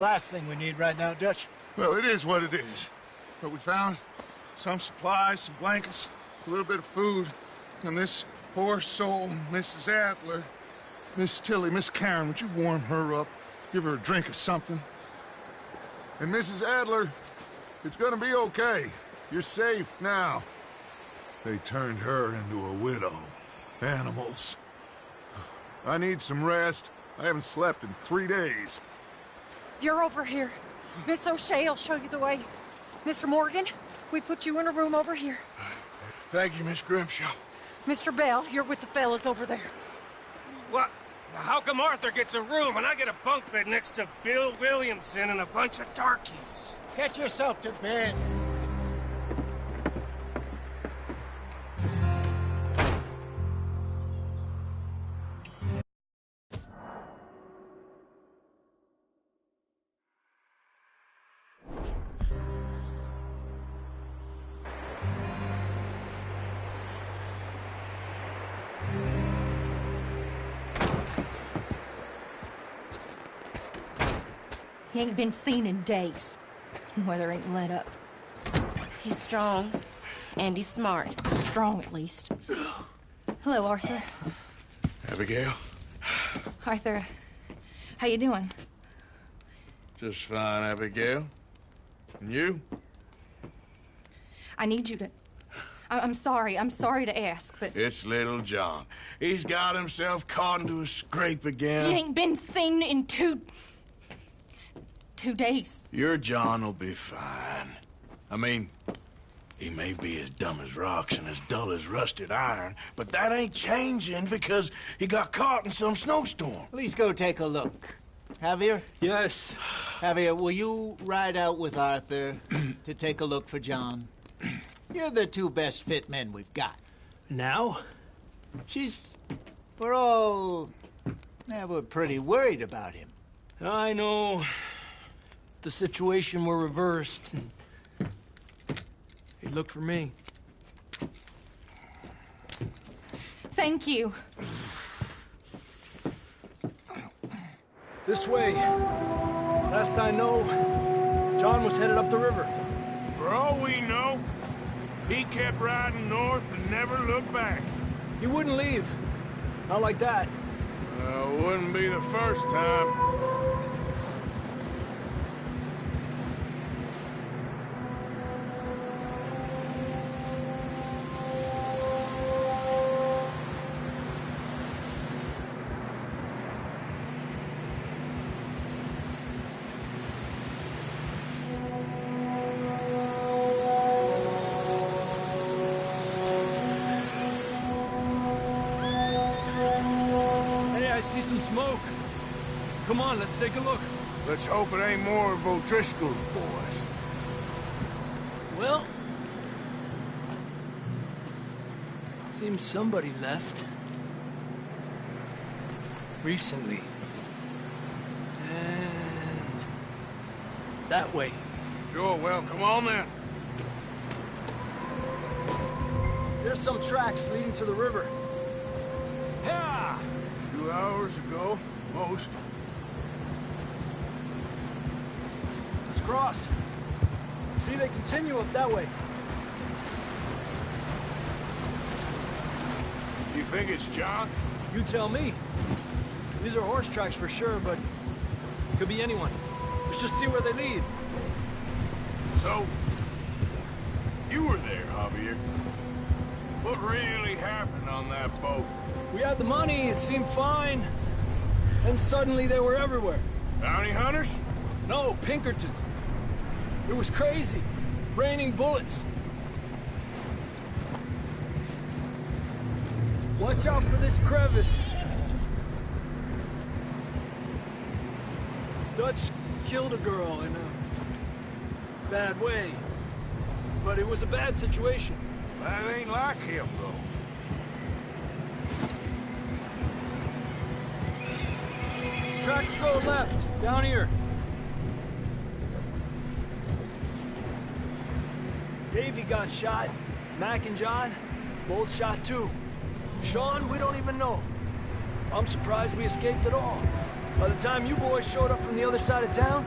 Last thing we need right now, Dutch. Well, it is what it is. But we found some supplies, some blankets, a little bit of food, and this poor soul, Mrs. Adler, Miss Tilly, Miss Karen, would you warm her up? Give her a drink or something? And Mrs. Adler, it's gonna be okay. You're safe now. They turned her into a widow. Animals. I need some rest. I haven't slept in 3 days. You're over here. Miss O'Shea will show you the way. Mr. Morgan, we put you in a room over here. Thank you, Miss Grimshaw. Mr. Bell, you're with the fellas over there. What? How come Arthur gets a room and I get a bunk bed next to Bill Williamson and a bunch of darkies? Get yourself to bed. He ain't been seen in days. Weather ain't let up. He's strong, and he's smart. Strong, at least. Hello, Arthur. Abigail? Arthur, how you doing? Just fine, Abigail. And you? I need you to... I'm sorry to ask, but... It's little John. He's got himself caught into a scrape again. He ain't been seen in 2 days. Your John will be fine. I mean, he may be as dumb as rocks and as dull as rusted iron, but that ain't changing because he got caught in some snowstorm. Please go take a look. Javier? Yes. Javier, will you ride out with Arthur to take a look for John? You're the 2 best fit men we've got. Now? We're pretty worried about him. I know. The situation were reversed. He'd look for me. Thank you. This way. Last I know, John was headed up the river. For all we know, he kept riding north and never looked back. He wouldn't leave. Not like that. Wouldn't be the first time. I see some smoke. Come on, let's take a look. Let's hope it ain't more of O'Driscoll's boys. Well... seems somebody left. Recently. And... that way. Sure, well, come on then. There's some tracks leading to the river. Yeah! 2 hours ago, most. Let's cross. See, they continue up that way. You think it's John? You tell me. These are horse tracks for sure, but could be anyone. Let's just see where they lead. So, you were there, Javier. What really happened on that boat? We had the money, it seemed fine. And suddenly they were everywhere. Bounty hunters? No, Pinkertons. It was crazy. Raining bullets. Watch out for this crevice. Dutch killed a girl in a bad way. But it was a bad situation. That ain't like him, though. Tracks go left, down here. Davey got shot. Mac and John, both shot too. Sean, we don't even know. I'm surprised we escaped at all. By the time you boys showed up from the other side of town,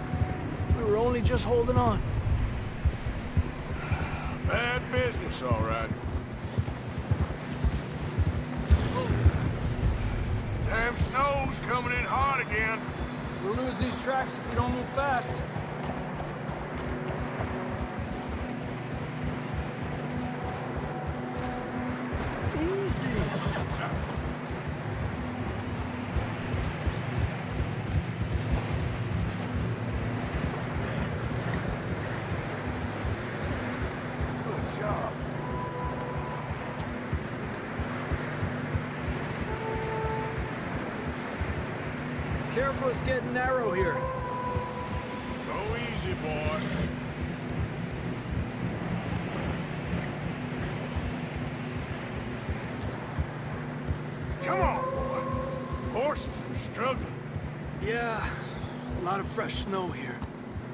We were only just holding on. Bad business, all right. Damn snow's coming in hard again. We'll lose these tracks if we don't move fast. Easy. Good job. Careful, it's getting narrow here. Go easy, boy. Come on, boy. Horses are struggling. Yeah, a lot of fresh snow here.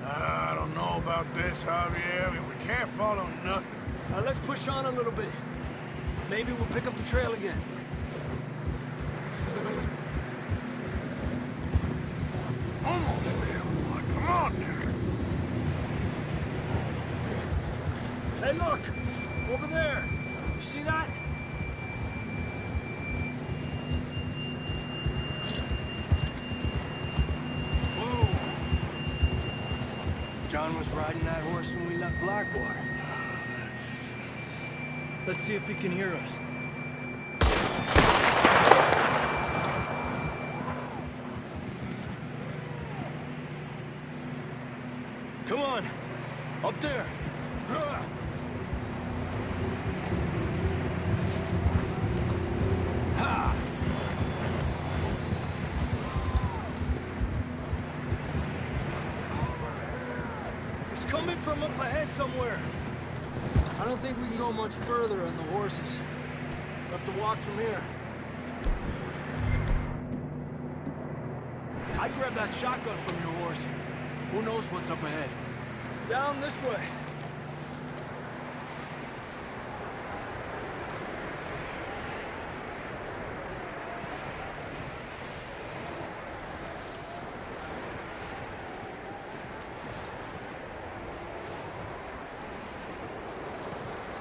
I don't know about this, Javier. I mean, we can't follow nothing. Let's push on a little bit. Maybe we'll pick up the trail again. Almost there, boy. Come on there. Hey, look! Over there! You see that? Whoa! John was riding that horse when we left Blackwater. Let's see if he can hear us. Come on! Up there! Ha! It's coming from up ahead somewhere. I don't think we can go much further on the horses. We'll have to walk from here. I grabbed that shotgun from your horse. Who knows what's up ahead? Down this way.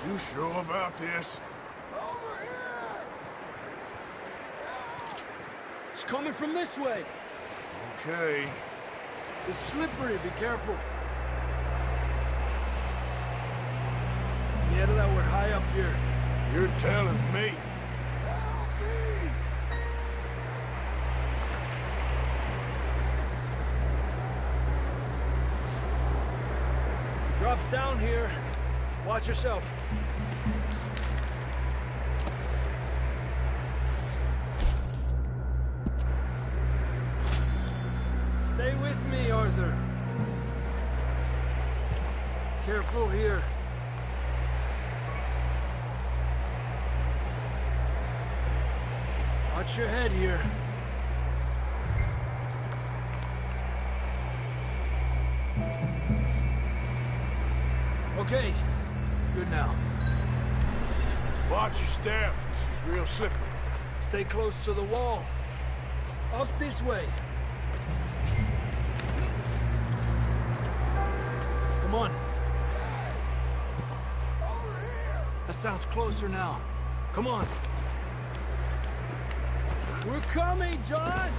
You sure about this? It's coming from this way. Okay. It's slippery, be careful. Yeah, that we're high up here. You're telling me. Drops down here. Watch yourself. Stay with me, Arthur. Careful here. Watch your head here. Okay. Good now. Watch your step. This is real slippery. Stay close to the wall. Up this way. Come on. That sounds closer now. Come on. We're coming, John!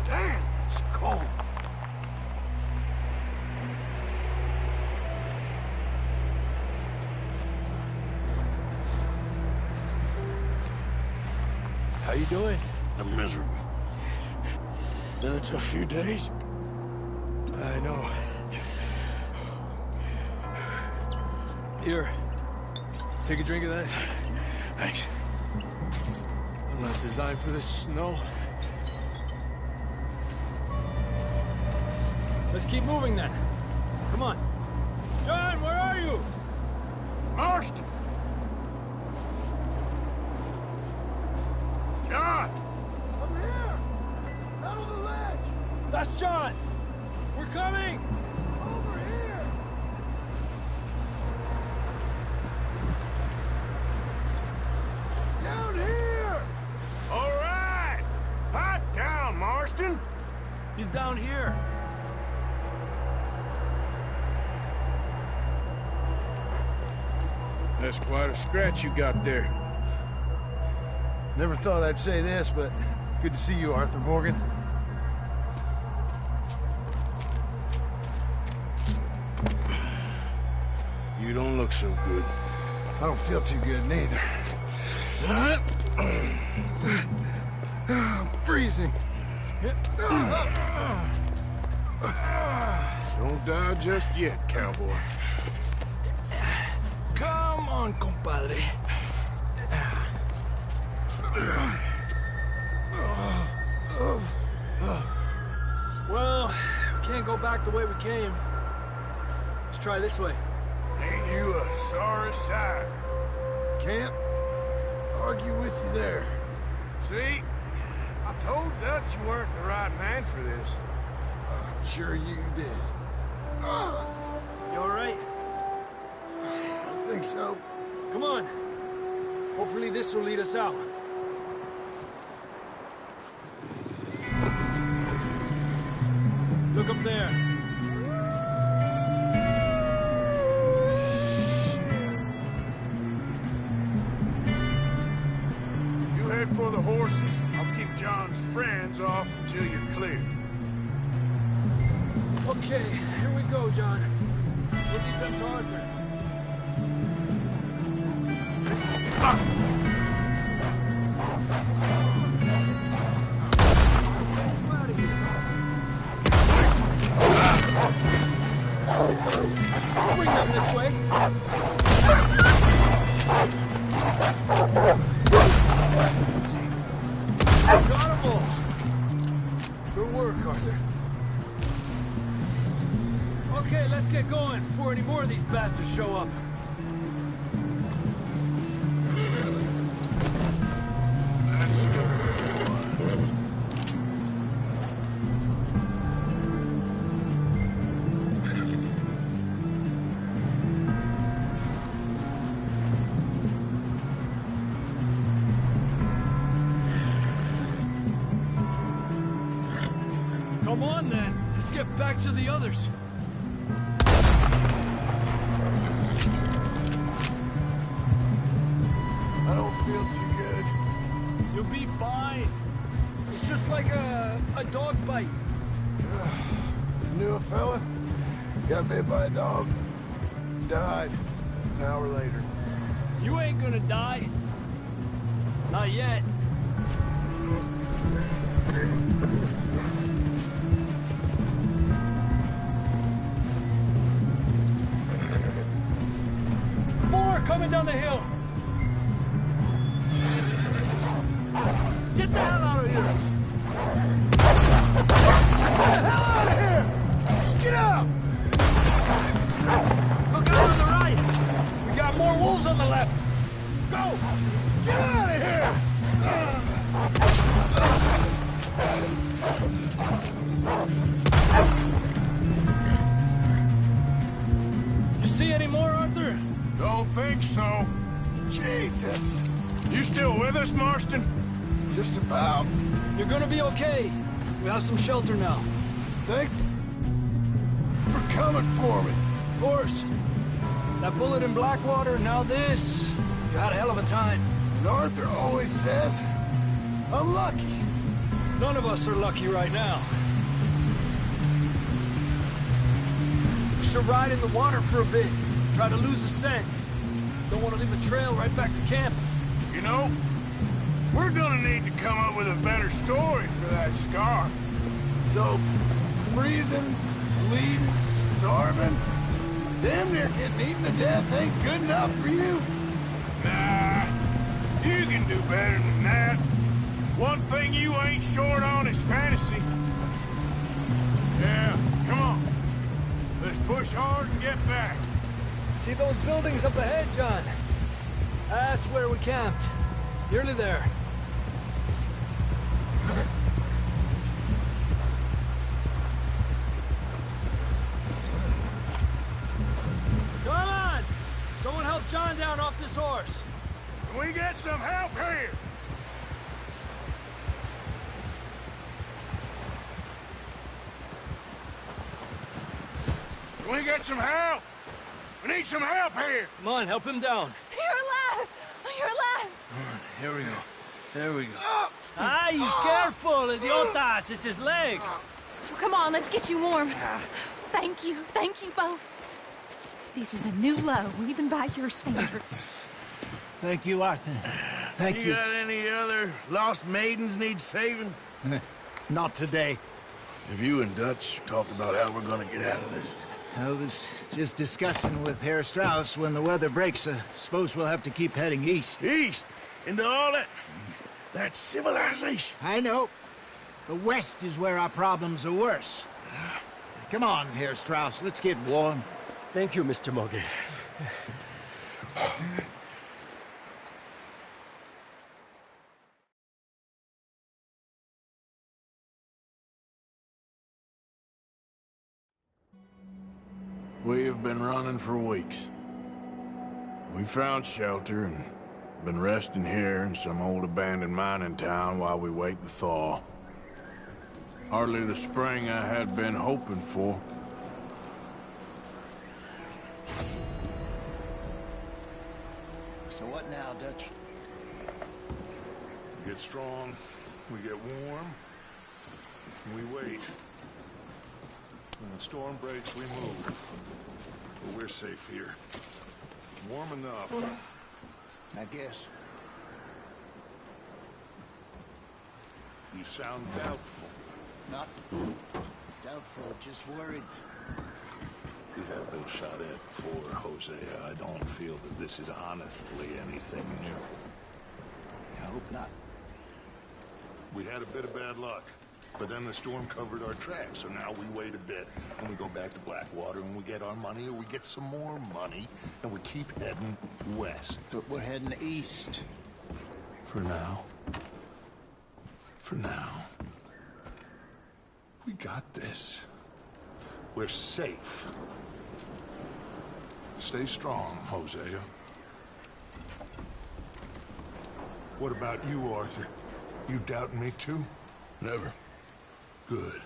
Damn, it's cold. How you doing? I'm miserable. Been a tough few days. I know. Here. Take a drink of that. Thanks. I'm not designed for this snow. Let's keep moving then. Come on. John, where are you? Marston! John! I'm here! Out of the ledge! That's John! We're coming! Over here! down here. That's quite a scratch you got there. Never thought I'd say this, but it's good to see you, Arthur Morgan. You don't look so good. I don't feel too good, neither. I'm freezing. Don't die just yet, cowboy. Come on, compadre. Well, we can't go back the way we came. Let's try this way. Ain't you a sorry sight? Can't argue with you there. See? I told Dutch you weren't the right man for this. I'm sure you did. You all right? I think so. Come on. Hopefully this will lead us out. Look up there. You head for the horses. I'll keep John's friends off until you're clear. Okay, here we go, John. We'll lead them to Arthur. Bring them this way. Got 'em all. Good work, Arthur. Okay, let's get going before any more of these bastards show up. Come on, then. Let's get back to the others. I don't feel too good. You'll be fine. It's just like a dog bite. Knew a fella? Got bit by a dog. Died an hour later. You ain't gonna die. Not yet. More coming down the hill. Get the hell out of here! Get the hell out of here! Get out! Look out on the right! We got more wolves on the left! Go! Get out of here! You see any more, Arthur? Don't think so. Jesus! You still with us, Marston? Just about. You're gonna be okay. We have some shelter now. Thank you for coming for me. Of course. That bullet in Blackwater, now this. You had a hell of a time. And Arthur always says, I'm lucky. None of us are lucky right now. We should ride in the water for a bit. Try to lose the scent. Don't want to leave a trail right back to camp. You know, we're gonna need to come up with a better story for that scar. So, freezing, bleeding, starving, damn near getting eaten to death ain't good enough for you? Nah, you can do better than that. One thing you ain't short on is fantasy. Yeah, come on. Let's push hard and get back. See those buildings up ahead, John? That's where we camped. Nearly there. Come on! Someone help John down off this horse. Can we get some help here? Can we get some help? We need some help here. Come on, help him down. You're alive! You're alive! All right, here we go. There we go. Ay, careful, idiotas. It's his leg. Come on, let's get you warm. Thank you both. This is a new low, even by your standards. Thank you, Arthur. Thank you. got any other lost maidens need saving? Not today. Have you and Dutch talked about how we're gonna get out of this? I was just discussing with Herr Strauss when the weather breaks. Suppose we'll have to keep heading east. East? Into all that... That's civilization. I know. The west is where our problems are worse. Come on, Herr Strauss, let's get warm. Thank you, Mr. Morgan. We have been running for weeks. We found shelter and been resting here in some old abandoned mining town while we wait the thaw. Hardly the spring I had been hoping for. So what now, Dutch? We get strong, we get warm, and we wait. When the storm breaks, we move. But we're safe here. Warm enough. I guess. You sound doubtful. Not doubtful, just worried. We have been shot at before, Hosea. I don't feel that this is honestly anything new. I hope not. We had a bit of bad luck, but then the storm covered our tracks, so now we wait a bit, and we go back to Blackwater, and we get our money, or we get some more money, and we keep heading west. But we're heading east. For now. For now. We got this. We're safe. Stay strong, Hosea. What about you, Arthur? You doubting me too? Never. Good.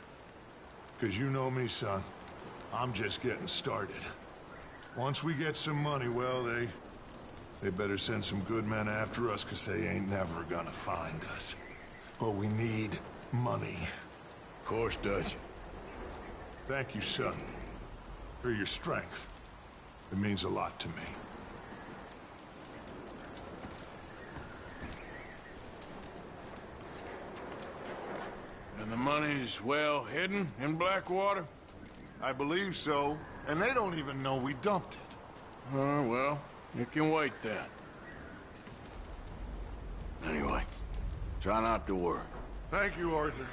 Because you know me, son. I'm just getting started. Once we get some money, well, they better send some good men after us, because they ain't never gonna find us. But we need money. Of course, Dutch. Thank you, son, for your strength. It means a lot to me. And the money's well hidden in Blackwater? I believe so, and they don't even know we dumped it. Well, you can wait then. Anyway, try not to worry. Thank you, Arthur.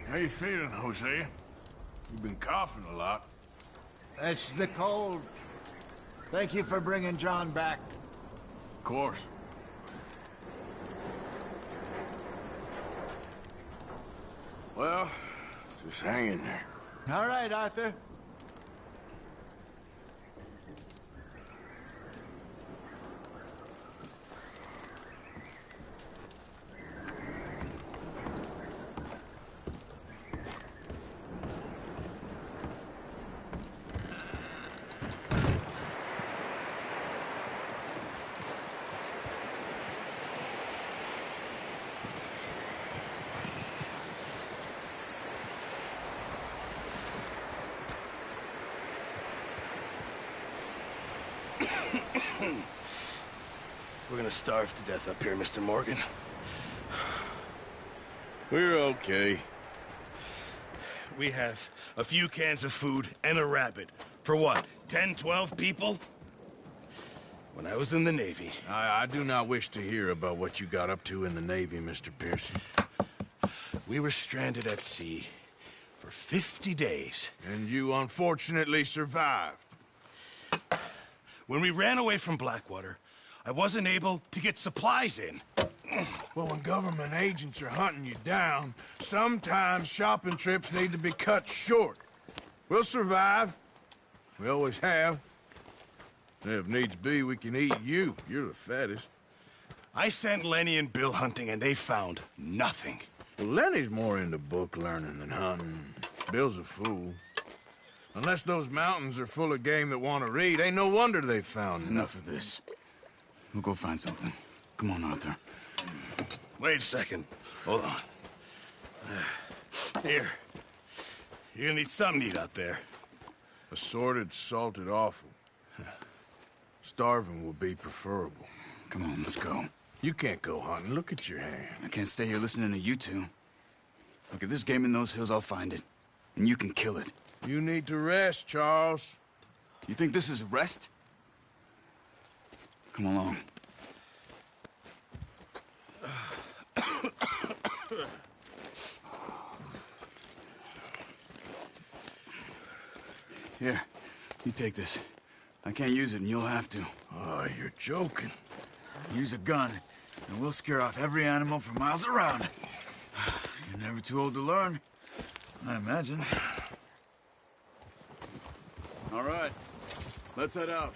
How you feeling, Hosea? You've been coughing a lot. That's the cold. Thank you for bringing John back. Of course. Well, just hang in there. All right, Arthur. We're gonna starve to death up here, Mr. Morgan. We're okay. We have a few cans of food and a rabbit. For what, 10, 12 people? When I was in the Navy... I do not wish to hear about what you got up to in the Navy, Mr. Pearson. We were stranded at sea for 50 days. And you unfortunately survived. When we ran away from Blackwater, I wasn't able to get supplies in. Well, when government agents are hunting you down, sometimes shopping trips need to be cut short. We'll survive. We always have. If needs be, we can eat you. You're the fattest. I sent Lenny and Bill hunting, and they found nothing. Well, Lenny's more into book learning than hunting. Bill's a fool. Unless those mountains are full of game that want to read, ain't no wonder they found Enough of this. We'll go find something. Come on, Arthur. Wait a second. Hold on. Here. You're gonna need something to eat out there. Assorted, salted offal. Starving would be preferable. Come on, let's go. You can't go hunting. Look at your hand. I can't stay here listening to you two. Look, if there's game in those hills, I'll find it. And you can kill it. You need to rest, Charles. You think this is rest? Come along. Here, you take this. I can't use it, and you'll have to. Oh, you're joking. Use a gun, and we'll scare off every animal for miles around. You're never too old to learn, I imagine. All right, let's head out.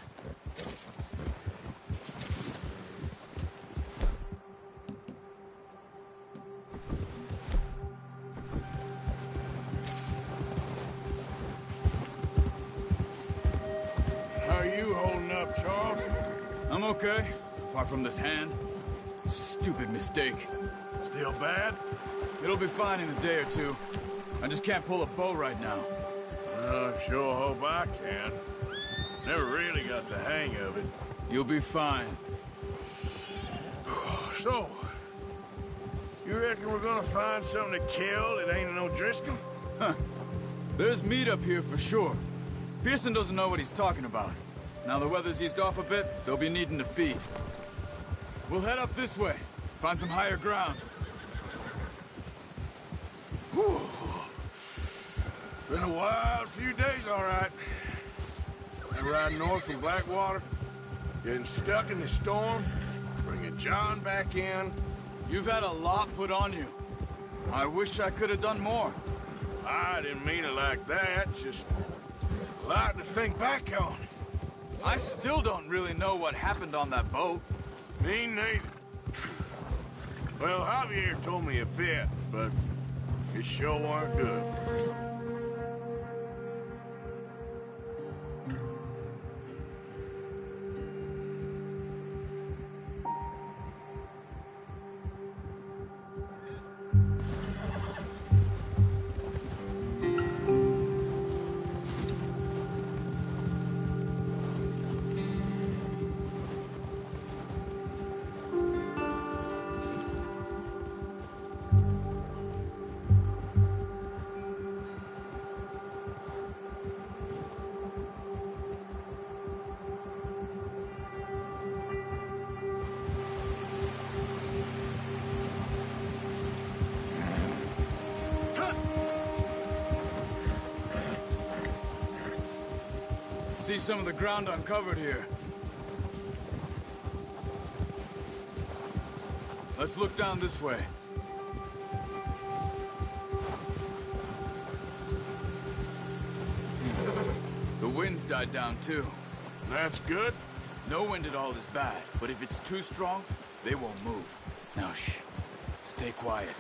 How are you holding up, Charles? I'm okay, apart from this hand. Stupid mistake. Still bad? It'll be fine in a day or two. I just can't pull a bow right now. I sure hope I can. Never really got the hang of it. You'll be fine. So, you reckon we're gonna find something to kill that ain't no Driscoll? Huh. There's meat up here for sure. Pearson doesn't know what he's talking about. Now the weather's eased off a bit, they'll be needing to feed. We'll head up this way, find some higher ground. Whew. Been a wild few days, all right. I'm riding north from Blackwater, getting stuck in the storm, bringing John back in. You've had a lot put on you. I wish I could have done more. I didn't mean it like that, just a lot to think back on. I still don't really know what happened on that boat. Me neither. Well, Javier told me a bit, but it sure weren't good. See some of the ground uncovered here. Let's look down this way. The wind's died down too. That's good. No wind at all is bad, but if it's too strong, they won't move. Now shh. Stay quiet.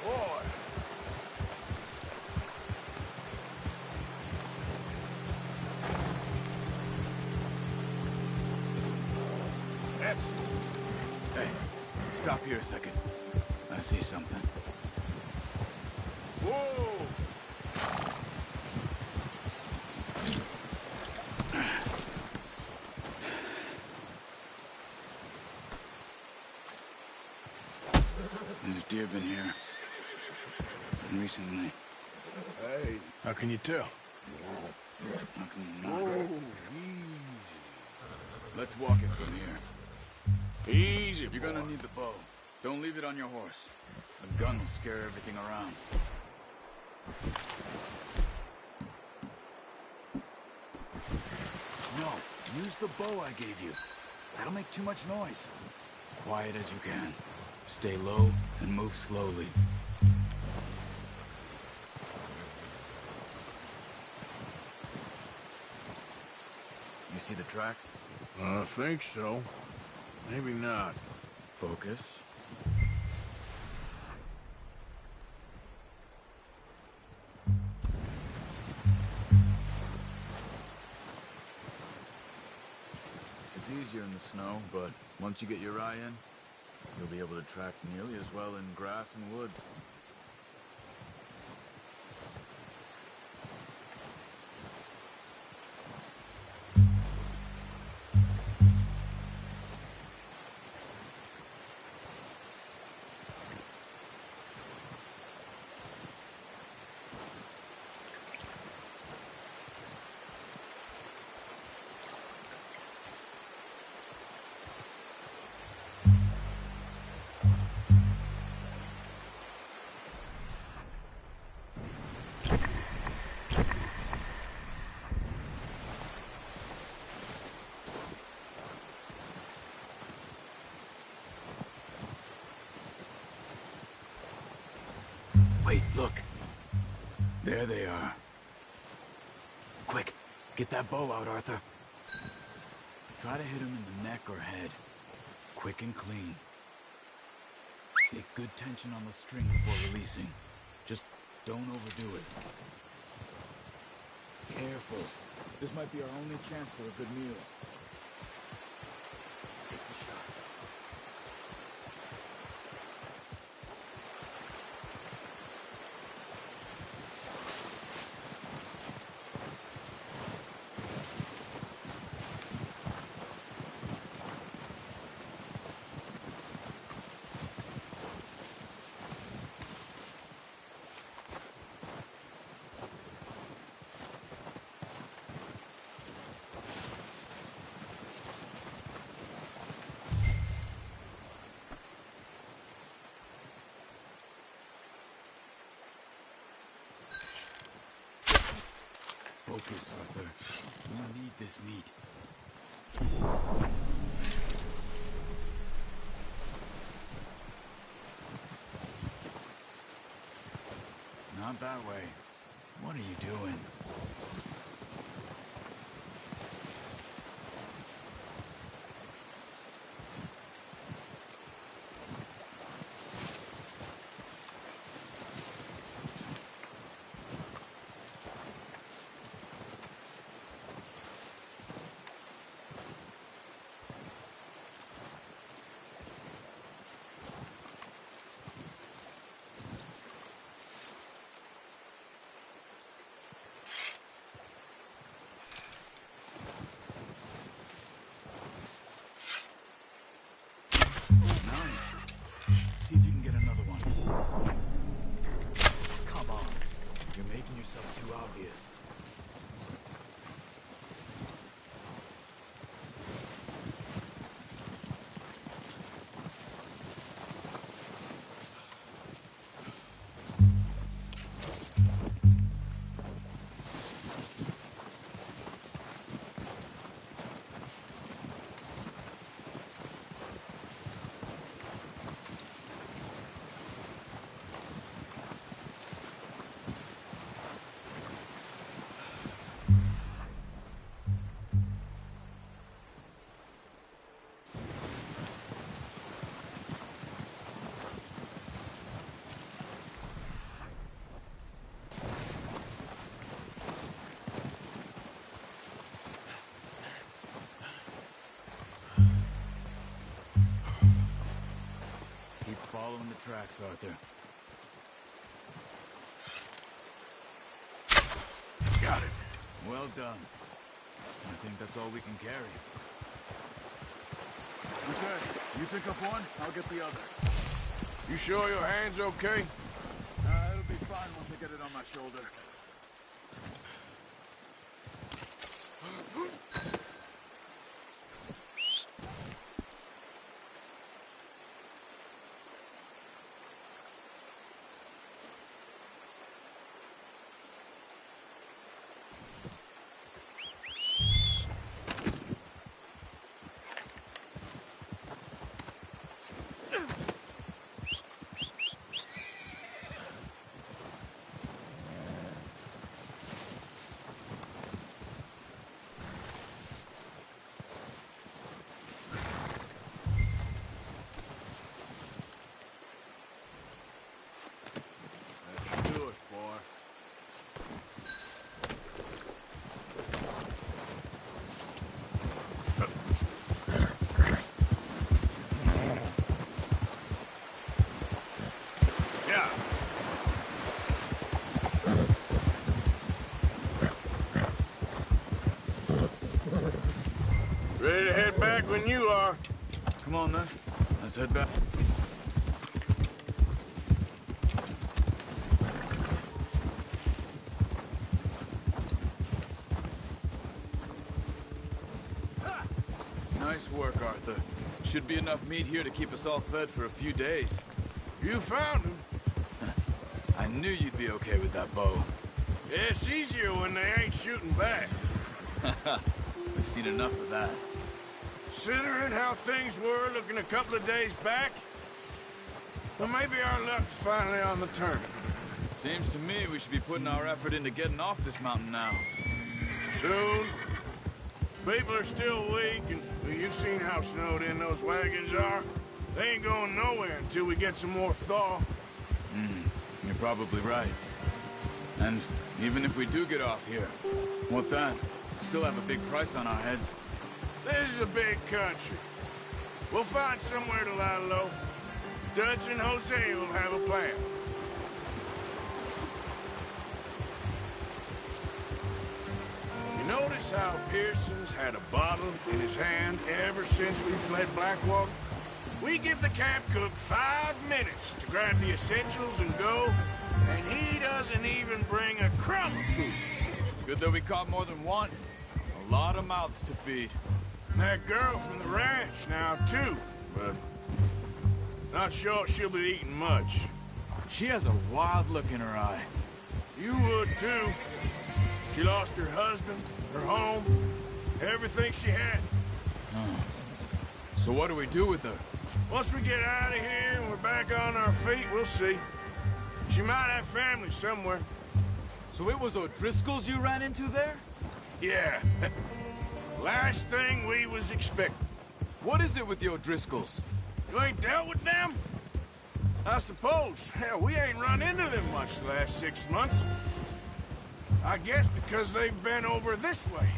Boy. That's... Hey, stop here a second. I see something. Whoa! There's deer been here. Recently. Hey, how can you tell? How can you not? Whoa, easy. Let's walk it from here. Easy, You're gonna need the bow. Don't leave it on your horse. A gun will scare everything around. No, use the bow I gave you. That'll make too much noise. Quiet as you can. Stay low and move slowly. You see the tracks? I think so. Maybe not. Focus. It's easier in the snow, but once you get your eye in, you'll be able to track nearly as well in grass and woods. Wait, look. There they are. Quick, get that bow out, Arthur. Try to hit him in the neck or head. Quick and clean. Get good tension on the string before releasing. Just don't overdo it. Careful. This might be our only chance for a good meal. Take the shot. Focus, Arthur. We need this meat. Not that way. What are you doing? See if you can get another one. Come on. You're making yourself too obvious. Keep following the tracks, Arthur. Got it. Well done. I think that's all we can carry. Okay, you pick up one, I'll get the other. You sure your hand's okay? It'll be fine once I get it on my shoulder. Ready to head back when you are. Come on, then. Let's head back. Nice work, Arthur. Should be enough meat here to keep us all fed for a few days. You found him. I knew you'd be okay with that bow. Yeah, it's easier when they ain't shooting back. We've seen enough of that. Considering how things were looking a couple of days back, well, maybe our luck's finally on the turn. Seems to me we should be putting our effort into getting off this mountain now. Soon. People are still weak, and well, you've seen how snowed in those wagons are. They ain't going nowhere until we get some more thaw. You're probably right. And even if we do get off here, what then? Still have a big price on our heads. This is a big country. We'll find somewhere to lie low. Dutch and Jose will have a plan. You notice how Pearson's had a bottle in his hand ever since we fled Blackwater? We give the camp cook 5 minutes to grab the essentials and go, and he doesn't even bring a crumb of food. Good that we caught more than one. A lot of mouths to feed. And that girl from the ranch now, too, but not sure she'll be eating much. She has a wild look in her eye. You would, too. She lost her husband, her home, everything she had. So what do we do with her? Once we get out of here and we're back on our feet, we'll see. She might have family somewhere. So it was O'Driscoll's you ran into there? Yeah. Last thing we was expecting. What is it with the O'Driscolls? You ain't dealt with them? I suppose. Hell, we ain't run into them much the last 6 months. I guess because they've been over this way.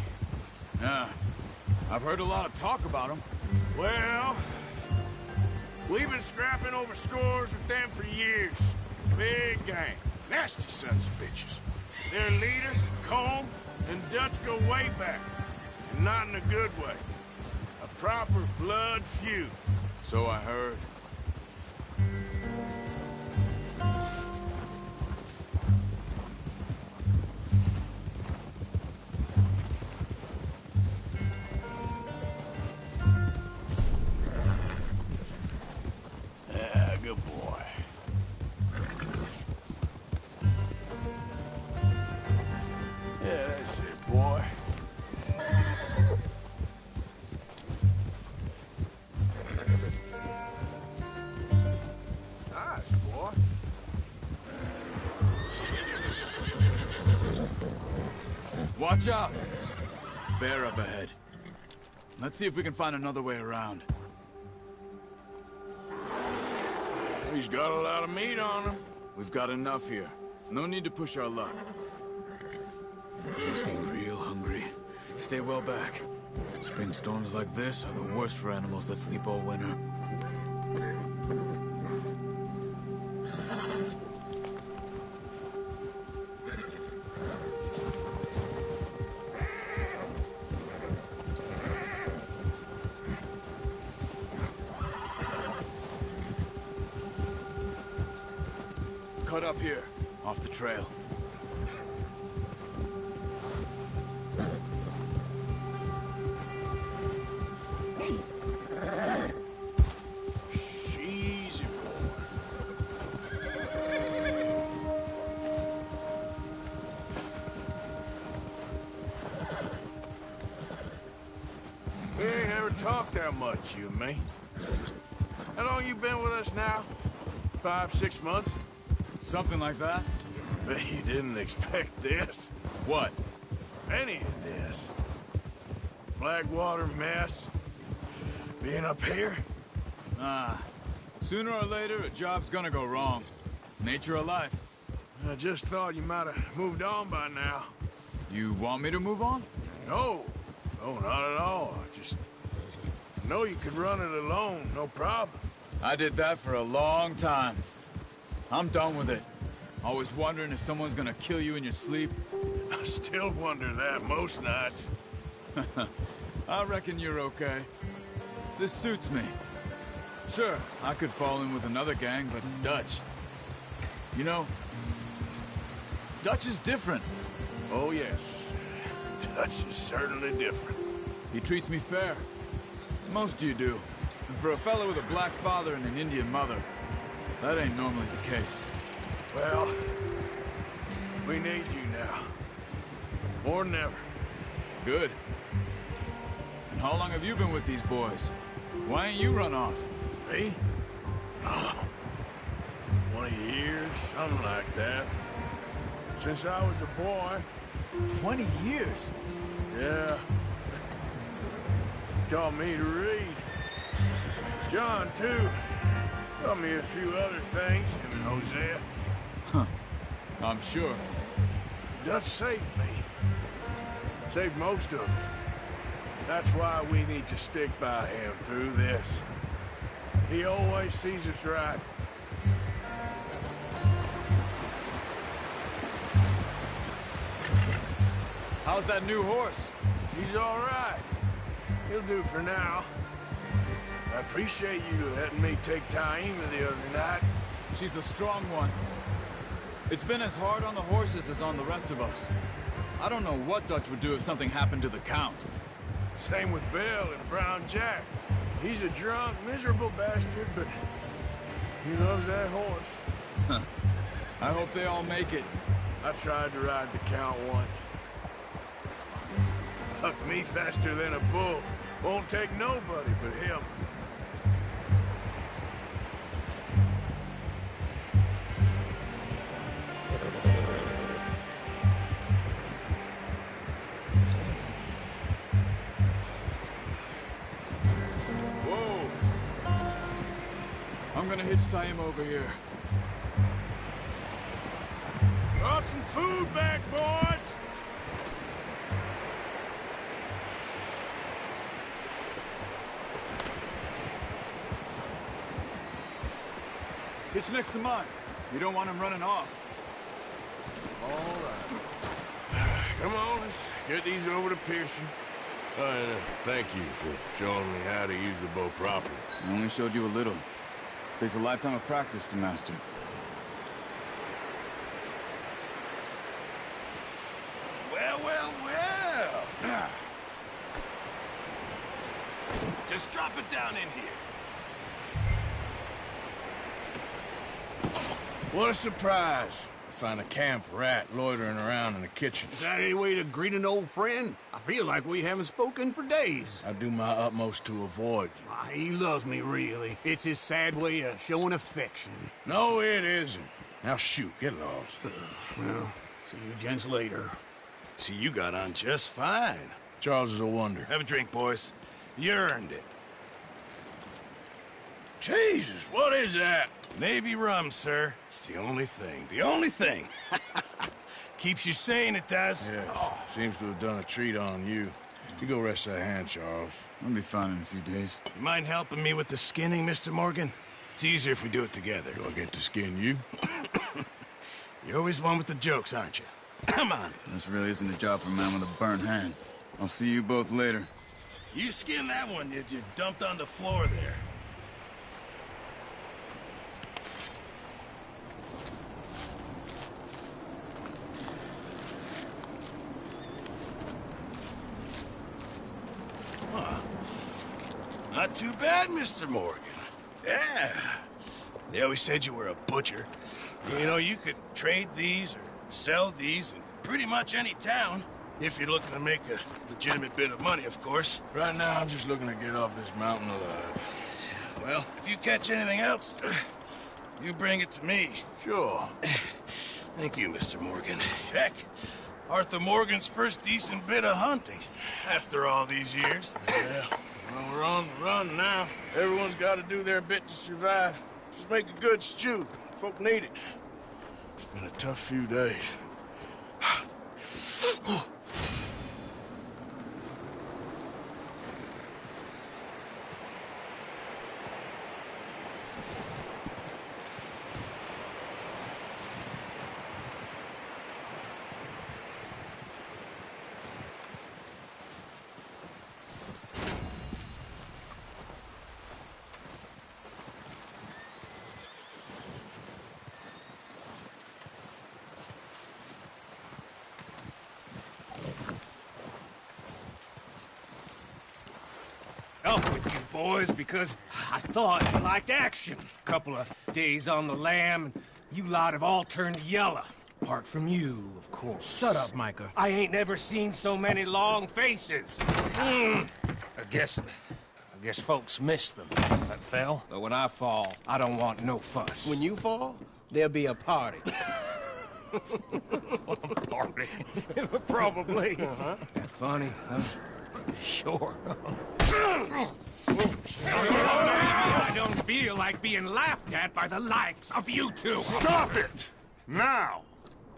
Yeah. I've heard a lot of talk about them. Well, we've been scrapping over scores with them for years. Big gang. Nasty sons of bitches. Their leader, Colm, and Dutch go way back. And not in a good way. A proper blood feud. So I heard. Yeah, good boy. Yeah, that's it, boy. Nice, boy. Watch out! Bear up ahead. Let's see if we can find another way around. He's got a lot of meat on him. We've got enough here. No need to push our luck. You must be real hungry. Stay well back. Spring storms like this are the worst for animals that sleep all winter. Cut up here, off the trail. Easy, boy. We ain't ever talked that much, you and me. How long you been with us now? 5, 6 months? Something like that? Bet you didn't expect this. What? Any of this. Blackwater mess. Being up here. Sooner or later, a job's gonna go wrong. Nature of life. I just thought you might have moved on by now. You want me to move on? No. No, not at all. I just know you could run it alone, no problem. I did that for a long time. I'm done with it. Always wondering if someone's gonna kill you in your sleep. I still wonder that most nights. I reckon you're okay. This suits me. Sure, I could fall in with another gang, but Dutch... You know, Dutch is different. Oh, yes. Dutch is certainly different. He treats me fair. Most of you do. And for a fellow with a black father and an Indian mother, that ain't normally the case. Well, we need you now. More than ever. Good. And how long have you been with these boys? Why ain't you run off? Me? Oh, 20 years, something like that. Since I was a boy. 20 years? Yeah. Taught me to read. John, too. Taught me a few other things, him and Hosea. Huh. I'm sure. Dutch saved me. Saved most of us. That's why we need to stick by him through this. He always sees us right. How's that new horse? He's all right. He'll do for now. I appreciate you letting me take Taima the other night. She's a strong one. It's been as hard on the horses as on the rest of us. I don't know what Dutch would do if something happened to the Count. Same with Bill and Brown Jack. He's a drunk, miserable bastard, but he loves that horse. Huh. I hope they all make it. I tried to ride the Count once. Hucked me faster than a bull. Won't take nobody but him. I'm gonna hitch him over here. Brought some food back, boys! Hitch next to mine. You don't want him running off. All right. Come on, let's get these over to Pearson. Thank you for showing me how to use the bow properly. I only showed you a little. Takes a lifetime of practice to master. Well, well, well. Just drop it down in here. What a surprise. Find a camp rat loitering around in the kitchen. Is that any way to greet an old friend? I feel like we haven't spoken for days. I do my utmost to avoid you. He loves me, really. It's his sad way of showing affection. No, it isn't. Now shoot, get lost. Well, see you gents later. See, you got on just fine. Charles is a wonder. Have a drink, boys. You earned it. Jesus, what is that? Navy rum, sir. It's the only thing. The only thing. Keeps you sane, it does. Yeah, seems to have done a treat on you. You go rest that hand, Charles. I'll be fine in a few days. You mind helping me with the skinning, Mr. Morgan? It's easier if we do it together. Do I get to skin you? You're always one with the jokes, aren't you? Come on. This really isn't a job for a man with a burnt hand. I'll see you both later. You skinned that one you dumped on the floor there. Not too bad, Mr. Morgan. Yeah. They always said you were a butcher. You know, you could trade these or sell these in pretty much any town. If you're looking to make a legitimate bit of money, of course. Right now, I'm just looking to get off this mountain alive. Well, if you catch anything else, you bring it to me. Sure. Thank you, Mr. Morgan. Heck, Arthur Morgan's first decent bit of hunting after all these years. Yeah. Well, we're on the run now. Everyone's got to do their bit to survive. Just make a good stew. Folk need it. It's been a tough few days. up with you boys because I thought you liked action. Couple of days on the lam, and you lot have all turned yellow. Apart from you, of course. Shut up, Micah. I ain't never seen so many long faces. I guess folks miss them. That fell. But when I fall, I don't want no fuss. When you fall, there'll be a party. Party? Probably. That funny, huh? Sure. I don't feel like being laughed at by the likes of you two. Stop it! Now!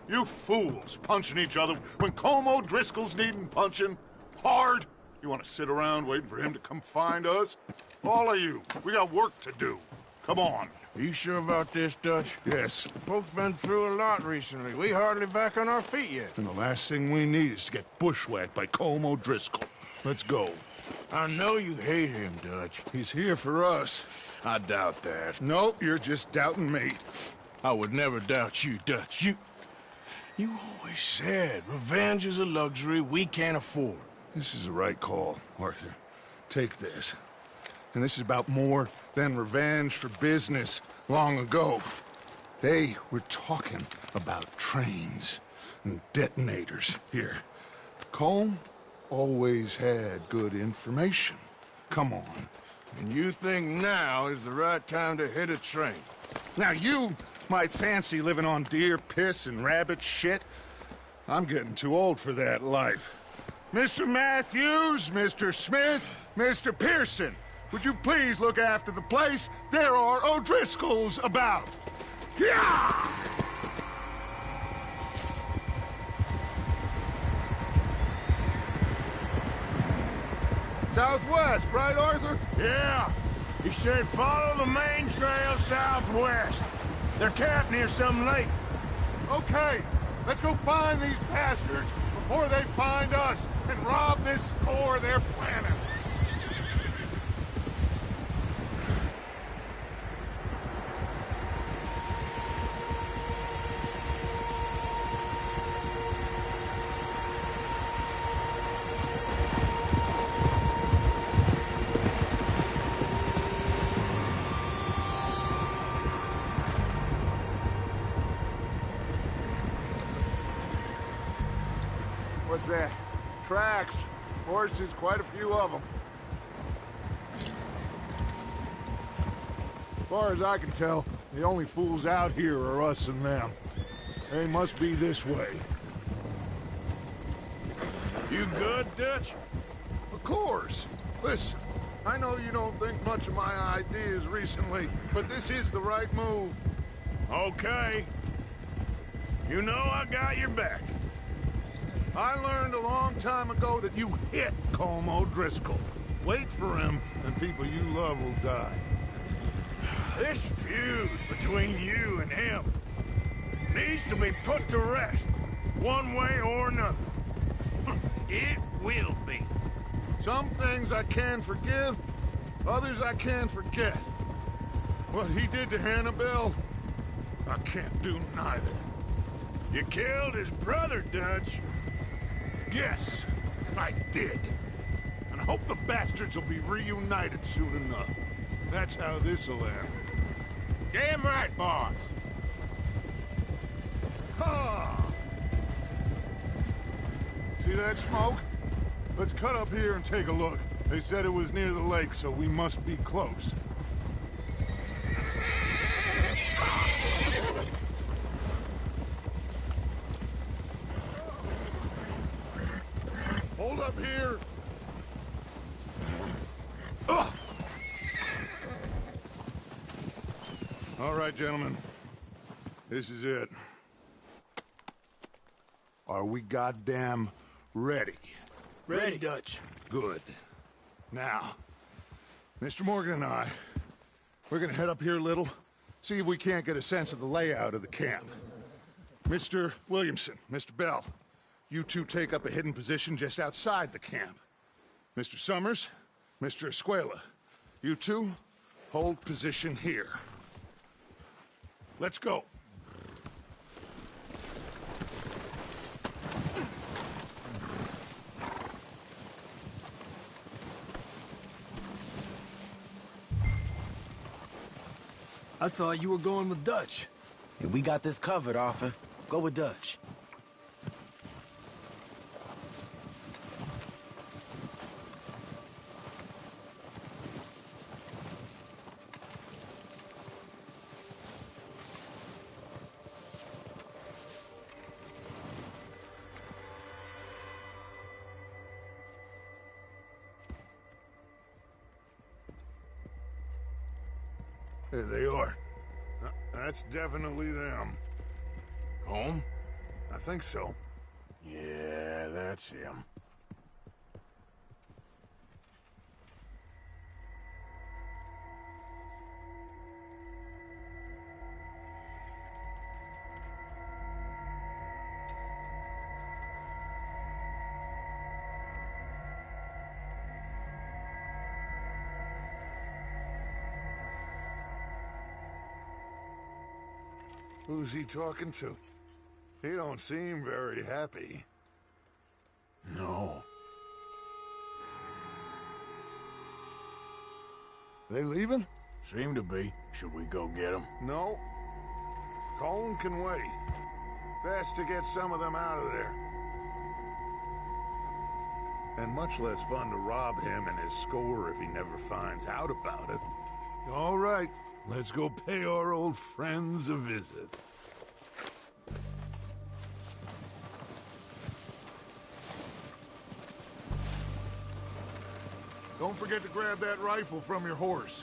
You fools punching each other when Colm O'Driscoll's needing punching. Hard! You want to sit around waiting for him to come find us? All of you, we got work to do. Come on. Are you sure about this, Dutch? Yes. Folks been through a lot recently. We hardly back on our feet yet. And the last thing we need is to get bushwhacked by Colm O'Driscoll. Let's go. I know you hate him, Dutch. He's here for us. I doubt that. No, you're just doubting me. I would never doubt you, Dutch. You always said revenge is a luxury we can't afford. This is the right call, Arthur. Take this. And this is about more than revenge for business long ago. They were talking about trains and detonators here. Colm always had good information. Come on. And you think now is the right time to hit a train? Now you might fancy living on deer piss and rabbit shit. I'm getting too old for that life. Mr. Matthews, Mr. Smith, Mr. Pearson, would you please look after the place? There are O'Driscolls about. Yeah! Southwest, right, Arthur? Yeah. You should follow the main trail southwest. They're camped near some lake. Okay, let's go find these bastards before they find us and rob this core they're planning. What's that? Tracks. Horses, quite a few of them. As far as I can tell, the only fools out here are us and them. They must be this way. You good, Dutch? Of course. Listen, I know you don't think much of my ideas recently, but this is the right move. Okay. You know I got your back. I learned a long time ago that you hit Colm O'Driscoll. Wait for him, and people you love will die. This feud between you and him needs to be put to rest, one way or another. It will be. Some things I can forgive, others I can forget. What he did to Hannibal, I can't do neither. You killed his brother, Dutch. Yes, I did. And I hope the bastards will be reunited soon enough. That's how this'll end. Damn right, boss. Ha! See that smoke? Let's cut up here and take a look. They said it was near the lake, so we must be close. Hold up here. Ugh. All right, gentlemen. This is it. Are we goddamn ready? Ready, Dutch. Good. Now, Mr. Morgan and I, we're gonna head up here a little, see if we can't get a sense of the layout of the camp. Mr. Williamson, Mr. Bell, you two take up a hidden position just outside the camp. Mr. Summers, Mr. Escuela, you two hold position here. Let's go. I thought you were going with Dutch. Yeah, we got this covered, Arthur. Go with Dutch. There they are. That's definitely them. Home? I think so. Yeah, that's him. Who's he talking to? He don't seem very happy. No. They leaving? Seem to be. Should we go get them? No. Colm can wait. Best to get some of them out of there. And much less fun to rob him and his score if he never finds out about it. All right, let's go pay our old friends a visit. Don't forget to grab that rifle from your horse.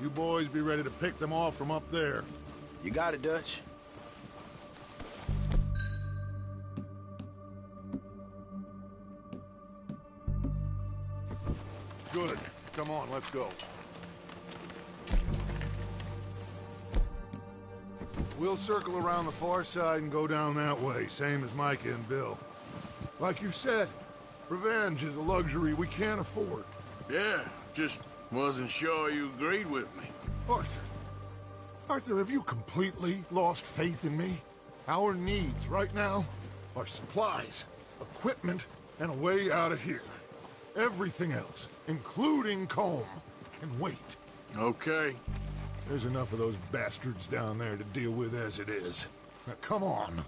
You boys be ready to pick them off from up there. You got it, Dutch. Good. Come on, let's go. We'll circle around the far side and go down that way, same as Micah and Bill. Like you said, revenge is a luxury we can't afford. Yeah, just wasn't sure you agreed with me. Arthur, have you completely lost faith in me? Our needs right now are supplies, equipment, and a way out of here. Everything else, including Colm, can wait. Okay. There's enough of those bastards down there to deal with as it is. Now, come on.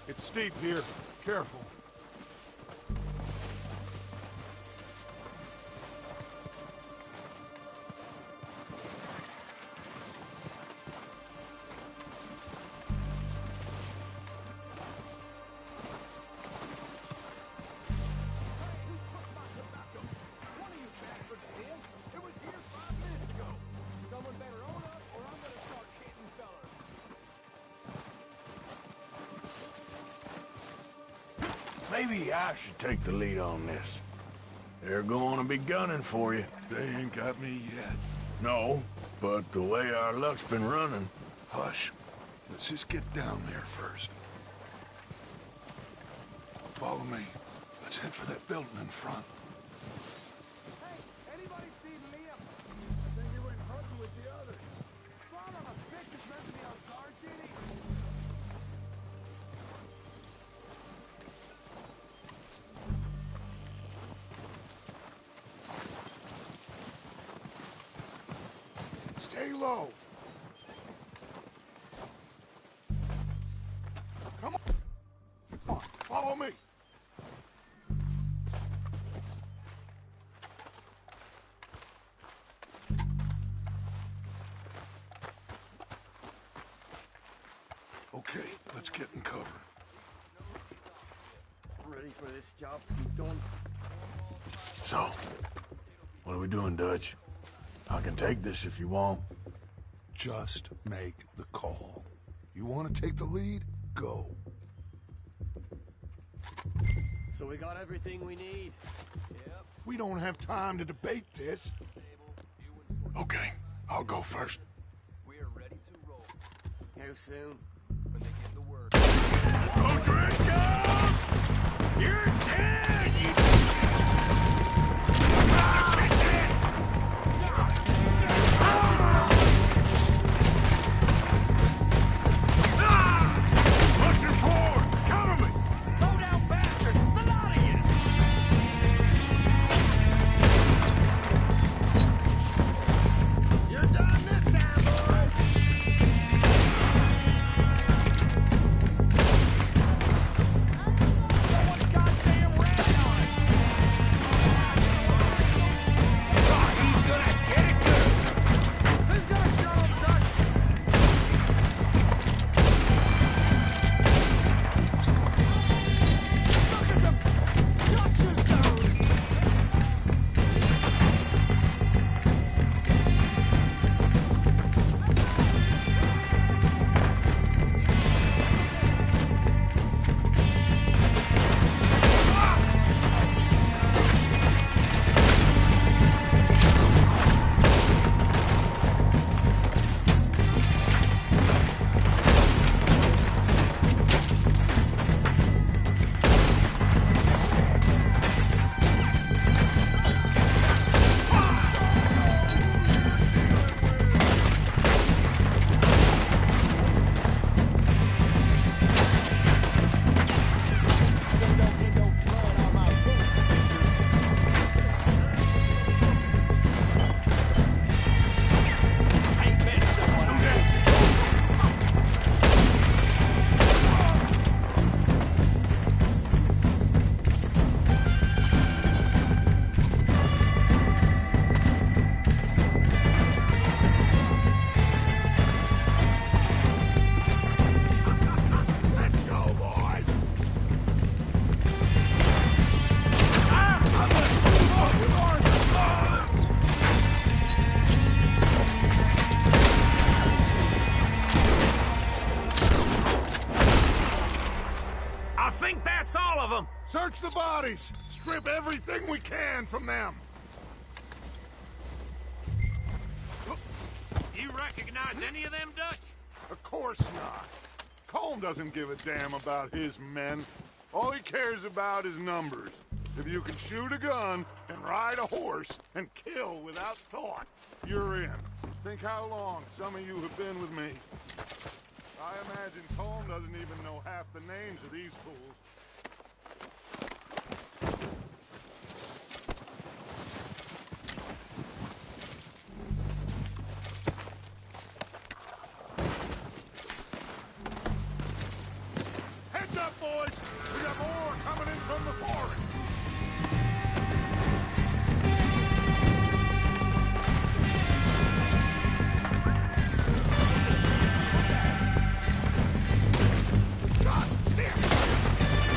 It's steep here. Careful. Maybe I should take the lead on this. They're going to be gunning for you. They ain't got me yet. No, but the way our luck's been running... Hush. Let's just get down there first. Follow me. Let's head for that building in front. Hey, anybody see Liam? I think he went hunting with the others. Son of a bitch is meant to be on guard duty. Stay low. Come on. Come on, follow me. Okay, let's get in cover. Ready for this job to be done? So, what are we doing, Dutch? I can take this if you want. Just make the call. You want to take the lead? Go. So we got everything we need? Yep. We don't have time to debate this. Okay, I'll go first. We are ready to roll. How soon? When they get the word. O'Driscolls! You're dead, you... Pushing forward! Cover me! Low down bastards! The lot of you! You're done this time, boys! Someone's goddamn rat on it! Oh, he's gonna get it good! Who's gonna show him Dutch? Look at the Dutch's nose! Let's go, boys! I think that's all of them! Search the bodies! Strip everything we can from them! You recognize any of them, Dutch? Of course not. Colm doesn't give a damn about his men. All he cares about is numbers. If you can shoot a gun and ride a horse and kill without thought, you're in. Think how long some of you have been with me. I imagine Colm doesn't even know half the names of these fools. Heads up, boys! We got more coming in from the forest! God damn it!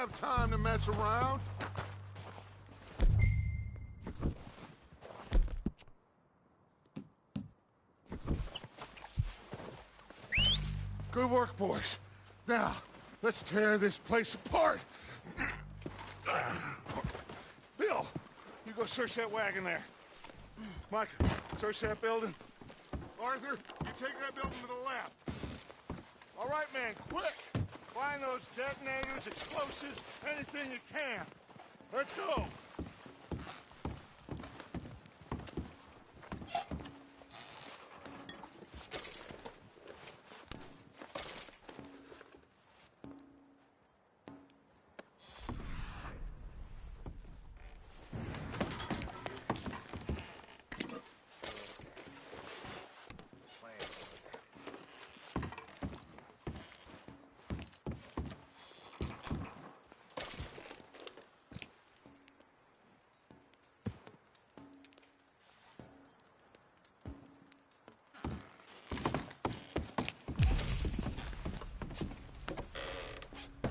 have time to mess around. Good work, boys. Now, let's tear this place apart. Bill, you go search that wagon there. Mike, search that building. Arthur, you take that building to the left. All right, man, quick! Find those detonators, explosives, anything you can. Let's go!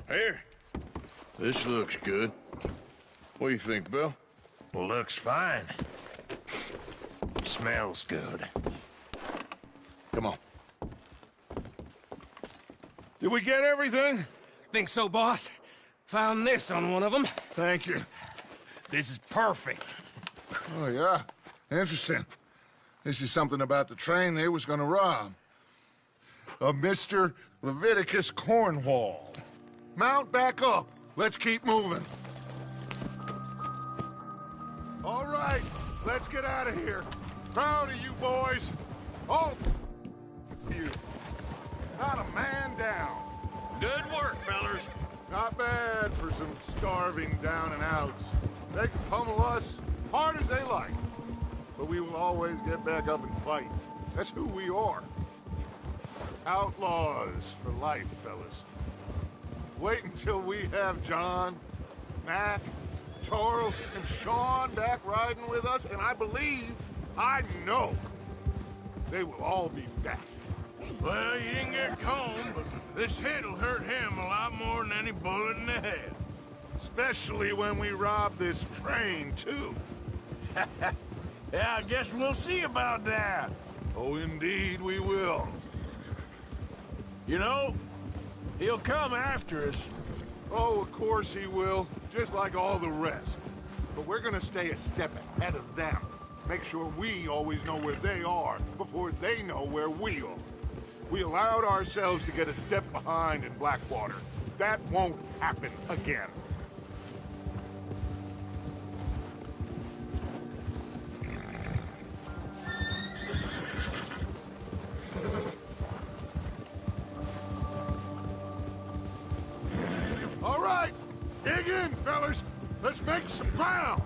Here. This looks good. What do you think, Bill? Looks fine. Smells good. Come on. Did we get everything? Think so, boss. Found this on one of them. Thank you. This is perfect. Oh, yeah? Interesting. This is something about the train they was gonna rob. A Mr. Leviticus Cornwall. Mount back up. Let's keep moving. All right, let's get out of here. Proud of you boys. Oh, you. Not a man down. Good work, fellers. Not bad for some starving down and outs. They can pummel us hard as they like, but we will always get back up and fight. That's who we are. Outlaws for life, fellas. Wait until we have John, Mac, Charles, and Sean back riding with us, and I believe, I know, they will all be back. Well, you didn't get Colm, but this hit'll hurt him a lot more than any bullet in the head. Especially when we rob this train, too. Yeah, I guess we'll see about that. Oh, indeed we will. You know, he'll come after us. Oh, of course he will, just like all the rest. But we're gonna stay a step ahead of them. Make sure we always know where they are before they know where we are. We allowed ourselves to get a step behind in Blackwater. That won't happen again. All right, dig in, fellas. Let's make some ground.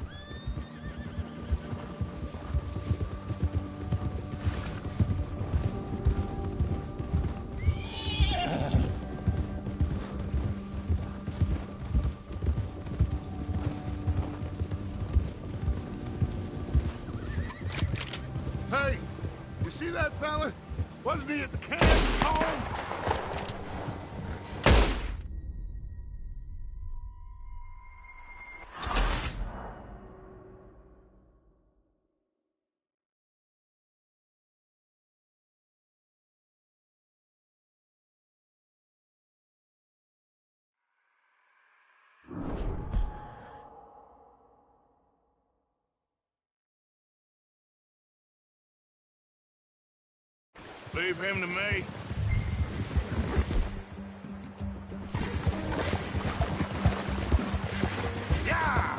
Hey, you see that fella? Wasn't he at the camp home? Leave him to me. Yeah!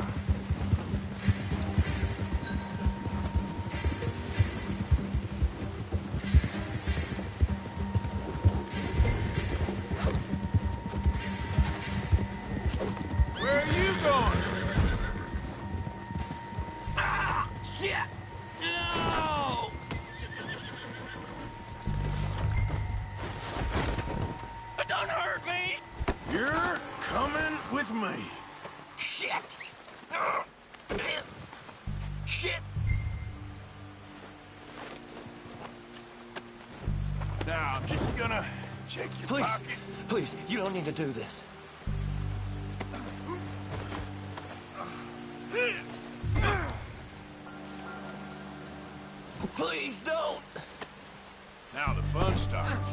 Where are you going? Ah! Shit! No! Don't hurt me! You're coming with me. Shit! Shit! Now, I'm just gonna check your pockets. Please, you don't need to do this. Please don't! Now the fun starts.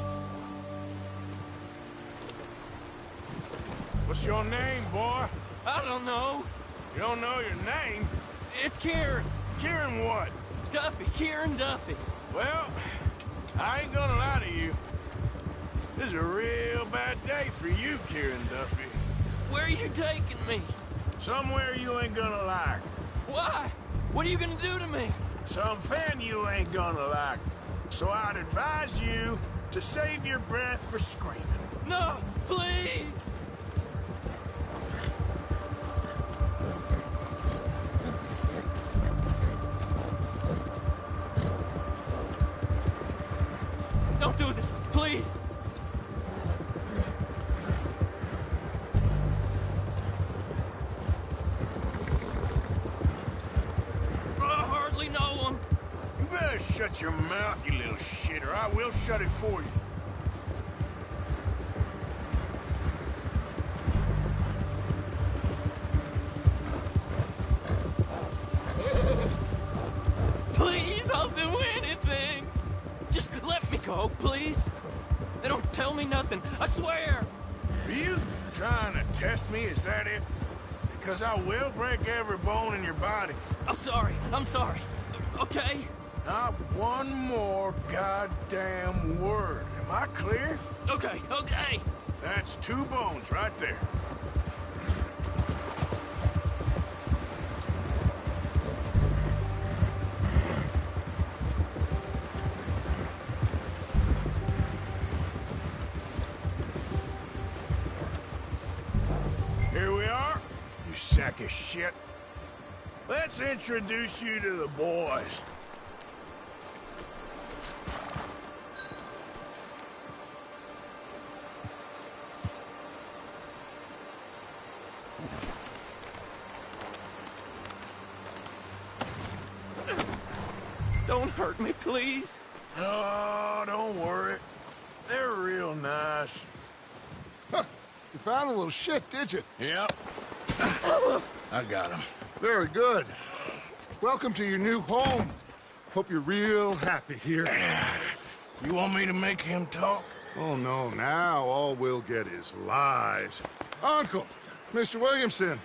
What's your name, boy? I don't know. You don't know your name? It's Kieran. Kieran what? Duffy. Kieran Duffy. Well, I ain't gonna lie to you. This is a real bad day for you, Kieran Duffy. Where are you taking me? Somewhere you ain't gonna like. Why? What are you gonna do to me? Something you ain't gonna like. So I'd advise you to save your breath for screaming. No, please! Don't do this, please! I hardly know him. You better shut your mouth, you little shit, or I will shut it for you. Please, I'll do anything. Just let me go, please. They don't tell me nothing, I swear. Are you trying to test me? Is that it? Because I will break every bone in your body. I'm sorry. Okay? Not one more goddamn word. Am I clear? Okay. That's 2 bones right there. Here we are, you sack of shit. Let's introduce you to the boys. Don't hurt me, please. Oh, don't worry. They're real nice. Huh. You found a little shit, did you? Yep. I got him. Very good. Welcome to your new home. Hope you're real happy here. You want me to make him talk? Oh, no. Now all we'll get is lies. Uncle, Mr. Williamson,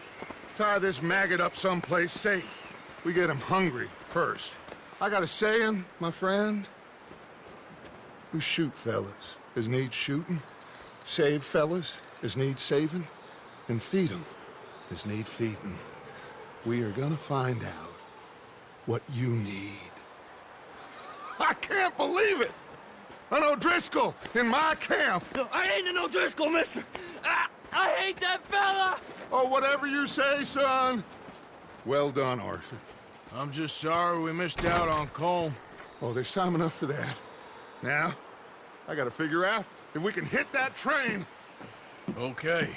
tie this maggot up someplace safe. We get him hungry first. I got a saying, my friend. We shoot fellas as need shooting, save fellas as need saving, and feed them as need feeding. We are gonna find out what you need. I can't believe it! An O'Driscoll in my camp! No, I ain't an O'Driscoll, mister! I hate that fella! Oh, whatever you say, son. Well done, Arthur. I'm just sorry we missed out on Colm. Oh, there's time enough for that. Now, I gotta figure out if we can hit that train. Okay.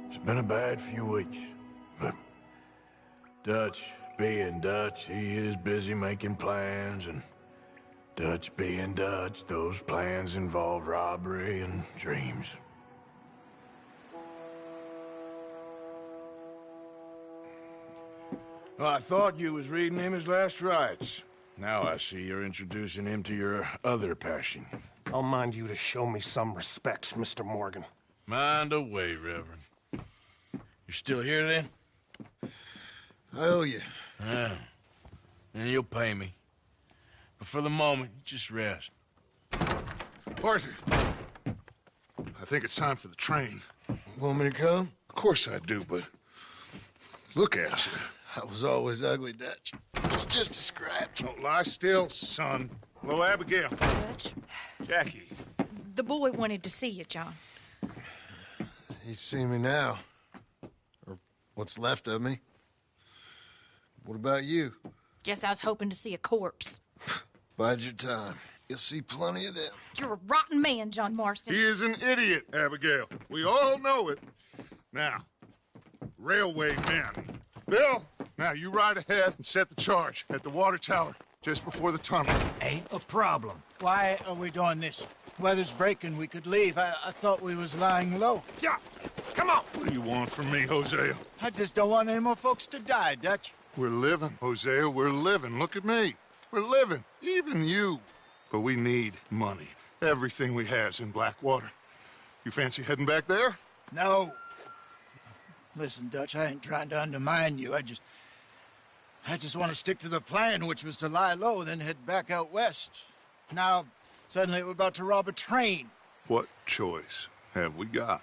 It's been a bad few weeks, but Dutch being Dutch, he is busy making plans, and Dutch being Dutch, those plans involve robbery and dreams. Well, I thought you was reading him his last rites. Now I see you're introducing him to your other passion. I'll mind you to show me some respect, Mr. Morgan. Mind away, Reverend. You still here, then? I owe you. Ah, and you'll pay me. But for the moment, just rest. Arthur, I think it's time for the train. Want me to come? Of course I do, but look at you. I was always ugly, Dutch. It's just a scratch. Don't lie still, son. Hello, Abigail. Dutch, Jackie. the boy wanted to see you, John. He's seen me now. Or what's left of me. What about you? Guess I was hoping to see a corpse. Bide your time. You'll see plenty of them. You're a rotten man, John Marston. He is an idiot, Abigail. We all know it. Now, railway men, Bill, now you ride ahead and set the charge at the water tower just before the tunnel. Ain't a problem. Why are we doing this? Weather's breaking. We could leave. I thought we was lying low. Yeah, come on. What do you want from me, Hosea? I just don't want any more folks to die, Dutch. We're living, Hosea. We're living. Look at me. We're living. Even you. But we need money. Everything we has in Blackwater. You fancy heading back there? No. Listen, Dutch, I ain't trying to undermine you. I just want to stick to the plan, which was to lie low, then head back out west. Now, suddenly we're about to rob a train. What choice have we got?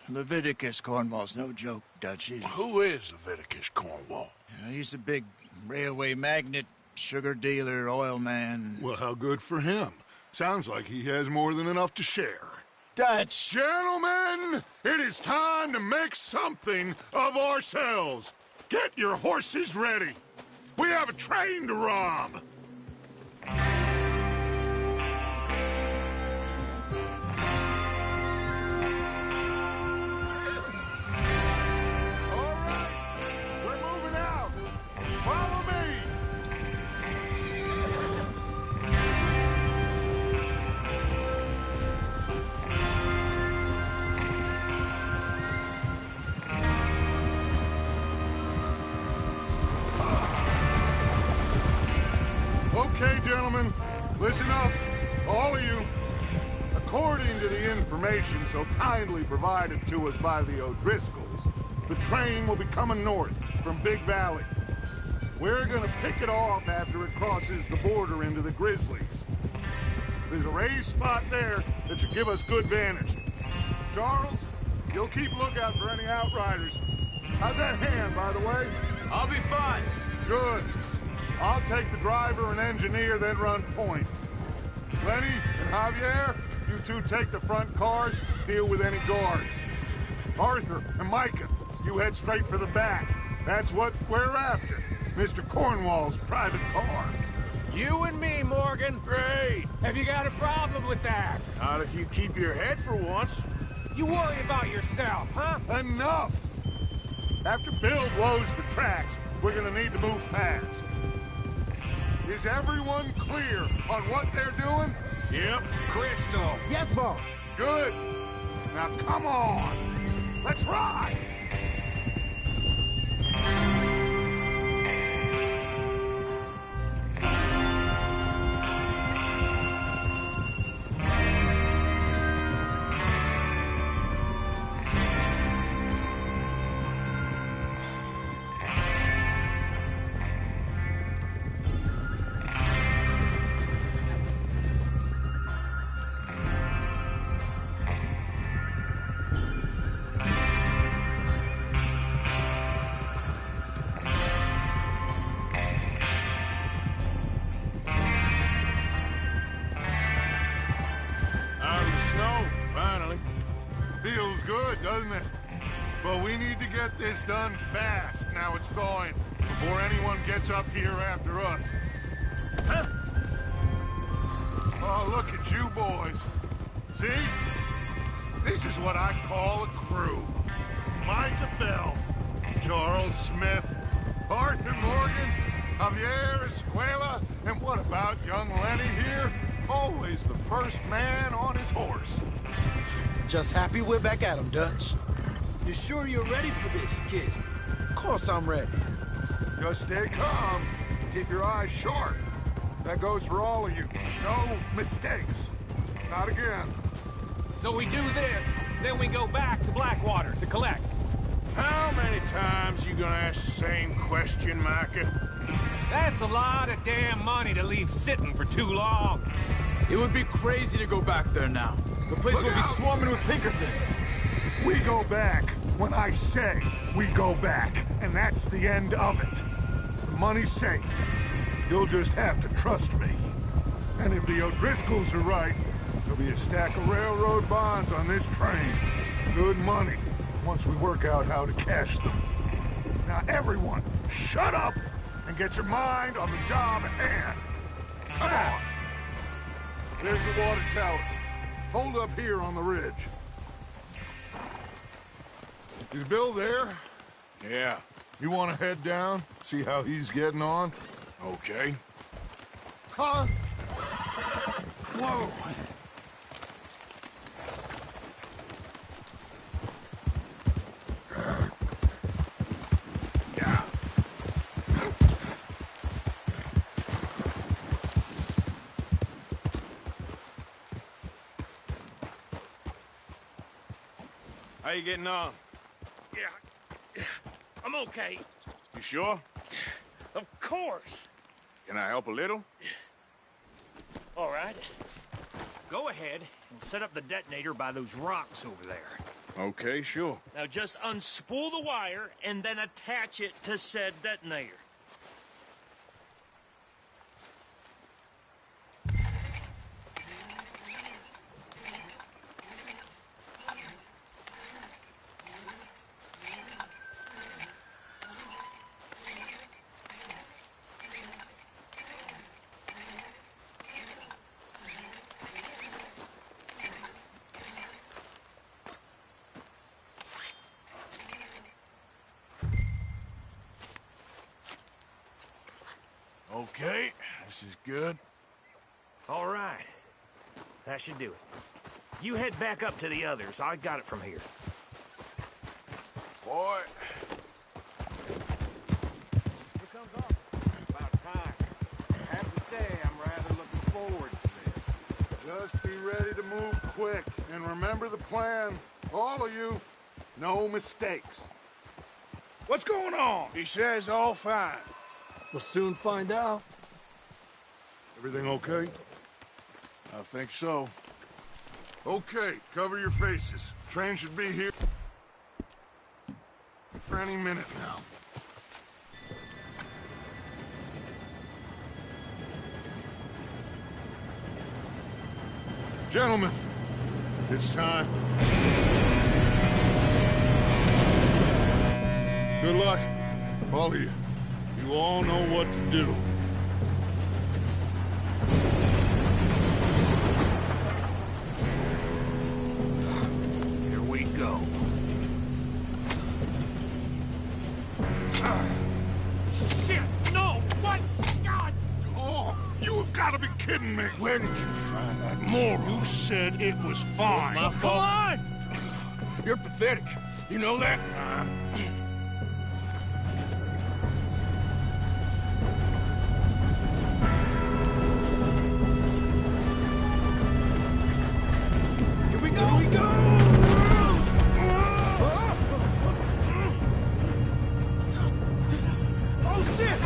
Leviticus Cornwall's no joke, Dutch. Who is Leviticus Cornwall? He's a big railway magnate, sugar dealer, oil man. Well, how good for him. Sounds like he has more than enough to share. Dutch! Gentlemen, it is time to make something of ourselves. Get your horses ready. We have a train to rob. Okay, gentlemen, listen up, all of you. According to the information so kindly provided to us by the O'Driscolls, the train will be coming north from Big Valley. We're gonna pick it off after it crosses the border into the Grizzlies. There's a raised spot there that should give us good vantage. Charles, you'll keep lookout for any outriders. How's that hand, by the way? I'll be fine. Good. I'll take the driver and engineer, then run point. Lenny and Javier, you two take the front cars, deal with any guards. Arthur and Micah, you head straight for the back. That's what we're after. Mr. Cornwall's private car. You and me, Morgan. Great. Have you got a problem with that? Not if you keep your head for once. You worry about yourself, huh? Enough! After Bill blows the tracks, we're gonna need to move fast. Is everyone clear on what they're doing? Yep. Crystal. Yes, boss. Good. Now come on. Let's ride. Feels good, doesn't it? But we need to get this done fast, now it's thawing, before anyone gets up here after us. Huh? Oh, look at you boys. See? This is what I call a crew. Micah Bell, Charles Smith, Arthur Morgan, Javier Escuela, and what about young Lenny here? Always the first man on his horse. Just happy we're back at him, Dutch. You sure you're ready for this, kid? Of course I'm ready. Just stay calm. Keep your eyes sharp. That goes for all of you. No mistakes. Not again. So we do this, then we go back to Blackwater to collect. How many times you gonna ask the same question, Micah? That's a lot of damn money to leave sitting for too long. It would be crazy to go back there now. The place will be swarming with Pinkertons. We go back when I say we go back, and that's the end of it. The money's safe. You'll just have to trust me. And if the O'Driscolls are right, there'll be a stack of railroad bonds on this train. Good money, once we work out how to cash them. Now everyone, shut up and get your mind on the job at hand. Come on. There's the water tower. Hold up here on the ridge. Is Bill there? Yeah. You want to head down, see how he's getting on? Okay. Huh? Whoa. How you getting on? Yeah, I'm okay. You sure? Of course. Can I help a little? All right. Go ahead and set up the detonator by those rocks over there. Okay, sure. Now just unspool the wire and then attach it to said detonator. Okay, this is good. All right. That should do it. You head back up to the others. I got it from here. Boy. Here comes Arthur. About time. I have to say, I'm rather looking forward to this. Just be ready to move quick, and remember the plan. All of you, no mistakes. What's going on? He says all fine. We'll soon find out. Everything okay? I think so. Okay, cover your faces. Train should be here for any minute now. Gentlemen, it's time. Good luck, all of you. You all know what to do. Here we go. Shit! No! What? God! Oh, you have got to be kidding me. Where did you find that moron? You said it was fine. My Come fault. on! You're pathetic. You know that? Here we go! Here we go! Oh, shit!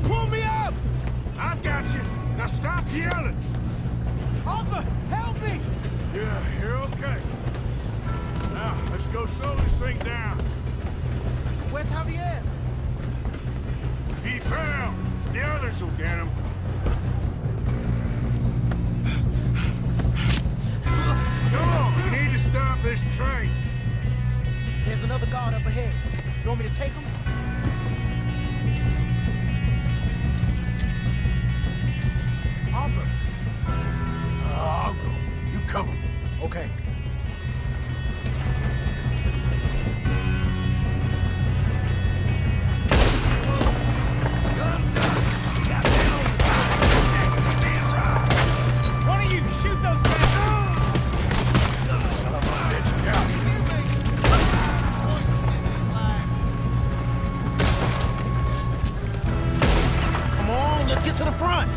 Pull me up! I've got you. Now stop yelling. Arthur, help me! Yeah, you're okay. Now, let's go slow this thing down. Where's Javier? He fell. The others will get him. Come on, we need to stop this train. There's another guard up ahead. You want me to take him? Arthur. I'll go. You cover me. Okay. One of you, shoot those bastards! Son of a bitch, out. Come on, let's get to the front.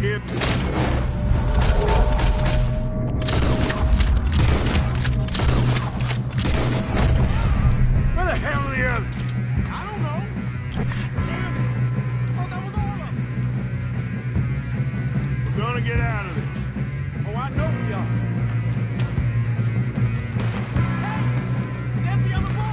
kid. Where the hell are the others? I don't know. Damn it. I thought that was all of them. We're gonna get out of this. Oh, I know we are. Hey, there's the other boys.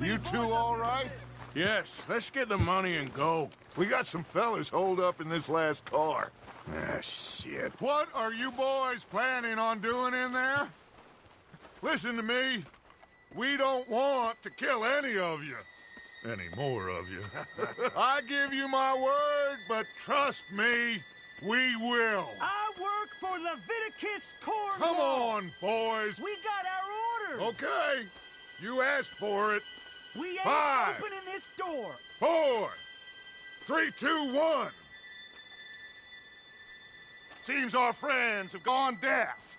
You two all right? Yes, let's get the money and go. We got some fellas holed up in this last car. Ah, shit. What are you boys planning on doing in there? Listen to me. We don't want to kill any of you. Any more of you. I give you my word, but trust me, we will. I work for Leviticus Cornwall. Come on, boys. We got our orders. Okay. You asked for it. We ain't 5, opening this door. 4, 3, 2, 1. Seems our friends have gone deaf.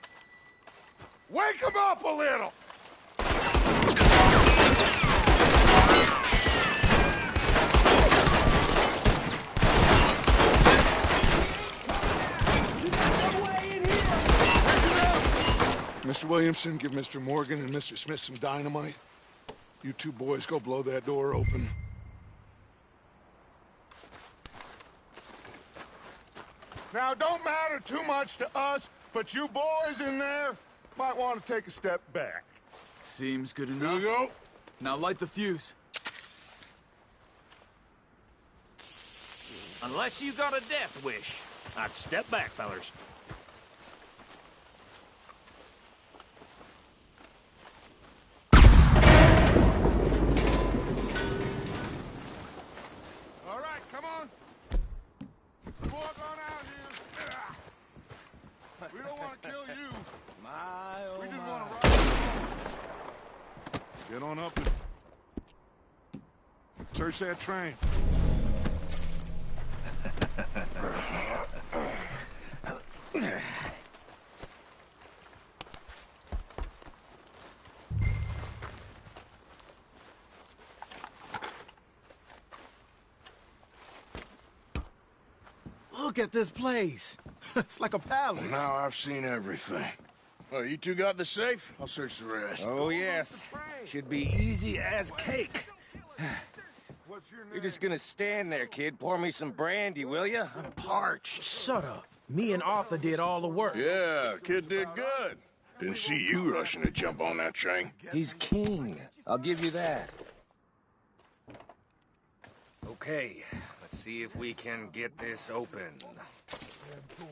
Wake them up a little. Mr. Williamson, give Mr. Morgan and Mr. Smith some dynamite. You two boys go blow that door open. Now, don't matter too much to us, but you boys in there might want to take a step back. Seems good enough. Here you go. Now light the fuse. Unless you got a death wish, I'd step back, fellers. All right, come on. Walk on out here. We don't want to kill you. We just want to ride. Get on up and search that train. Look at this place. It's like a palace. Well, now I've seen everything. Well, you two got the safe? I'll search the rest. Oh, yes. Should be easy as cake. You're just gonna stand there, kid. Pour me some brandy, will you? I'm parched. Shut up. Me and Arthur did all the work. Yeah, kid did good. Didn't see you rushing to jump on that train. He's king. I'll give you that. Okay, let's see if we can get this open. Come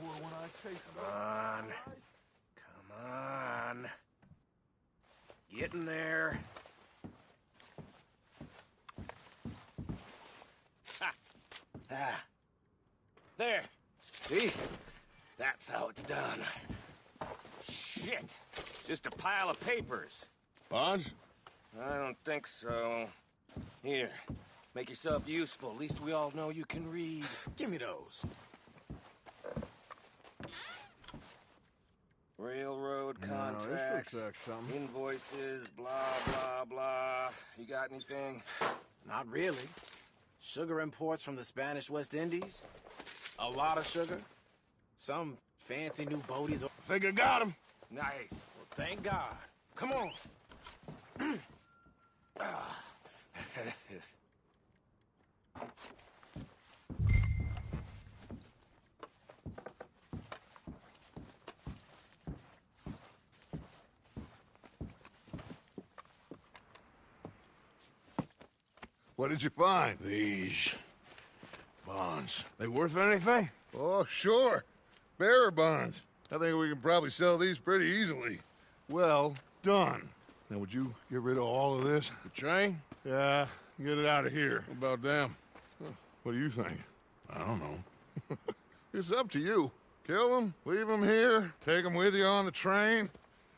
on. Come on. Get in there. Ha! Ah. There. See? That's how it's done. Shit. Just a pile of papers. Bonds? I don't think so. Here. Make yourself useful. At least we all know you can read. Give me those. Railroad contracts, invoices, blah, blah, blah. You got anything? Not really. Sugar imports from the Spanish West Indies. A lot of sugar. Some fancy new boaties. I think I got him. Nice. Well, thank God. Come on. What did you find? These bonds. They worth anything? Oh, sure. Bearer bonds. I think we can probably sell these pretty easily. Well done. Now, would you get rid of all of this? The train? Yeah, get it out of here. What about them? What do you think? I don't know. It's up to you. Kill them, leave them here, take them with you on the train.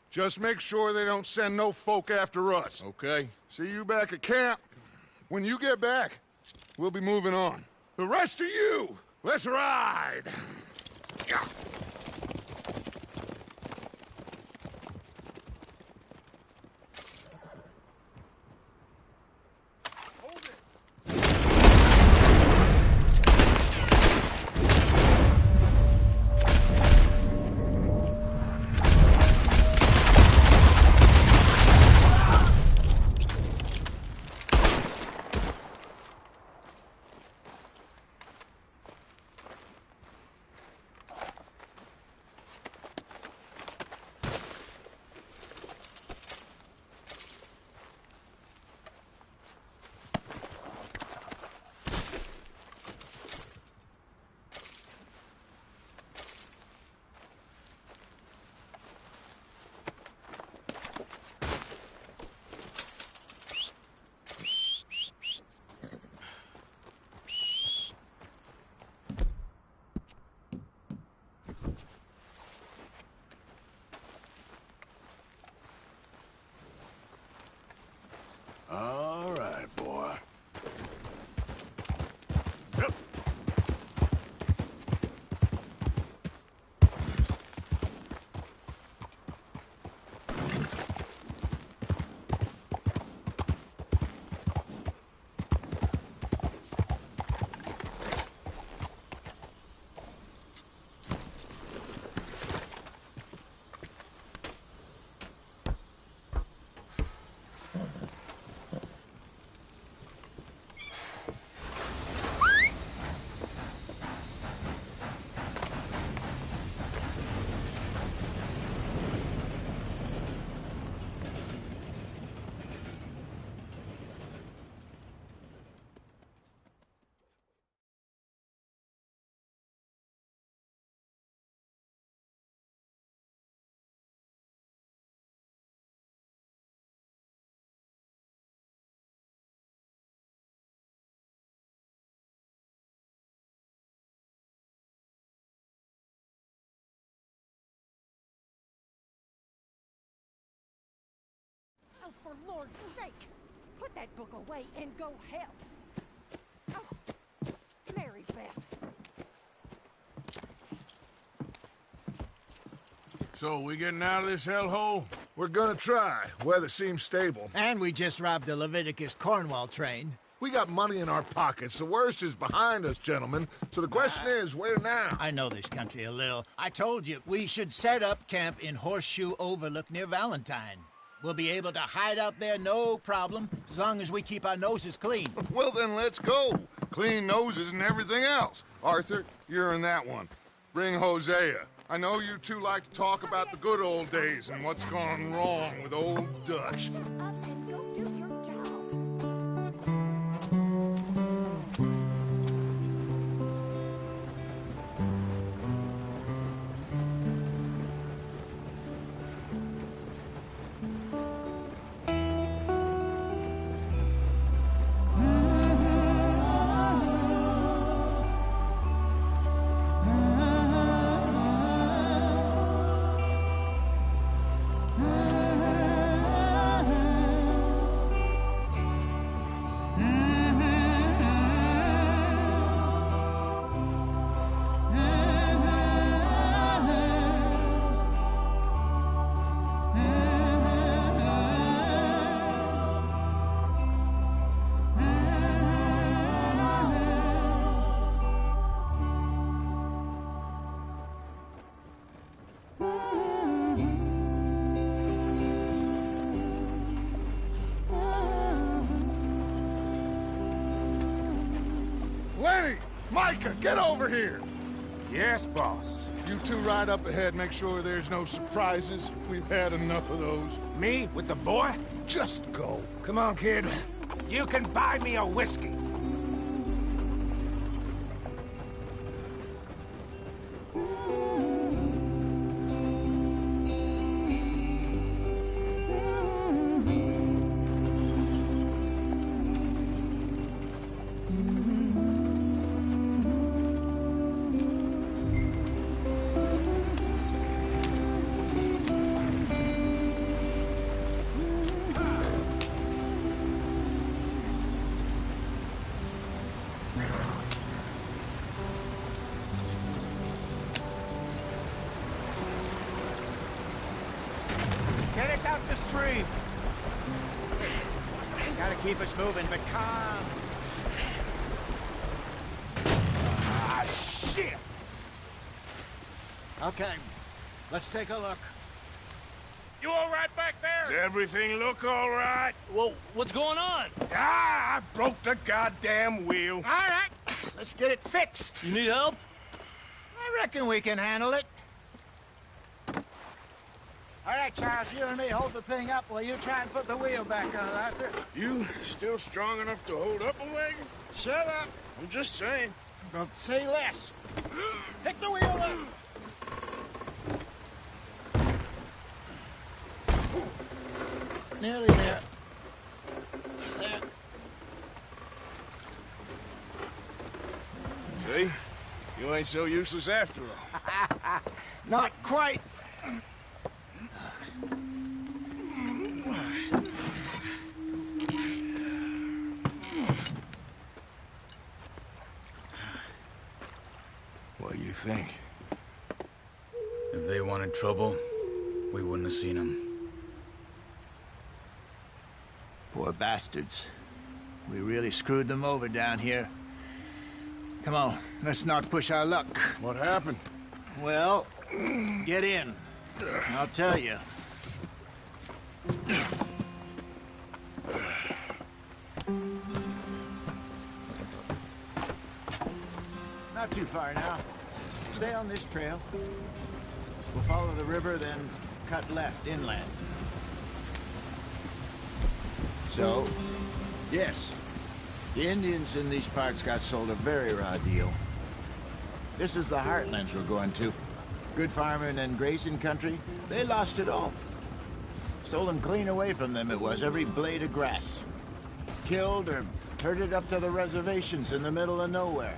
Just make sure they don't send no folk after us. Okay. See you back at camp. When you get back, we'll be moving on. The rest of you, let's ride! Yeah. All right, boy. Oh, for Lord's sake, put that book away and go help. Oh, Mary Beth. So, we getting out of this hellhole? We're gonna try. Weather seems stable. And we just robbed a Leviticus Cornwall train. We got money in our pockets. The worst is behind us, gentlemen. So the question is, where now? I know this country a little. I told you, we should set up camp in Horseshoe Overlook near Valentine. We'll be able to hide out there, no problem, as long as we keep our noses clean. Well, then let's go. Clean noses and everything else. Arthur, you're in that one. Bring Hosea. I know you two like to talk about the good old days and what's gone wrong with old Dutch. Lenny! Micah, get over here! Yes, boss. You two ride up ahead, make sure there's no surprises. We've had enough of those. Me with the boy? Just go. Come on, kid. You can buy me a whiskey. Get us out the stream. Gotta keep us moving, but calm. Ah, shit! Okay, let's take a look. You all right back there? Does everything look all right? Well, what's going on? Ah, I broke the goddamn wheel. All right, let's get it fixed. You need help? I reckon we can handle it. All right, Charles, you and me hold the thing up while you try and put the wheel back on, Arthur. You still strong enough to hold up a wagon? Shut up. I'm just saying. Don't say less. Pick the wheel up. Nearly there. There. See? You ain't so useless after all. Not quite. What do you think? If they wanted trouble, we wouldn't have seen them. Poor bastards. We really screwed them over down here. Come on, let's not push our luck. What happened? Well, get in. I'll tell you. Not too far now. Stay on this trail. We'll follow the river, then cut left inland. So, yes, the Indians in these parts got sold a very raw deal. This is the heartlands we're going to. Good farming and grazing country, they lost it all. Stolen clean away from them it was, every blade of grass. Killed or herded up to the reservations in the middle of nowhere.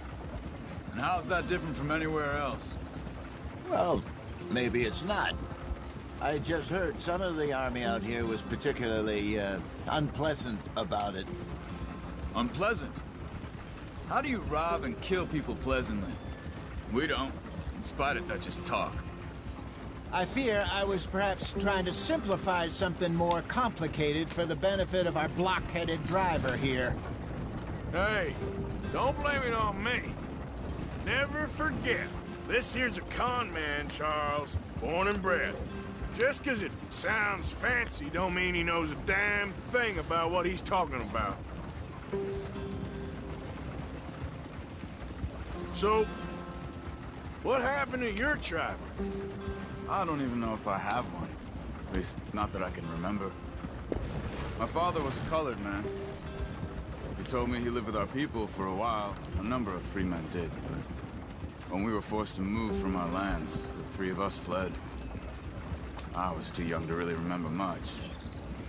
And how's that different from anywhere else? Well, maybe it's not. I just heard some of the army out here was particularly, unpleasant about it. Unpleasant? How do you rob and kill people pleasantly? We don't, in spite of Dutch's talk. I fear I was perhaps trying to simplify something more complicated for the benefit of our block-headed driver here. Hey, don't blame it on me. Never forget, this here's a con man, Charles, born and bred. Just 'cause it sounds fancy don't mean he knows a damn thing about what he's talking about. So, what happened to your tribe? I don't even know if I have one. At least, not that I can remember. My father was a colored man. He told me he lived with our people for a while. A number of free men did, but when we were forced to move from our lands, the three of us fled. I was too young to really remember much.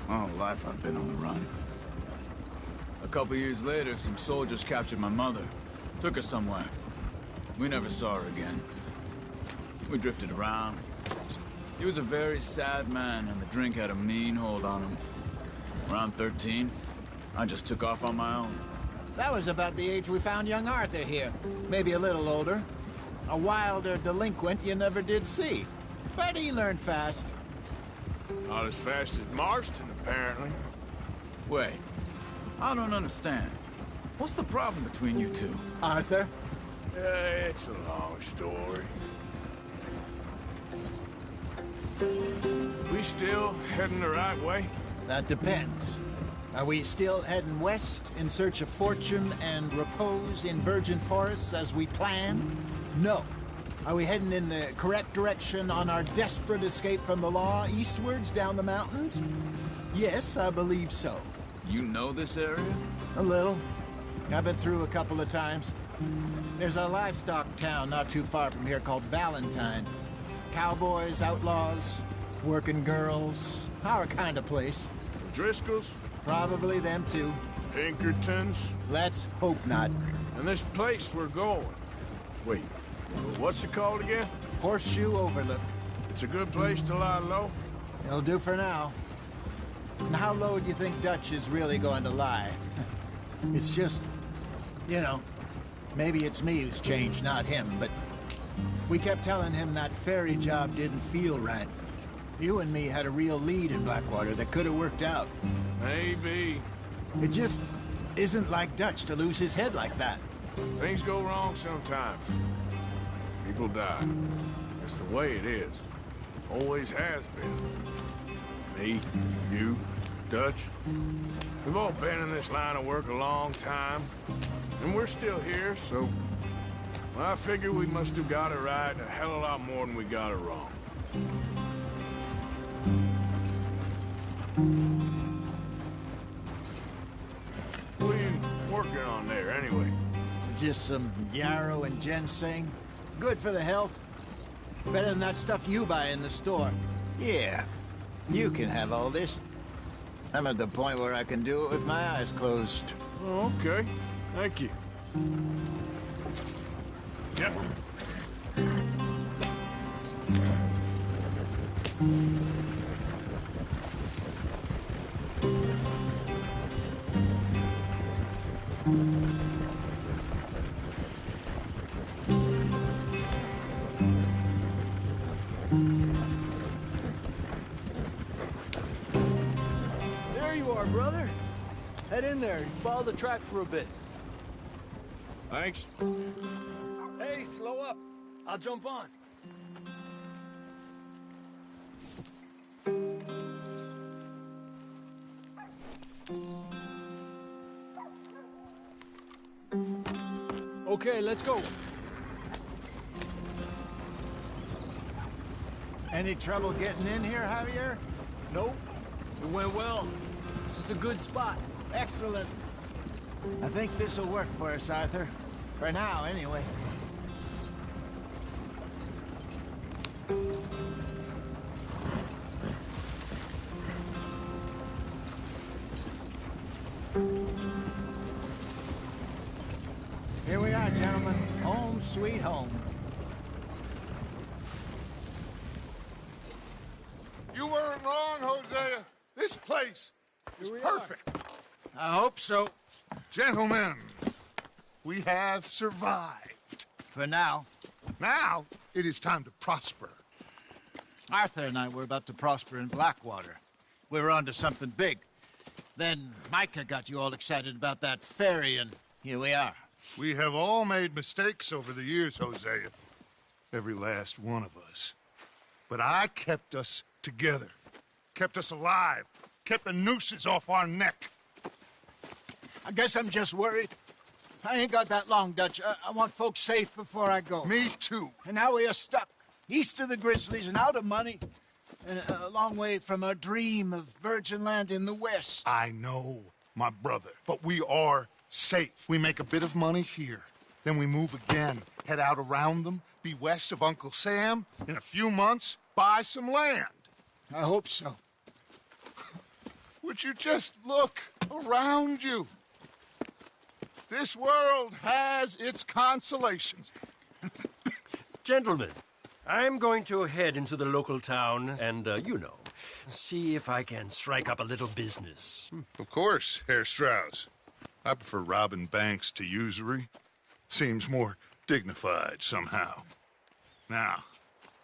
My whole life I've been on the run. A couple years later, some soldiers captured my mother. Took her somewhere. We never saw her again. We drifted around. He was a very sad man, and the drink had a mean hold on him. Around 13, I just took off on my own. That was about the age we found young Arthur here. Maybe a little older. A wilder delinquent you never did see. But he learned fast. Not as fast as Marston, apparently. Wait, I don't understand. What's the problem between you two? Arthur? It's a long story. We still heading the right way? That depends. Are we still heading west in search of fortune and repose in virgin forests as we planned? No. Are we heading in the correct direction on our desperate escape from the law eastwards down the mountains? Yes, I believe so. You know this area? A little. I've been through a couple of times. There's a livestock town not too far from here called Valentine. Cowboys, outlaws, working girls, our kind of place. Driscolls? Probably them too. Pinkertons? Let's hope not. And this place we're going. Wait, what's it called again? Horseshoe Overlook. It's a good place to lie low? It'll do for now. And how low do you think Dutch is really going to lie? It's just, you know, maybe it's me who's changed, not him, but we kept telling him that ferry job didn't feel right. You and me had a real lead in Blackwater that could have worked out. Maybe. It just isn't like Dutch to lose his head like that. Things go wrong sometimes. People die. It's the way it is. Always has been. Me, you, Dutch. We've all been in this line of work a long time. And we're still here, so... well, I figure we must have got it right a hell of a lot more than we got it wrong. What are you working on there, anyway? Just some yarrow and ginseng. Good for the health. Better than that stuff you buy in the store. Yeah, you can have all this. I'm at the point where I can do it with my eyes closed. Oh, okay. Thank you. Yep. There you are, brother. Head in there and follow the track for a bit. Thanks. Hey, slow up. I'll jump on. Okay, let's go. Any trouble getting in here, Javier? Nope. It went well. This is a good spot. Excellent. I think this'll work for us, Arthur. For now, anyway. Here we are, gentlemen. Home sweet home. You weren't wrong, Hosea. This place is perfect. I hope so. Gentlemen, we have survived. For now. Now, it is time to prosper. Arthur and I were about to prosper in Blackwater. We were onto something big. Then Micah got you all excited about that ferry, and here we are. We have all made mistakes over the years, Hosea. Every last one of us. But I kept us together. Kept us alive. Kept the nooses off our neck. I guess I'm just worried. I ain't got that long, Dutch. I want folks safe before I go. Me too. And now we are stuck. East of the Grizzlies and out of money. And a long way from our dream of virgin land in the west. I know, my brother. But we are safe. We make a bit of money here. Then we move again. Head out around them. Be west of Uncle Sam. In a few months, buy some land. I hope so. Would you just look around you? This world has its consolations. Gentlemen, I'm going to head into the local town and, see if I can strike up a little business. Of course, Herr Strauss. I prefer robbing banks to usury. Seems more dignified somehow. Now,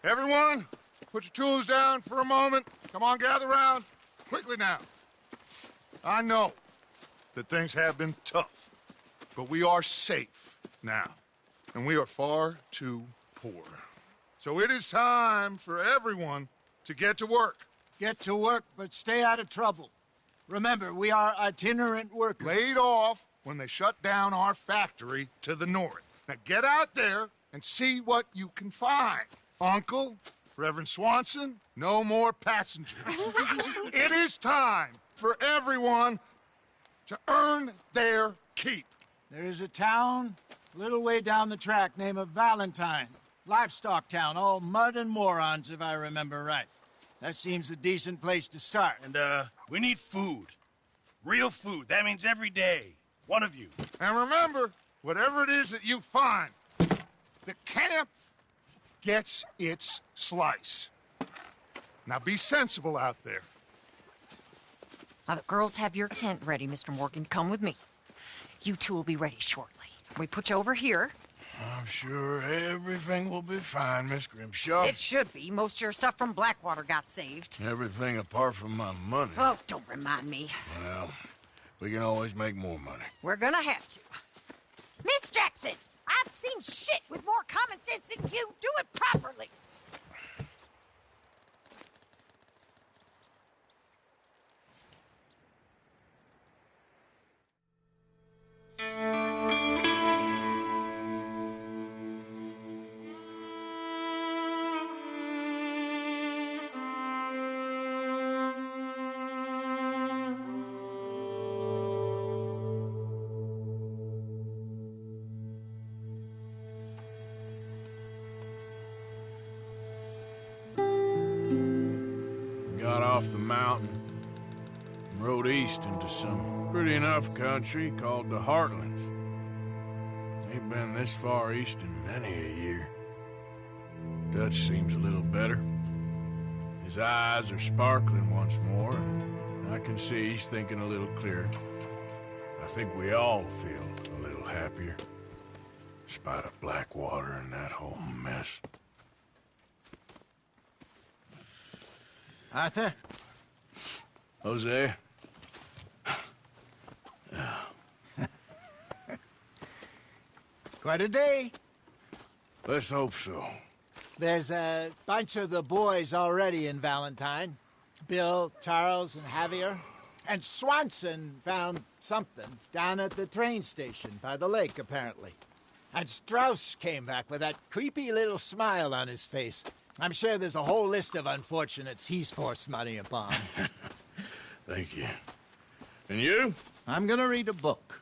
everyone, put your tools down for a moment. Come on, gather round. Quickly now. I know that things have been tough, but we are safe now, and we are far too poor. So it is time for everyone to get to work. Get to work, but stay out of trouble. Remember, we are itinerant workers. Laid off when they shut down our factory to the north. Now get out there and see what you can find. Uncle, Reverend Swanson, no more passengers. It is time for everyone to earn their keep. There is a town a little way down the track named Valentine. Livestock town, all mud and morons, if I remember right. That seems a decent place to start. And, we need food. Real food. That means every day. One of you. And remember, whatever it is that you find, the camp gets its slice. Now be sensible out there. Now the girls have your tent ready, Mr. Morgan. Come with me. You two will be ready shortly. We put you over here. I'm sure everything will be fine, Miss Grimshaw. It should be. Most of your stuff from Blackwater got saved. Everything apart from my money. Oh, don't remind me. Well, we can always make more money. We're gonna have to. Miss Jackson, I've seen shit with more common sense than you. Do it properly. Got off the mountain and rode east into some pretty enough country called the Heartlands. Ain't been this far east in many a year. Dutch seems a little better. His eyes are sparkling once more, and I can see he's thinking a little clearer. I think we all feel a little happier, despite of Blackwater and that whole mess. Arthur? Jose? Quite a day. Let's hope so. There's a bunch of the boys already in Valentine. Bill, Charles, and Javier. And Swanson found something down at the train station by the lake, apparently. And Strauss came back with that creepy little smile on his face. I'm sure there's a whole list of unfortunates he's forced money upon. Thank you. And you? I'm gonna read a book.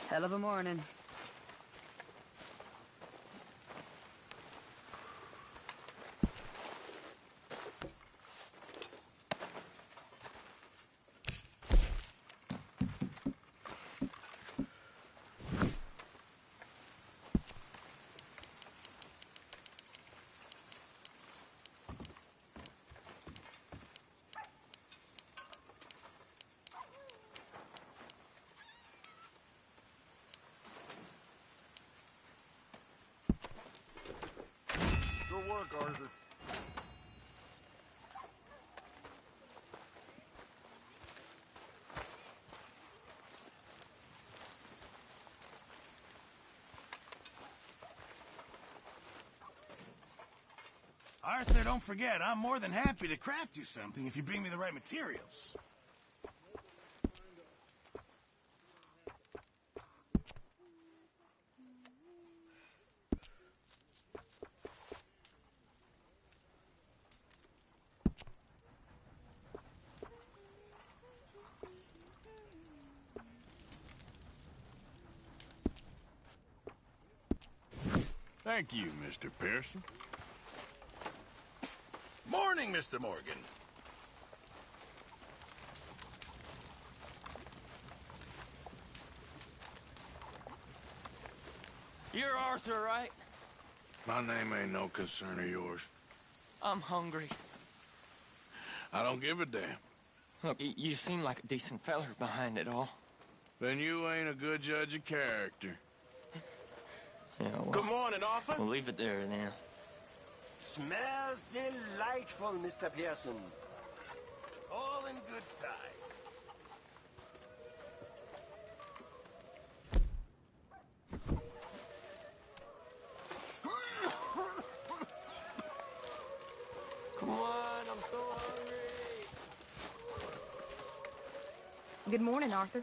Hell of a morning. Good work, Arthur. Arthur, don't forget, I'm more than happy to craft you something if you bring me the right materials. Thank you, Mr. Pearson. Morning, Mr. Morgan. You're Arthur, right? My name ain't no concern of yours. I'm hungry. I don't give a damn. Look, you seem like a decent feller behind it all. Then you ain't a good judge of character. Yeah, well, Good morning, Arthur. we'll leave it there then. Smells delightful, Mr. Pearson. All in good time. Come on, I'm so hungry. Good morning, Arthur.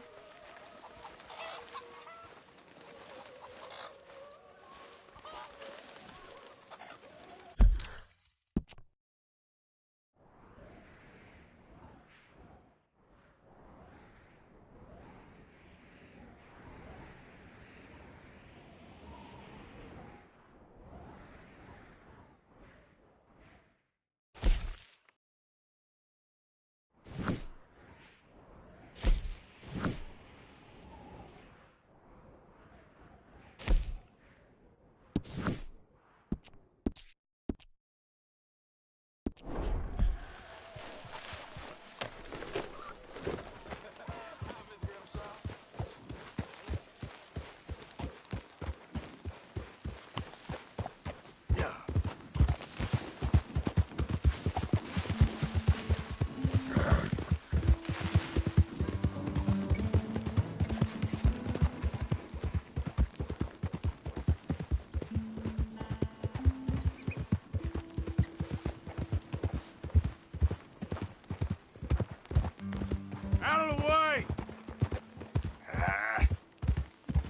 Out of the way!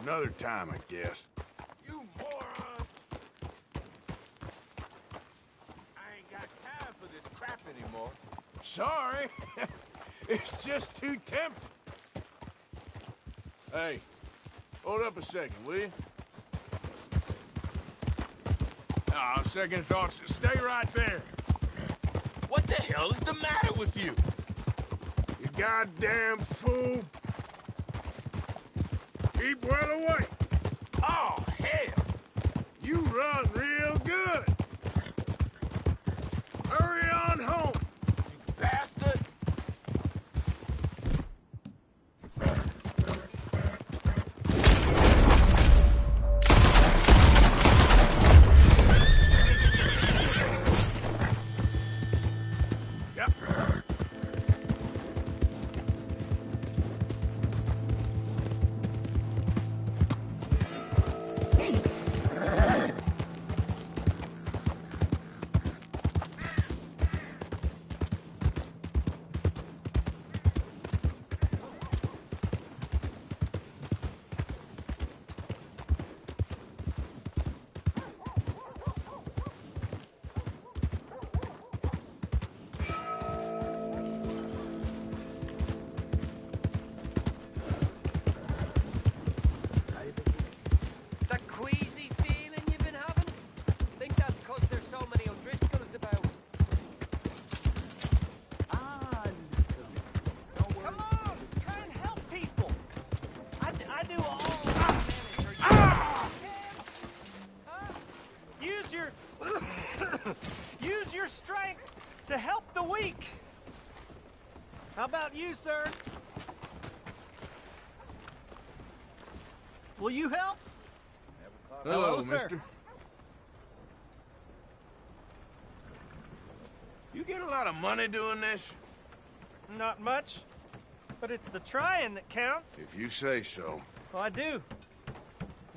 Another time, I guess. You moron! I ain't got time for this crap anymore. Sorry. It's just too tempting. Hey, hold up a second, will you? Second thoughts. Stay right there. What the hell is the matter with you? You goddamn fool. Keep well away. Oh, hell! You run real good. Hurry on home. You bastard! That queasy feeling you've been having? Think that's 'cause there's so many O'Driscolls about. Come on, try and help people. I do all Use your use your strength to help the weak. How about you, sir? Will you help? Hello, sir. mister. You get a lot of money doing this? Not much, but it's the trying that counts. If you say so. Well, I do.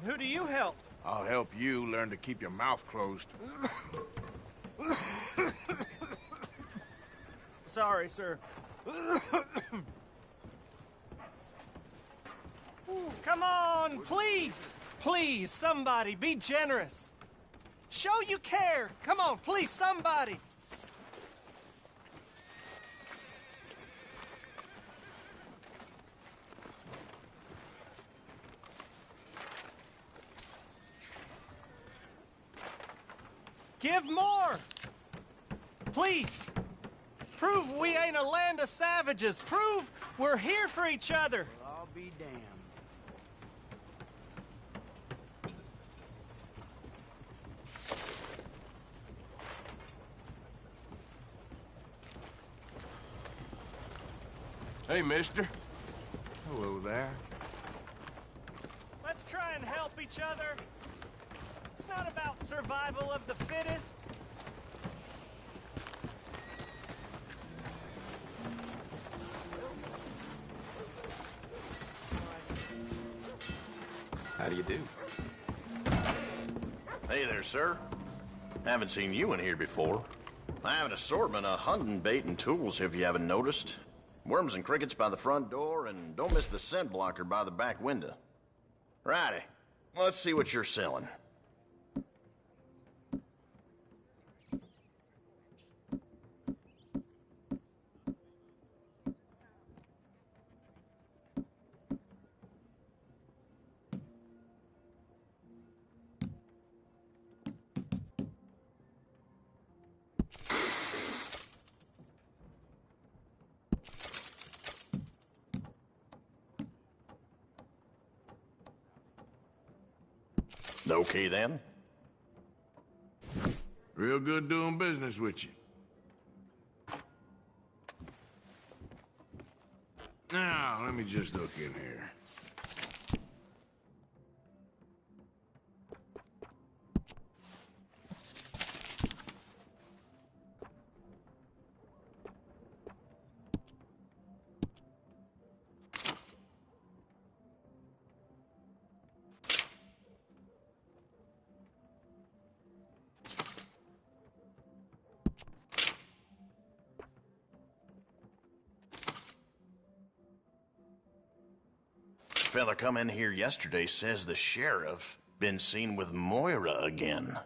Who do you help? I'll help you learn to keep your mouth closed. Sorry, sir. Come on, please. Please, somebody, be generous. Show you care. Come on, please, somebody. Give more! Please! Prove we ain't a land of savages. Prove we're here for each other. Well, I'll be damned. Hey, mister. Hello there. Let's try and help each other. It's not about survival of the fittest. How do you do? Hey there, sir. Haven't seen you in here before. I have an assortment of hunting bait and tools if you haven't noticed. Worms and crickets by the front door, and don't miss the scent blocker by the back window. Righty. Let's see what you're selling. Okay, then. Real good doing business with you. Now, let me just look in here. Fella come in here yesterday says the sheriff been seen with Moira again.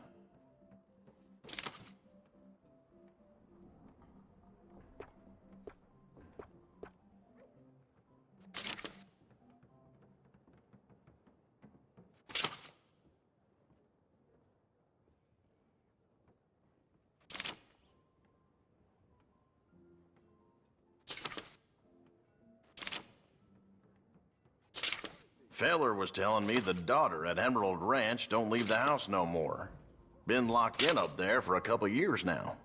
Feller was telling me the daughter at Emerald Ranch don't leave the house no more. Been locked in up there for a couple years now.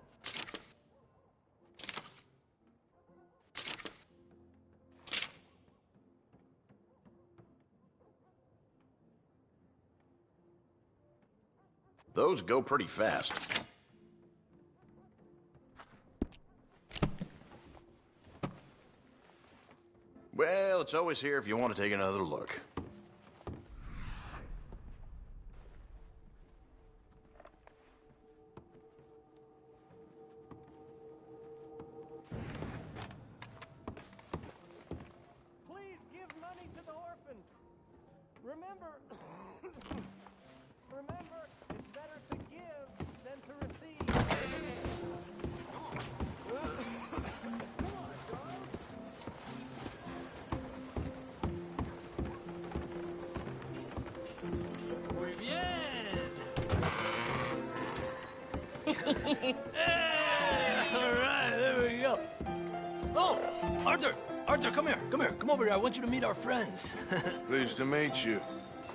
Those go pretty fast. Well, it's always here if you want to take another look. Please give money to the orphans. Remember, it's better to give than to receive. Muy bien. All right, there we go. Oh, Arthur, come here. Come over here. I want you to meet our friends. Pleased to meet you.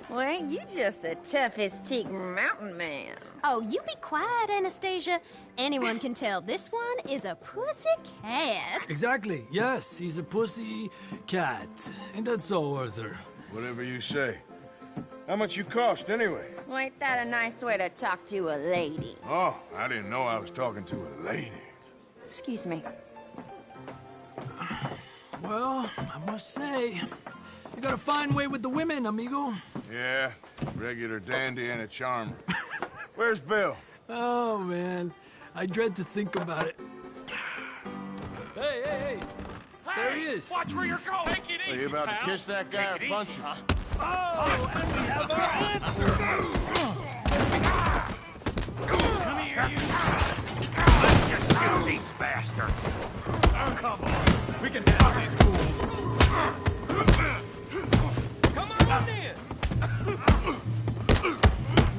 Well, ain't you just a tough-as-teak mountain man? Oh, you be quiet, Anastasia. Anyone can tell this one is a pussy cat. Exactly. Yes, he's a pussy cat. Ain't that so, Arthur? Whatever you say. How much you cost, anyway? Well, ain't that a nice way to talk to a lady? Oh, I didn't know I was talking to a lady. Excuse me. Well, I must say, you got a fine way with the women, amigo. Yeah, regular dandy and a charmer. Where's Bill? Oh, man. I dread to think about it. Hey! There he is. Watch where you're going. Take it easy, Are you about pal. to kiss that guy or Take it punch easy, him? huh? Oh, and we have our answer. Come here, you. Let's just kill these bastards. Oh, come on. We can handle these fools. Come on in. You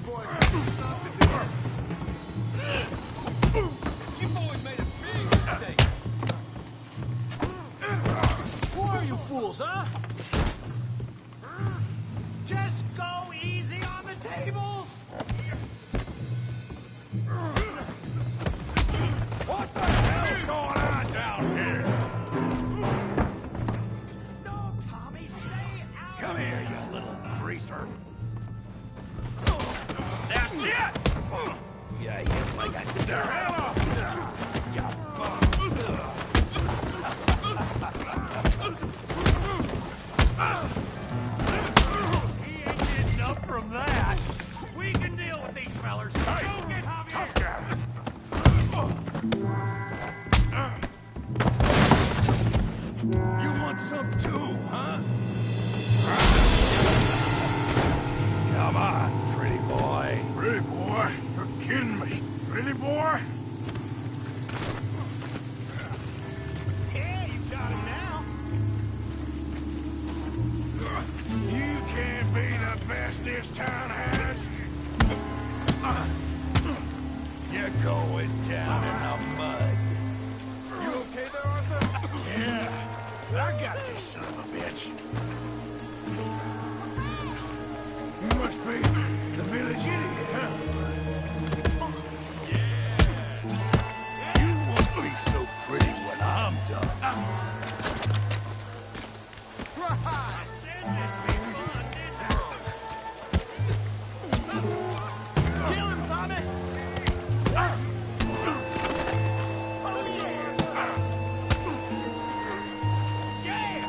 boys have something to do. tools, huh? Just go easy on the tables! What the hell's going on down here? No, Tommy, stay out! Come here, you little greaser. That's it! Yeah, you like a dare. He ain't getting up from that. We can deal with these fellers. Go get Javier. Tough guy. You want some too, huh? Come on, pretty boy. Pretty boy? You're kidding me. Pretty boy? Yeah, you got him now. You can't be the best this town has. You're going down in the mud. You okay there, Arthur? Yeah. I got this son of a bitch. You must be the village idiot, huh? Yeah. You won't be so pretty when I'm done. Kill him, Tommy! Yeah!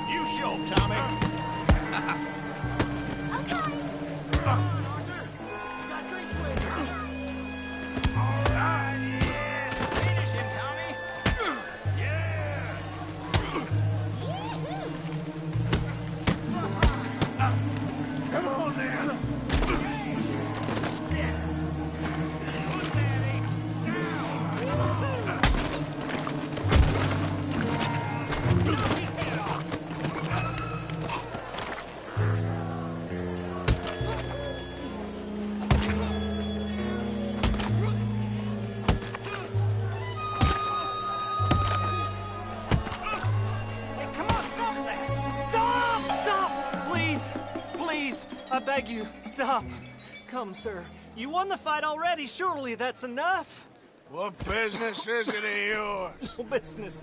You show him, Tommy. Finish him, Tommy! Come on, now. Hey, come on, stop that! Stop! Stop! Please! Please! I beg you, stop! Come, sir. You won the fight already. Surely that's enough. What business is it of yours? No business.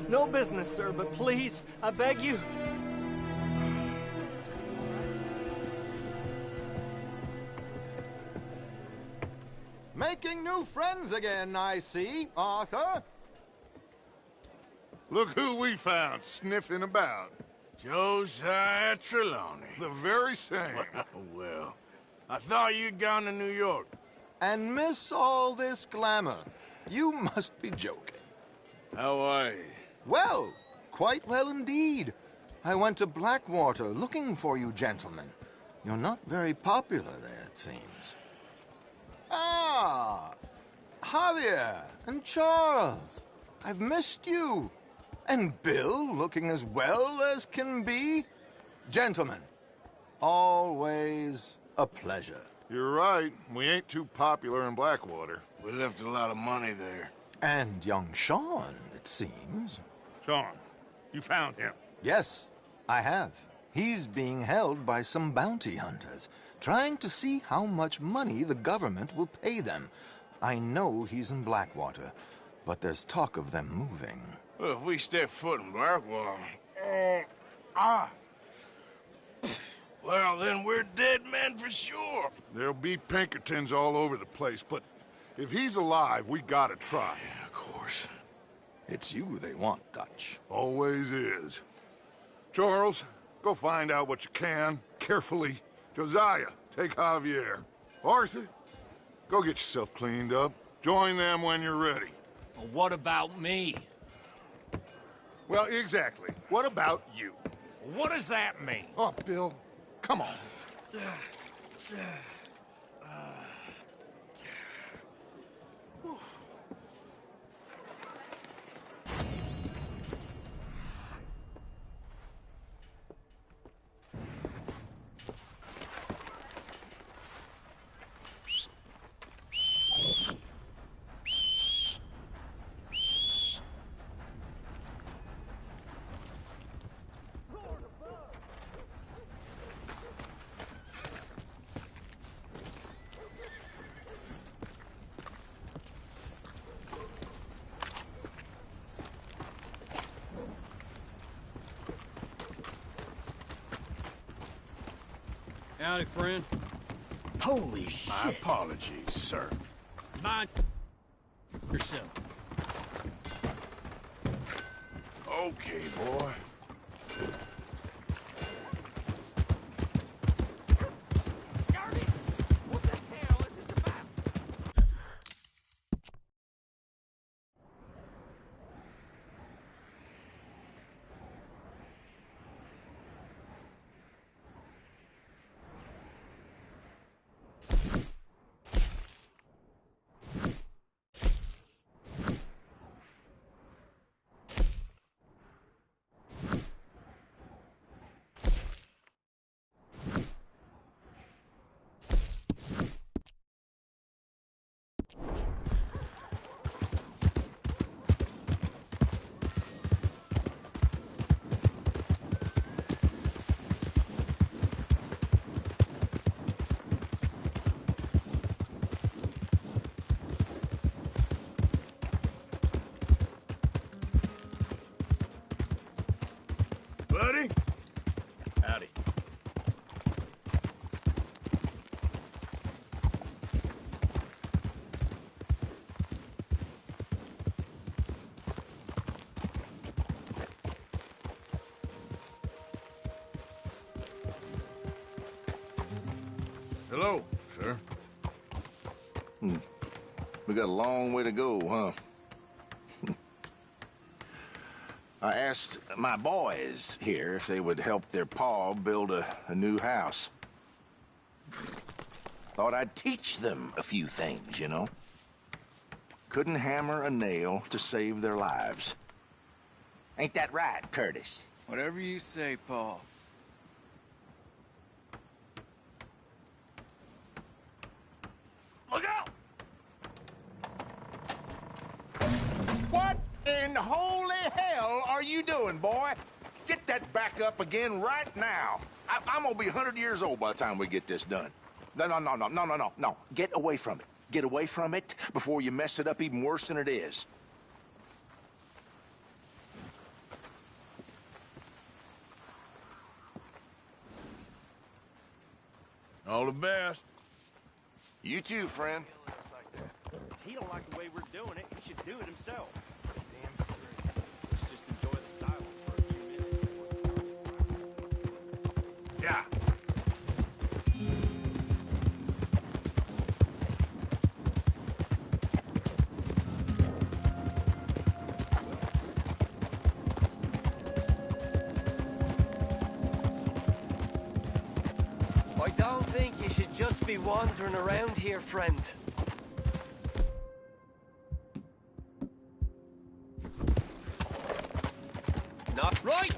No business, sir, but please, I beg you. Making new friends again, I see, Arthur. Look who we found sniffing about. Josiah Trelawney. The very same. Well, I thought you'd gone to New York. And miss all this glamour. You must be joking. How are you? Well, quite well indeed. I went to Blackwater looking for you gentlemen. You're not very popular there, it seems. Ah, Javier and Charles. I've missed you. And Bill looking as well as can be. Gentlemen, always a pleasure. You're right. We ain't too popular in Blackwater. We left a lot of money there. And young Sean, it seems. Sean, you found him? Yes, I have. He's being held by some bounty hunters, trying to see how much money the government will pay them. I know he's in Blackwater, but there's talk of them moving. Well, if we step foot in Blackwater... Well, then we're dead men for sure. There'll be Pinkertons all over the place, but if he's alive, we gotta try. Yeah, of course. It's you they want, Dutch. Always is. Charles, go find out what you can, carefully. Josiah, take Javier. Arthur, go get yourself cleaned up. Join them when you're ready. Well, what about me? Well, exactly. What about you? What does that mean? Oh, Bill, come on. Howdy, friend. Holy shit. My apologies, sir. Mind yourself. Okay, boy. Buddy? Howdy. Hello, sir. We got a long way to go, huh? I asked my boys here if they would help their pa build a new house. Thought I'd teach them a few things, you know? Couldn't hammer a nail to save their lives. Ain't that right, Curtis? Whatever you say, Paul. Look out! What in holy hell are you doing, boy? Get that back up again right now. I'm gonna be 100 years old by the time we get this done. No. Get away from it. Get away from it before you mess it up even worse than it is. All the best. You too, friend. He don't like the way we're doing it. He should do it himself. Damn straight. Let's just enjoy the silence for a few minutes. Yeah. I don't think you should just be wandering around here, friend. Not right!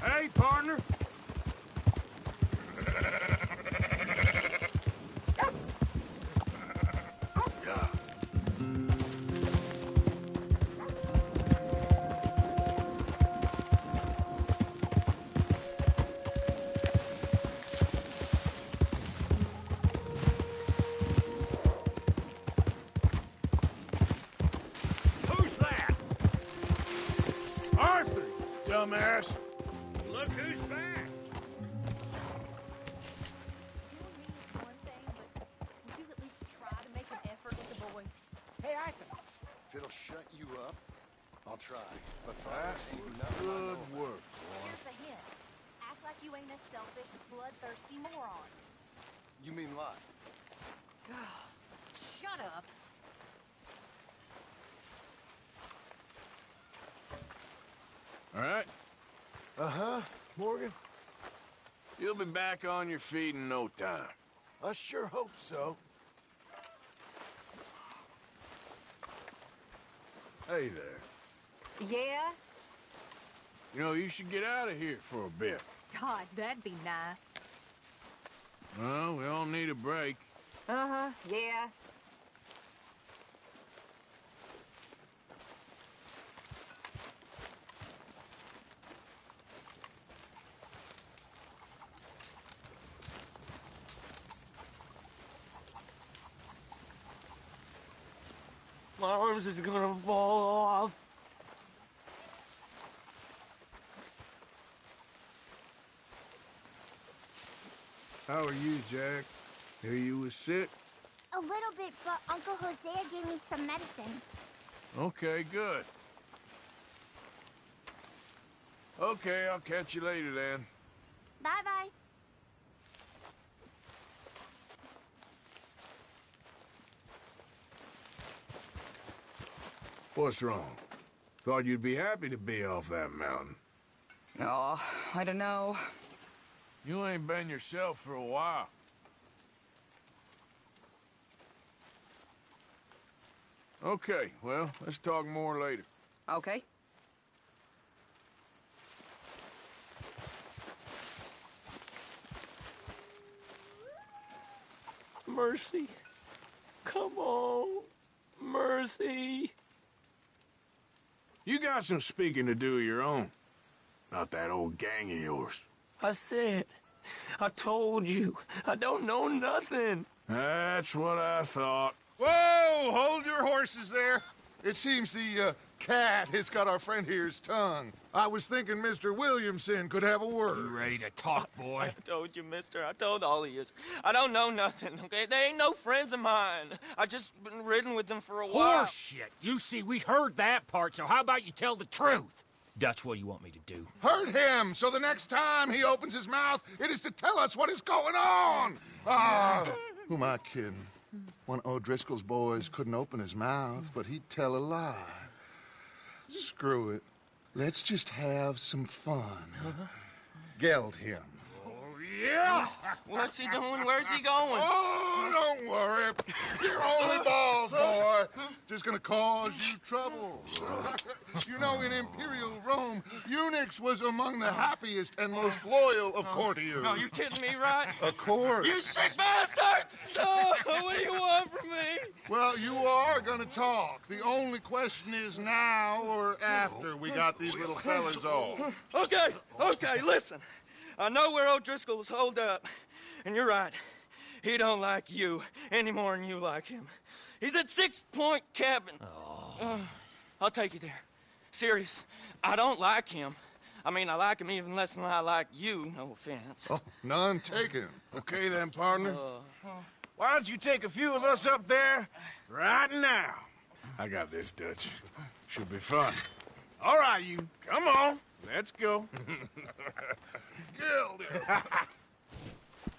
Hey, partner. Who's that? Arthur, dumbass. Look who's back. If it'll shut you up, I'll try. But That's good work, boy. Here's the hint. Act like you ain't a selfish, bloodthirsty moron. You mean lie? Shut up. All right? Uh-huh, Morgan. You'll be back on your feet in no time. I sure hope so. Hey there. Yeah? You know, you should get out of here for a bit. God, that'd be nice. Well, we all need a break. Uh-huh, yeah. My arms is gonna fall off. How are you, Jack? Hear you was sick? A little bit, but Uncle Hosea gave me some medicine. Okay, good. Okay, I'll catch you later then. Bye-bye. What's wrong? Thought you'd be happy to be off that mountain. Oh, I don't know. You ain't been yourself for a while. Okay, well, let's talk more later. Okay. Mercy. Come on. Mercy. You got some speaking to do of your own. About that old gang of yours. I said, I told you, I don't know nothing. That's what I thought. Whoa! Hold your horses there. It seems the cat has got our friend here's tongue. I was thinking Mr. Williamson could have a word. You ready to talk, boy? I told you, mister. I told all of you. I don't know nothing, okay? They ain't no friends of mine. I just been ridden with them for a while. Horseshit! You see, we heard that part, so how about you tell the truth? Dutch, what do you want me to do? Hurt him, so the next time he opens his mouth, it is to tell us what is going on. Who am I kidding? One of O'Driscoll's boys couldn't open his mouth, but he'd tell a lie. Screw it. Let's just have some fun. Geld him. Yeah! What's he doing? Where's he going? Oh, don't worry. You're only balls, boy. Just gonna cause you trouble. You know, in Imperial Rome, eunuchs was among the happiest and most loyal of courtiers. No, you kidding me, right? Of course. You sick bastards! Oh, what do you want from me? Well, you are gonna talk. The only question is now or after we got these little fellas off. Okay, listen. I know where O'Driscoll's holed up, and you're right. He don't like you any more than you like him. He's at 6 Point Cabin. I'll take you there. Serious, I don't like him. I mean, I like him even less than I like you, no offense. Oh, none taken. Okay then, partner. Why don't you take a few of us up there right now? I got this, Dutch. Should be fun. All right, you. Come on. Let's go.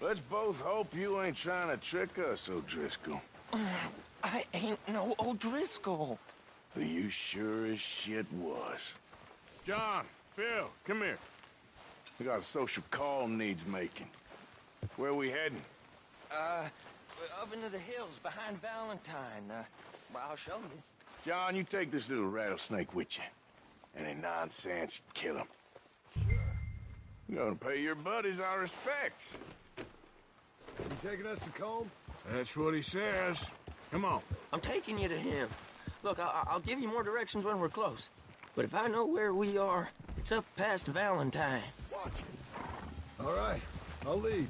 Let's both hope you ain't trying to trick us, O'Driscoll. I ain't no O'Driscoll. You sure as shit was. John, Bill, come here. We got a social call needs making. Where we heading? Up into the hills behind Valentine. Well, I'll show you. John, you take this little rattlesnake with you. Any nonsense, kill him. You're gonna pay your buddies our respects. You taking us to Combe? That's what he says. Come on. I'm taking you to him. Look, I'll give you more directions when we're close. But if I know where we are, it's up past Valentine. Watch it. All right, I'll lead.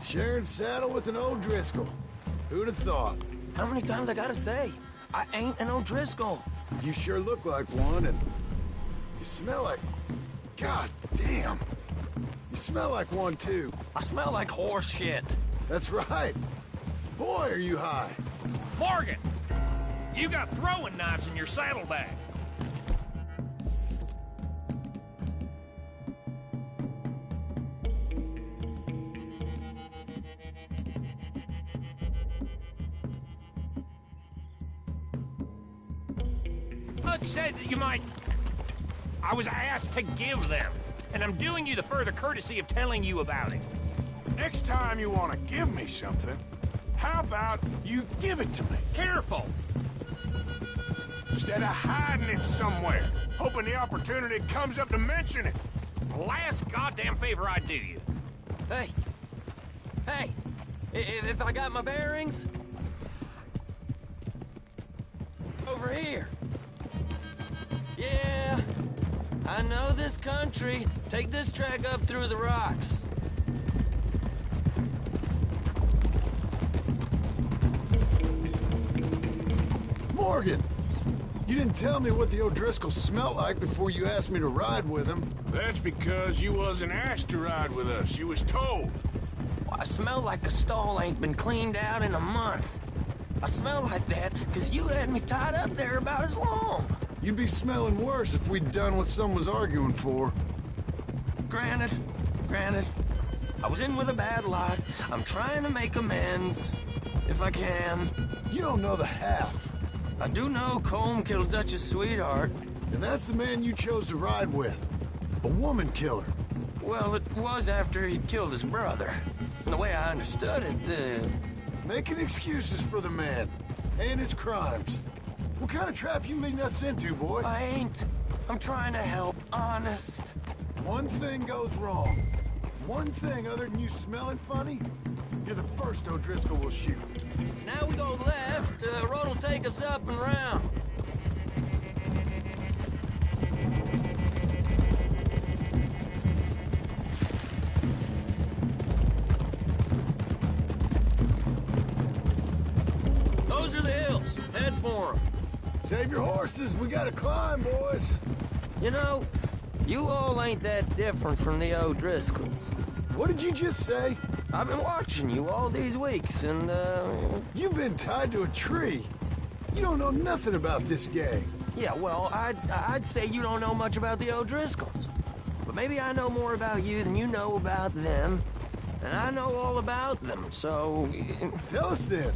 Sharing saddle with an O'Driscoll. Who'd have thought? How many times I gotta say? I ain't an O'Driscoll. You sure look like one, and you smell like... God damn. You smell like one, too. I smell like horse shit. That's right. Boy, are you high. Morgan! You got throwing knives in your saddlebag. Bud said that you might... I was asked to give them, and I'm doing you the further courtesy of telling you about it. Next time you want to give me something, how about you give it to me? Careful! Instead of hiding it somewhere, hoping the opportunity comes up to mention it. Last goddamn favor I do you. Hey! Hey! If I got my bearings... Over here. Yeah, I know this country. Take this track up through the rocks. Morgan! You didn't tell me what the O'Driscolls smelt like before you asked me to ride with them. That's because you wasn't asked to ride with us. You was told. I smell like a stall ain't been cleaned out in a month. I smell like that because you had me tied up there about as long. You'd be smelling worse if we'd done what some was arguing for. Granted. I was in with a bad lot. I'm trying to make amends, if I can. You don't know the half. I do know Colm killed Dutch's sweetheart. And that's the man you chose to ride with. A woman killer. Well, it was after he'd killed his brother. And the way I understood it, Making excuses for the man. And his crimes. What kind of trap you leading us into, boy? I ain't. I'm trying to help, honest. One thing goes wrong. One thing other than you smelling funny, you're the first O'Driscoll will shoot. Now we go left. Road will take us up and round. Those are the hills. Head for them. Save your horses. We gotta climb, boys. You know, you all ain't that different from the O'Driscolls. What did you just say? I've been watching you all these weeks, and, You've been tied to a tree. You don't know nothing about this gang. Yeah, well, I'd say you don't know much about the O'Driscolls. But maybe I know more about you than you know about them. And I know all about them, so... Tell us then.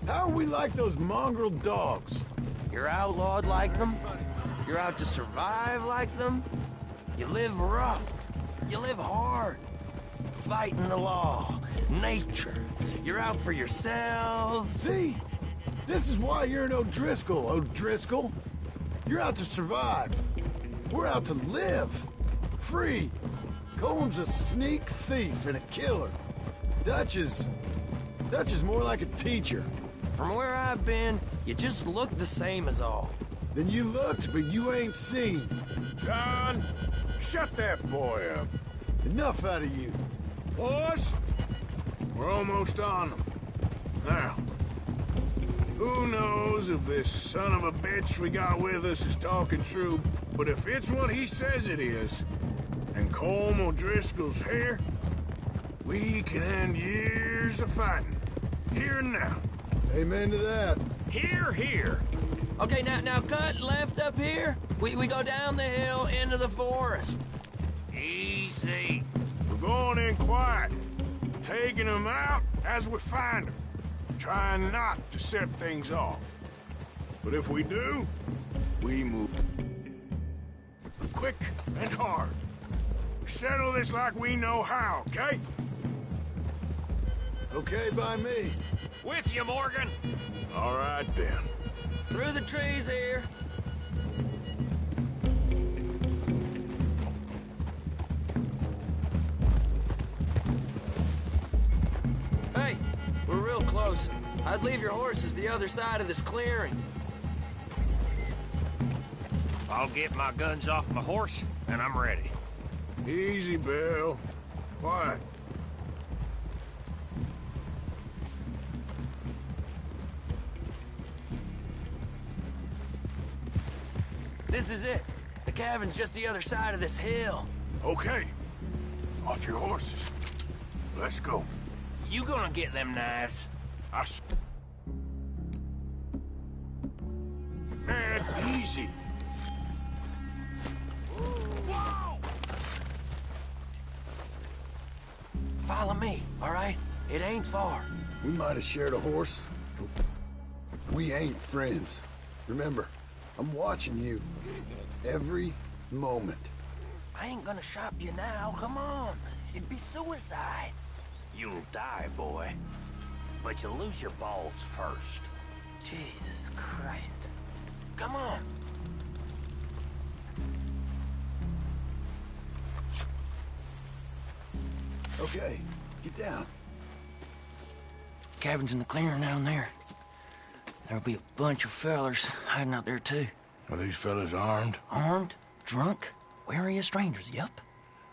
How are we like those mongrel dogs? You're outlawed like them. You're out to survive like them. You live rough. You live hard. Fighting the law. Nature. You're out for yourselves. See? This is why you're an O'Driscoll, O'Driscoll. You're out to survive. We're out to live. Free. Colm's a sneak thief and a killer. Dutch is more like a teacher. From where I've been, you just look the same as all. Then you looked, but you ain't seen. John, shut that boy up. Enough out of you. Boys, we're almost on them. Now, who knows if this son of a bitch we got with us is talking true, but if it's what he says it is, and Colm O'Driscoll's here, we can end years of fighting. Here and now. Amen to that. Here. Okay, now cut left up here. We go down the hill into the forest. Easy. We're going in quiet, taking them out as we find them, trying not to set things off. But if we do, we move quick and hard. We settle this like we know how, okay? Okay by me. With you, Morgan. All right, then. Through the trees here. Hey, we're real close. I'd leave your horses the other side of this clearing. I'll get my guns off my horse, and I'm ready. Easy, Bill. Quiet. This is it. The cabin's just the other side of this hill. Okay. Off your horses. Let's go. You gonna get them knives? Man, easy. Whoa! Follow me, all right? It ain't far. We might have shared a horse, but we ain't friends. Remember, I'm watching you every moment. I ain't gonna shop you now, come on. It'd be suicide. You'll die, boy. But you'll lose your balls first. Jesus Christ. Come on. Okay, get down. Cabin's in the clearing down there. There'll be a bunch of fellers hiding out there, too. Are these fellas armed? Armed? Drunk? Wary of strangers, yup.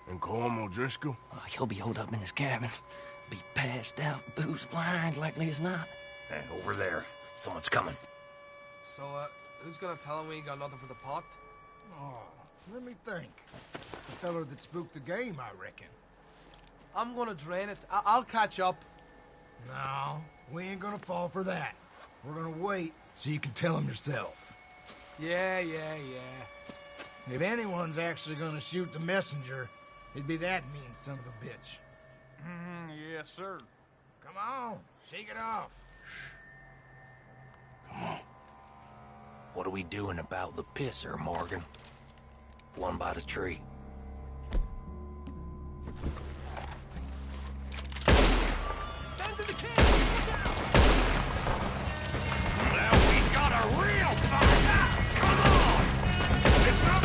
And Colm O'Driscoll? He'll be holed up in his cabin. Be passed out, booze blind, likely as not. Hey, over there. Someone's coming. So, who's gonna tell him we ain't got nothing for the pot? Oh, let me think. The feller that spooked the game, I reckon. I'm gonna drain it. I'll catch up. No, we ain't gonna fall for that. We're gonna wait so you can tell him yourself. Yeah. If anyone's actually gonna shoot the messenger, it'd be that mean son of a bitch. Yes, sir. Come on, shake it off. Come on. What are we doing about the pisser, Morgan? One by the tree. Now we got a real fight! Come on! It's up!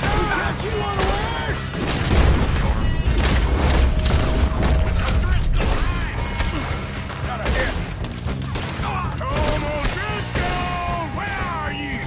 We got you unawares! Mr. Driscoll, got a hit! Come on, Driscoll! Where are you?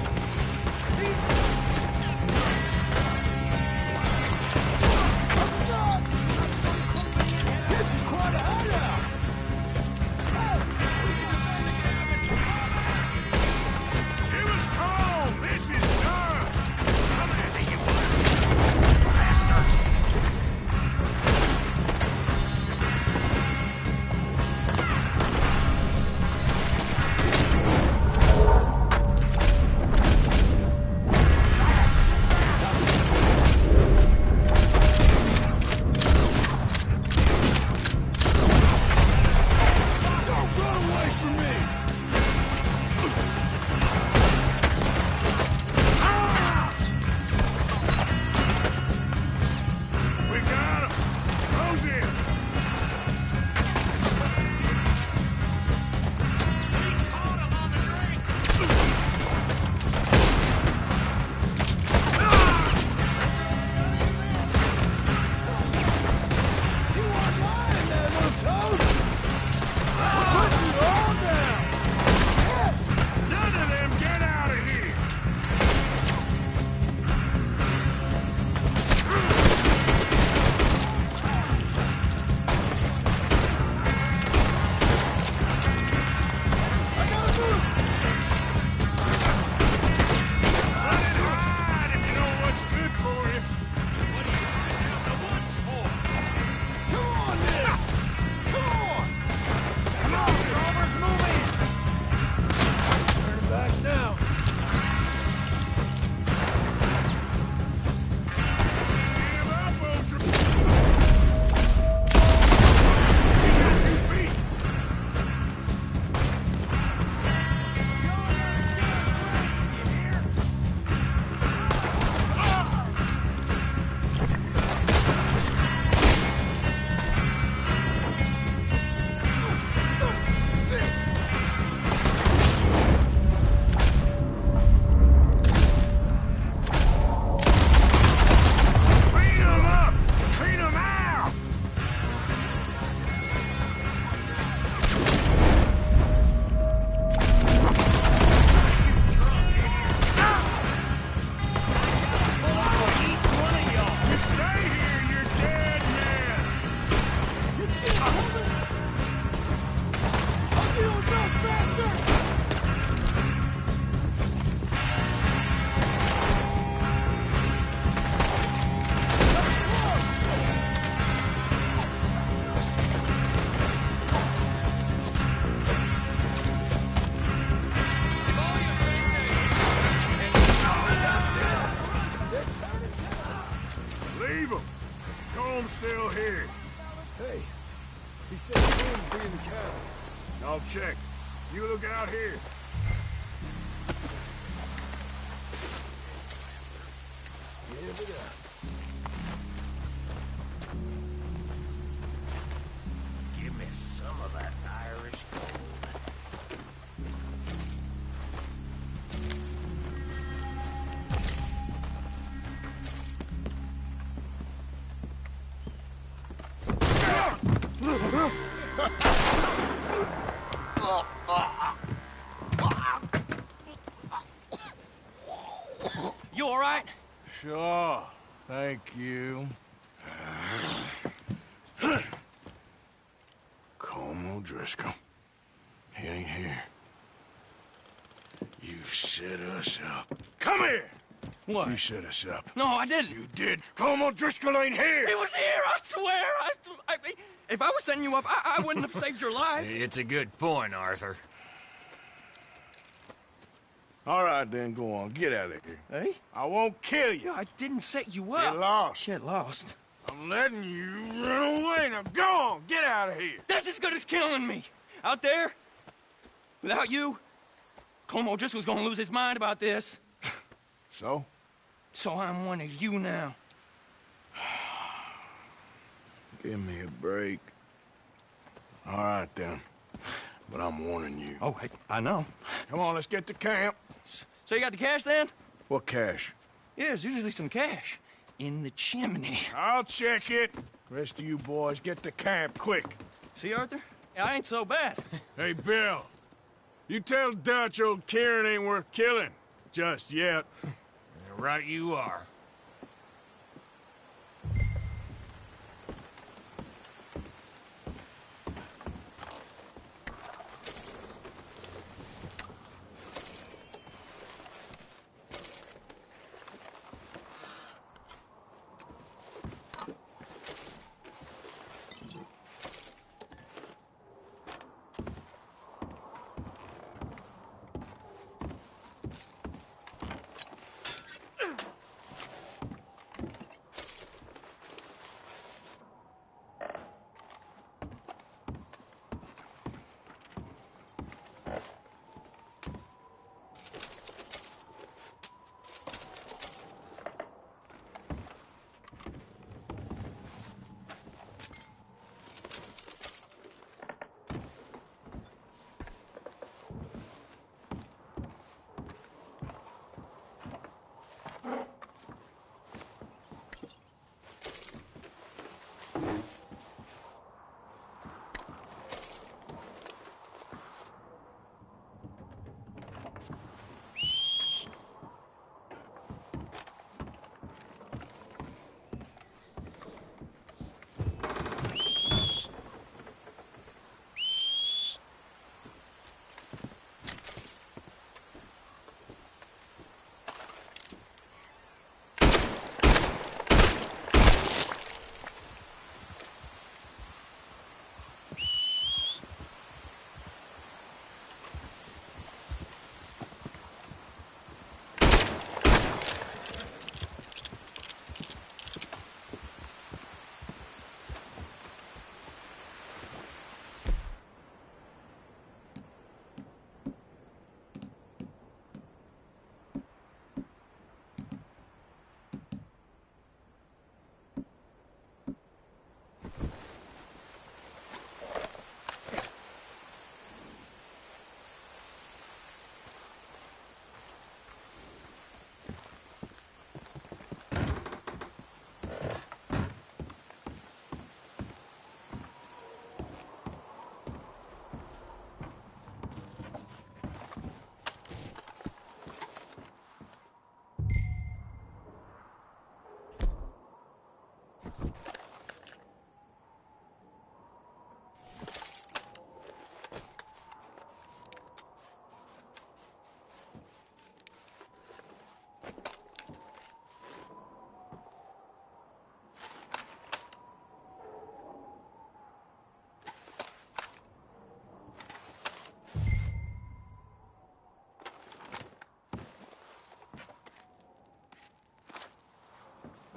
Colm's still here. Hey, he said Quinn's be in the cabin. I'll check. You look out here. Give it up. Give me some of that Irish gold. You all right? Sure. Thank you. Colm O'Driscoll. He ain't here. You set us up. Come here! What? You set us up. No, I didn't. You did. Colm O'Driscoll ain't here! He was here, I swear! If I was setting you up, I wouldn't have saved your life. It's a good point, Arthur. All right, then, go on. Get out of here. Hey? I won't kill you. I didn't set you up. Get lost. Get lost. I'm letting you run away. Now go on. Get out of here. That's as good as killing me. Out there, without you, Colm O'Driscoll's gonna lose his mind about this. So? So I'm one of you now. Give me a break. All right, then. But I'm warning you. Oh, hey, I know. Come on, let's get to camp. So you got the cash, then? What cash? Yeah, there's usually some cash. In the chimney. I'll check it. Rest of you boys, get to camp, quick. See, Arthur? I ain't so bad. Hey, Bill. You tell Dutch old Kieran ain't worth killing. Just yet. Right you are.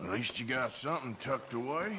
At least you got something tucked away.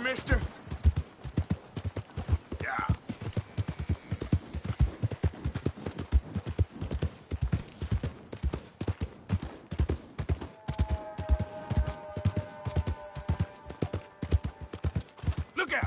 mister? Yeah. Look out!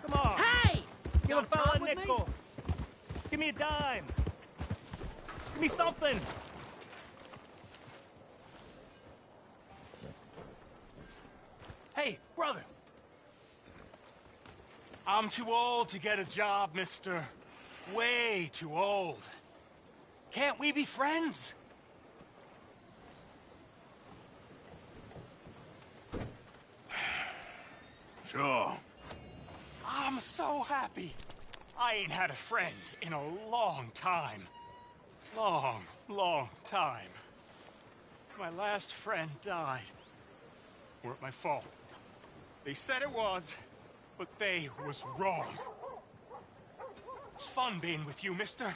Come on. Hey! Give a fella a nickel. Give me a dime. Give me something. Hey, brother. I'm too old to get a job, mister. Way too old. Can't we be friends? Sure. I'm so happy. I ain't had a friend in a long time. Long time. My last friend died. Weren't my fault. They said it was, but they was wrong. It's fun being with you, mister.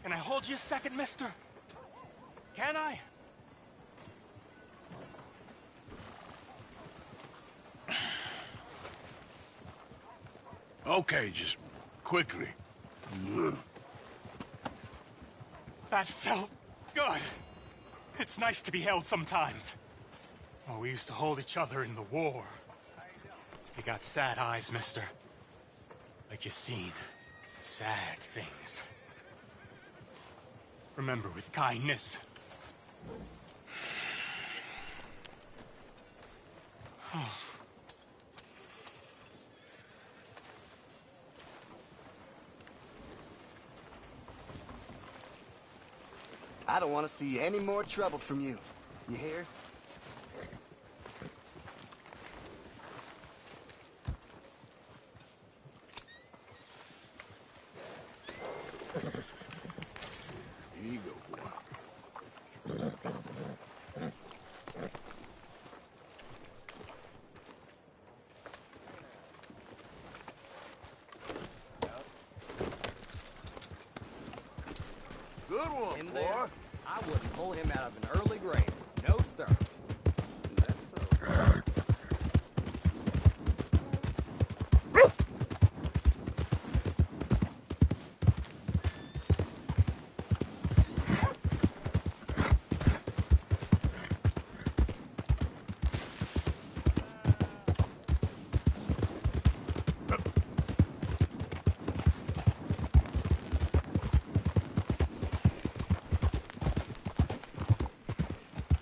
Can I hold you a second, mister? Can I? Okay, just quickly. Ugh. That felt good. It's nice to be held sometimes. Oh, we used to hold each other in the war. You got sad eyes, mister. Like you seen sad things. Remember, with kindness. I don't want to see any more trouble from you. You hear? Here you go, boy. Good one, In boy. there, I wouldn't pull him out of an early grave. No, sir.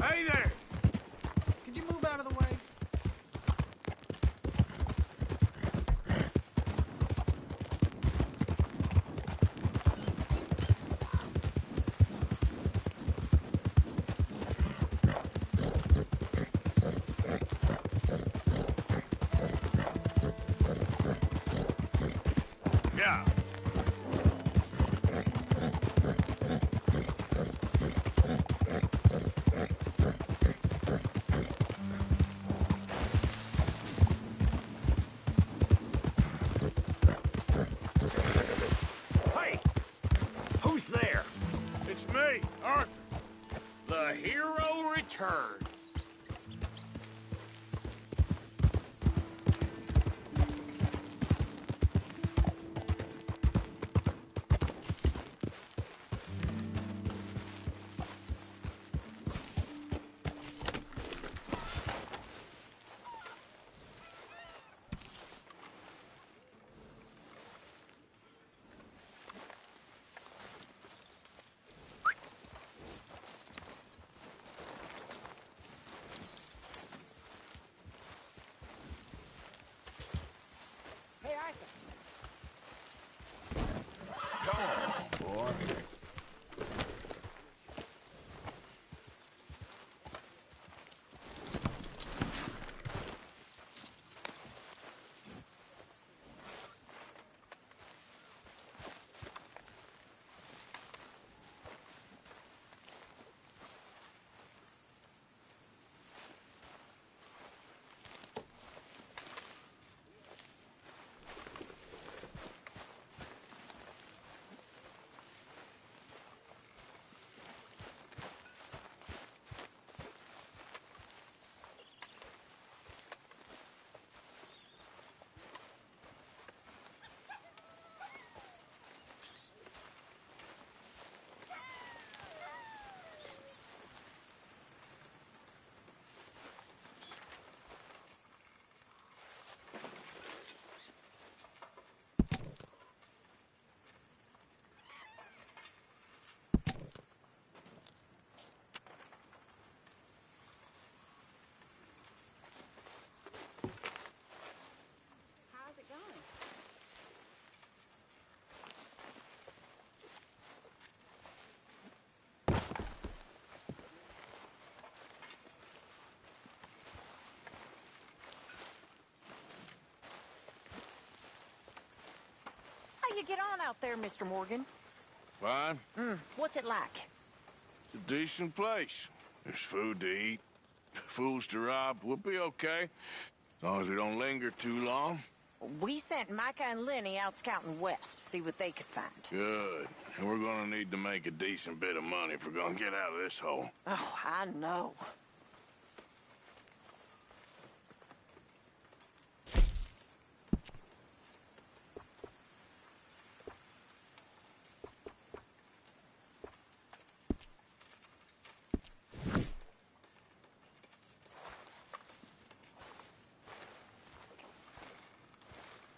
Hey there! Could you move out of the way? Yeah. Hey! Who's there? It's me, Arthur. The hero returns. you get on out there, Mr. Morgan? Fine. What's it like? It's a decent place. There's food to eat, fools to rob. We'll be okay. As long as we don't linger too long. We sent Micah and Lenny out scouting west to see what they could find. Good. And we're gonna need to make a decent bit of money if we're gonna get out of this hole. Oh, I know.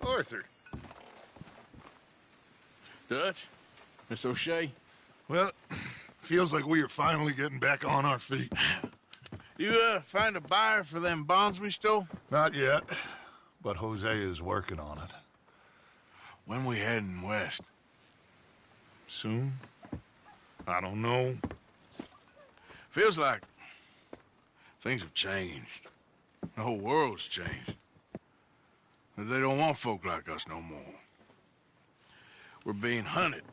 Arthur. Dutch? Miss O'Shea? Well, feels like we are finally getting back on our feet. You, find a buyer for them bonds we stole? Not yet, but Hosea is working on it. When we heading west? Soon? I don't know. Feels like things have changed. The whole world's changed. They don't want folk like us no more. We're being hunted.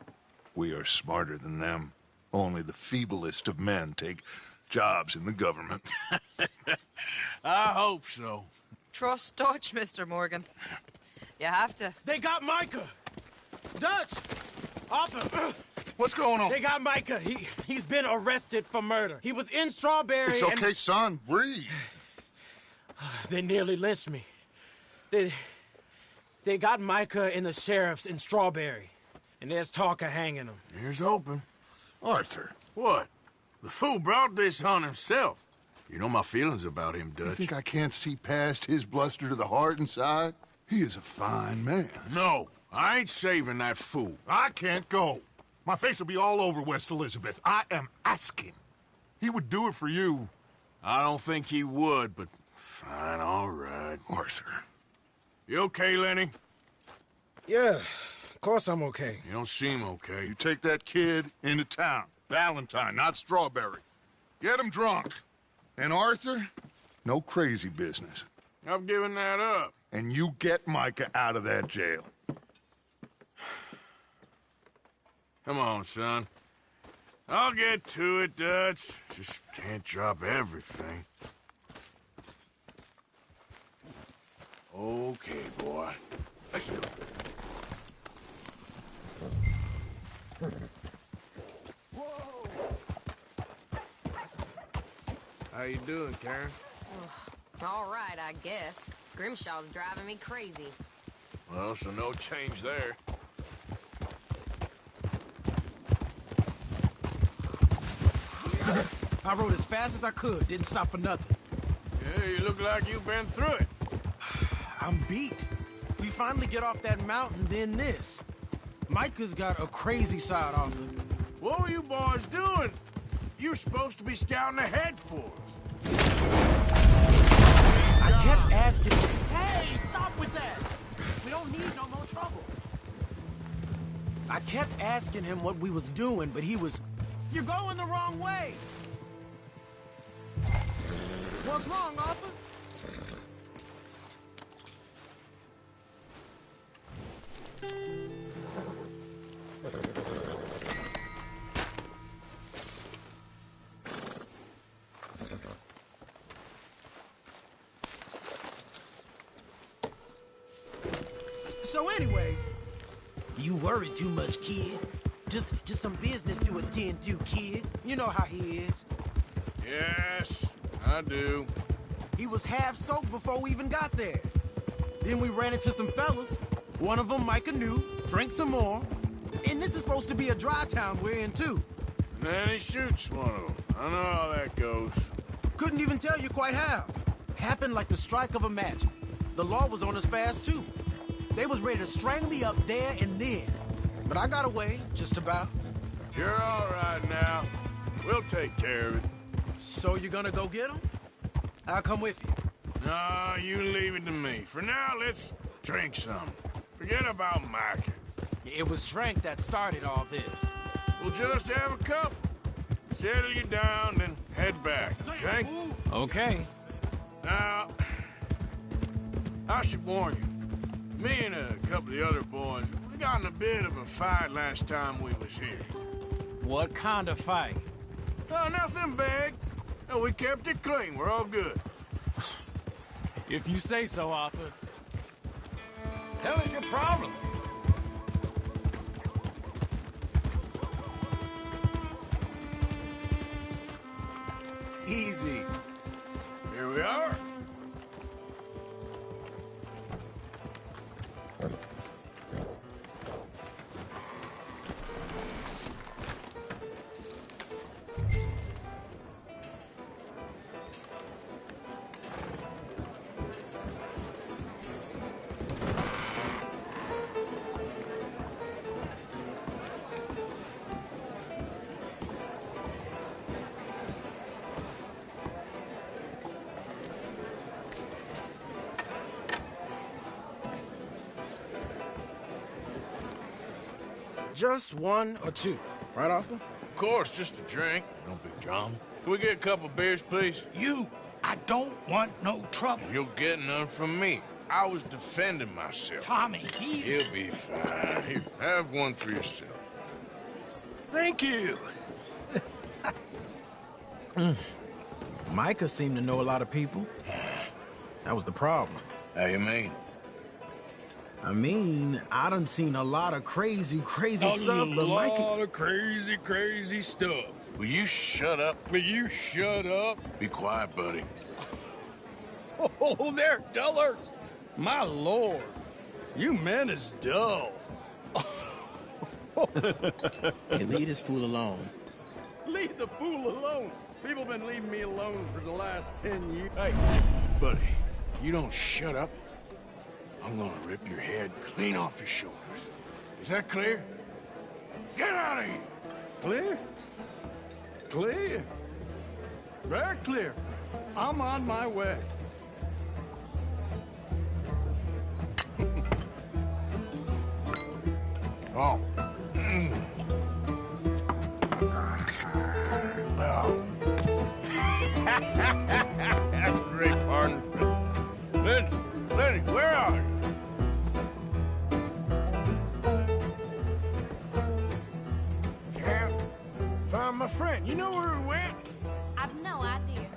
We are smarter than them. Only the feeblest of men take jobs in the government. I hope so. Trust Dutch, Mr. Morgan. You have to. They got Micah! Dutch! Arthur! What's going on? They got Micah. He's been arrested for murder. He was in Strawberry. It's okay, son. Breathe. They nearly lynched me. They got Micah and the sheriffs in Strawberry. And there's talk of hanging him. Here's hoping. Arthur. What? The fool brought this on himself. You know my feelings about him, Dutch. You think I can't see past his bluster to the heart inside? He is a fine man. No, I ain't saving that fool. I can't go. My face will be all over West Elizabeth. I am asking. He would do it for you. I don't think he would, but fine, all right. Arthur. You okay, Lenny? Yeah, of course I'm okay. You don't seem okay. You take that kid into town. Valentine, not Strawberry. Get him drunk. And Arthur, no crazy business. I've given that up. And you get Micah out of that jail. Come on, son. I'll get to it, Dutch. Just can't drop everything. Okay, boy. Let's go. How you doing, Karen? All right, I guess. Grimshaw's driving me crazy. Well, so no change there. I rode as fast as I could, didn't stop for nothing. Yeah, you look like you've been through it. I'm beat. We finally get off that mountain, then this. Micah's got a crazy side off him. What were you boys doing? You were supposed to be scouting ahead for us. I kept asking him, hey, stop with that! We don't need no more trouble. I kept asking him what we was doing, but he was, you're going the wrong way. What's wrong, Arthur? So anyway, you worry too much, kid. Just some business to attend to, kid. You know how he is. Yes, I do. He was half soaked before we even got there. Then we ran into some fellas. One of them Micah knew, drank some more. And this is supposed to be a dry town we're in, too. And then he shoots one of them. I know how that goes. Couldn't even tell you quite how. Happened like the strike of a match. The law was on us fast, too. They was ready to strangle me up there and then. But I got away, just about. You're all right now. We'll take care of it. So you're gonna go get him? I'll come with you. No, you leave it to me. For now, let's drink some. Forget about Micah. It was drink that started all this. We'll just have a couple. Settle you down, then head back, okay? Okay. Now, I should warn you. Me and a couple of the other boys, we got in a bit of a fight last time we was here. What kind of fight? Oh, nothing big. No, we kept it clean. We're all good. If you say so, Arthur. Hell is your problem? Easy. Here we are. Just one or two, right, Arthur? Of course, just a drink. No big drama. Can we get a couple beers, please? I don't want no trouble. You'll get none from me. I was defending myself. Tommy, he's... He'll be fine. Here, have one for yourself. Thank you. Micah seemed to know a lot of people. That was the problem. How you mean? I mean, I done seen a lot of crazy stuff, but Micah... A lot of crazy stuff. Will you shut up? Will you shut up? Be quiet, buddy. Oh, they're dullards. My lord. You men is dull. Hey, leave this fool alone. Leave the fool alone. People been leaving me alone for the last 10 years. Hey, buddy, you don't shut up, I'm gonna rip your head clean off your shoulders. Is that clear? Get out of here! Clear? Clear. Very clear. I'm on my way. Oh. Well. That's great, partner. Lenny, where are you? Can't find my friend. You know where he went? I've no idea.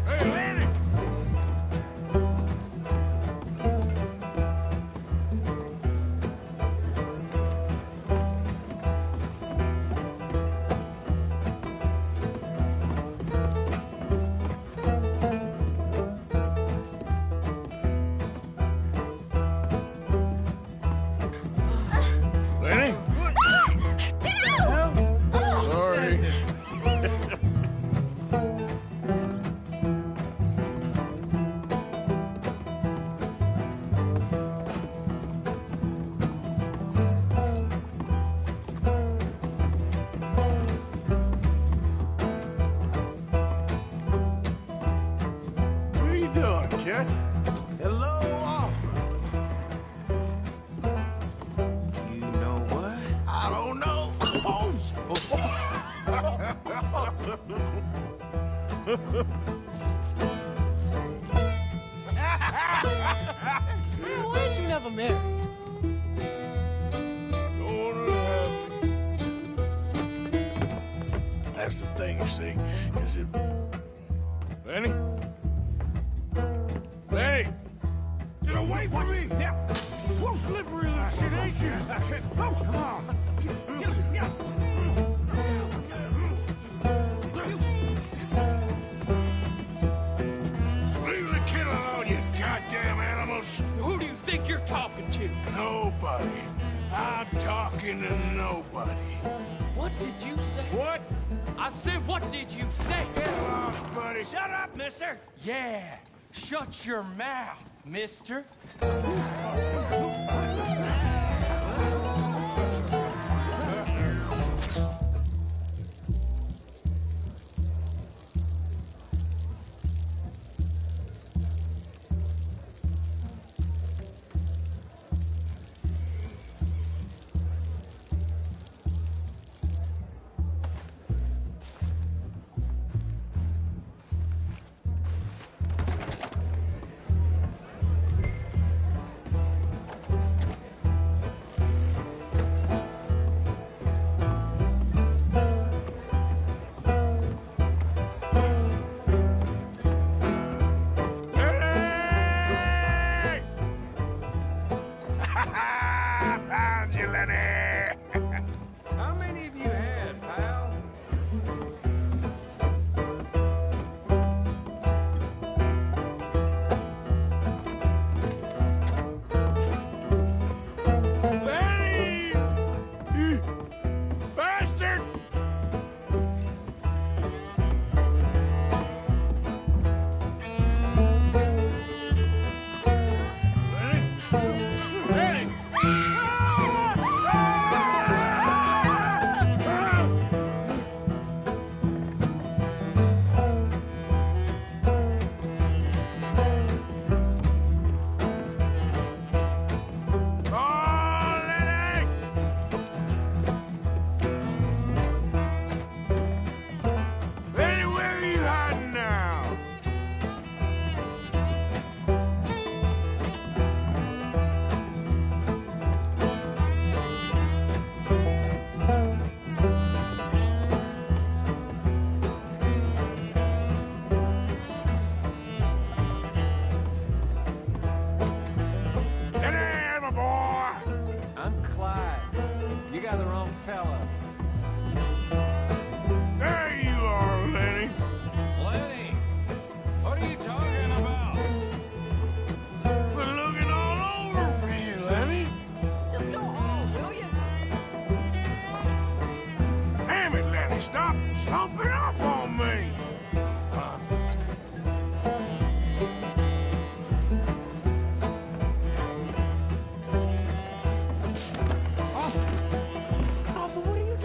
Hey, Lenny! Lenny? Sorry. What are you doing, kid? Hello, Arthur. You know what? I don't know. Why'd you never marry? That's the thing, you see, is it... Lenny? Lenny! Get away from me! Yeah. Whoa, slippery little shit, ain't you? Oh, come on. Get. Leave the kid alone, you goddamn animals! Who do you think you're talking to? Nobody. I'm talking to nobody. What did you say? What? I said, what did you say? Get lost, buddy. Shut up, mister. Yeah, shut your mouth, mister. Found you, Lenny! How many have you had, pal? Lenny! You bastard! I'm Clyde. You got the wrong fella. There you are, Lenny. Lenny! What are you talking about? Been looking all over for you, Lenny. Just go home, will you? Damn it, Lenny, stop slumping off on me. Arthur, what are you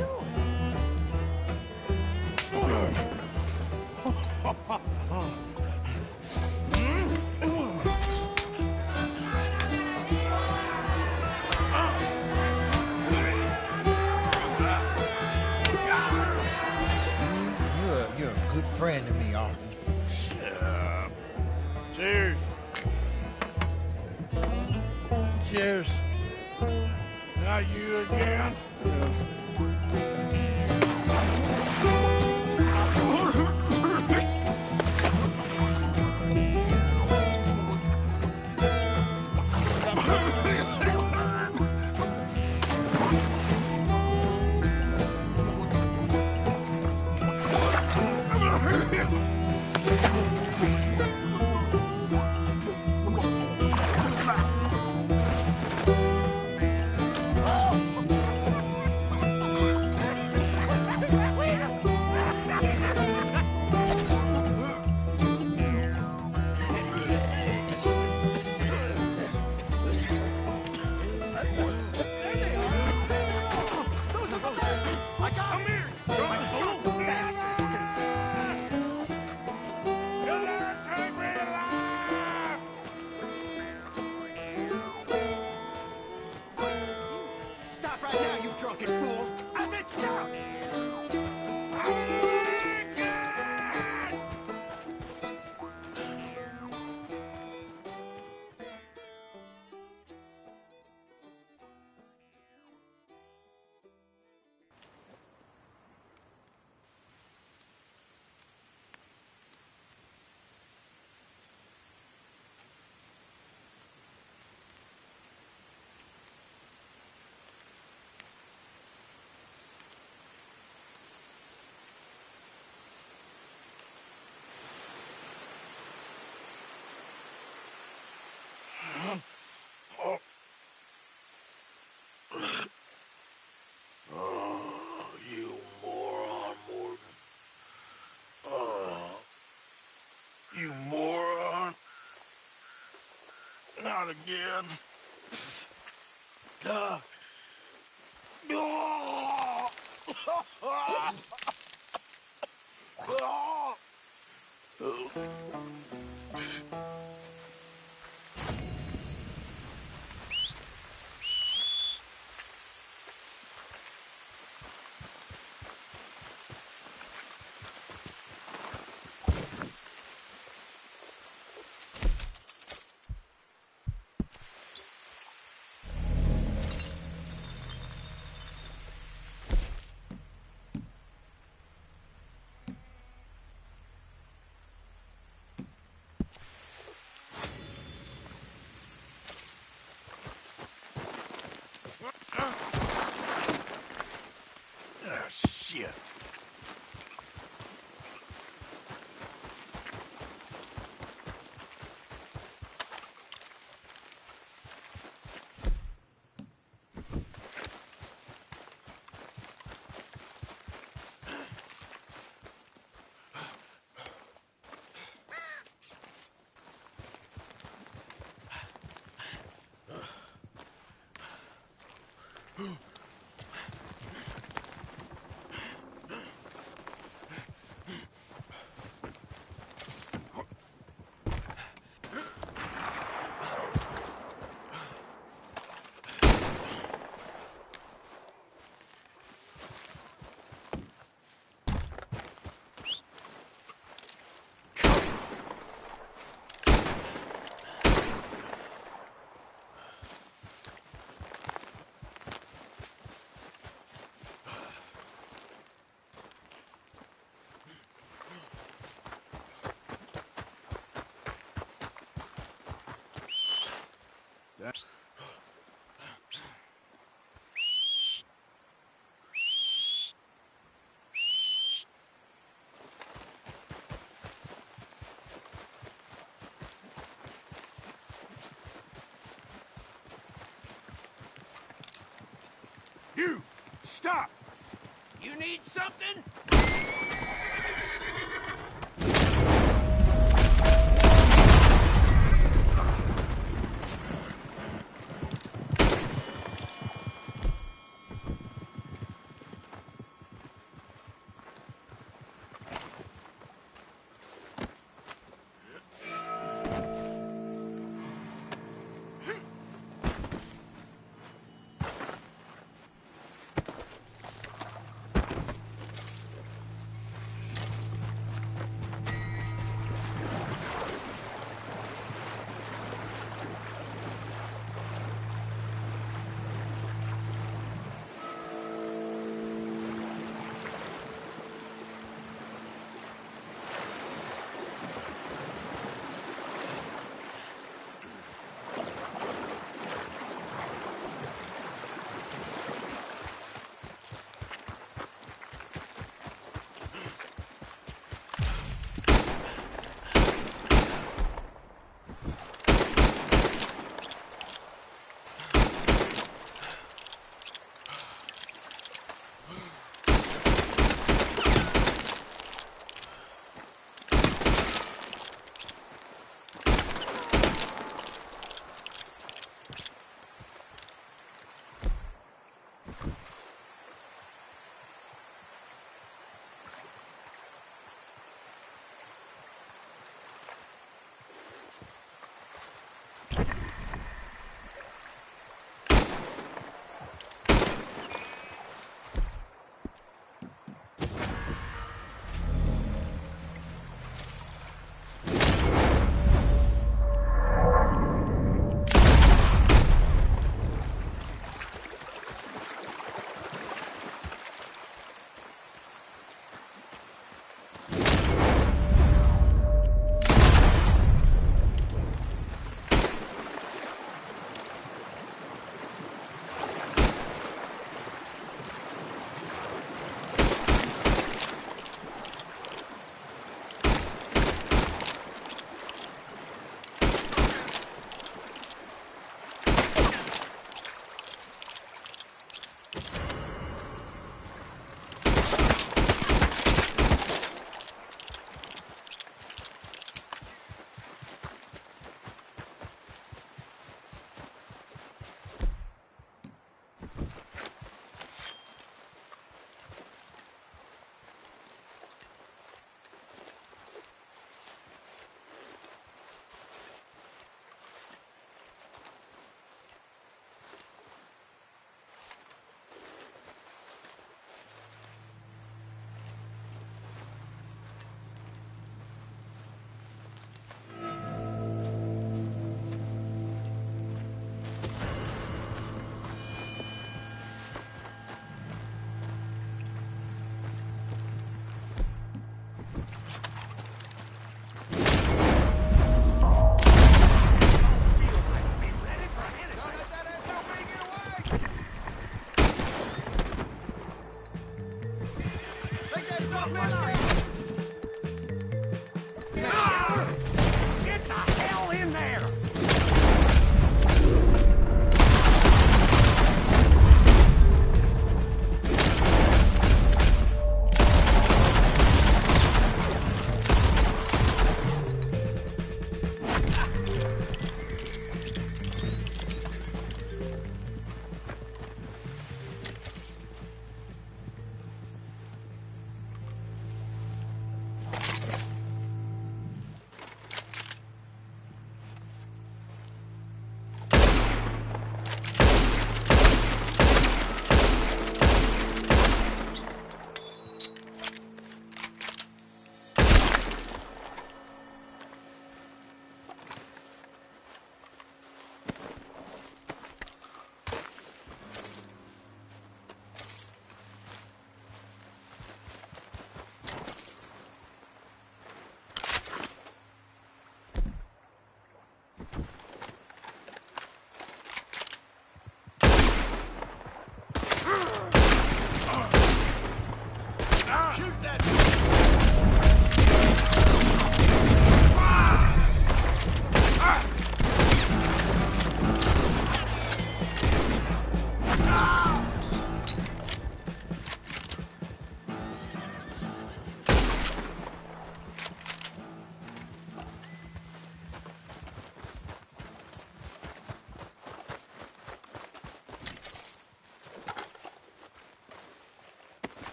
You're a good friend to me, Arthur. Shut up. Cheers. Cheers. Not you again? Stop right now, you drunken fool! I said stop! Oh, you moron, Morgan. Oh, you moron. Not again. you. You! Stop! You need something?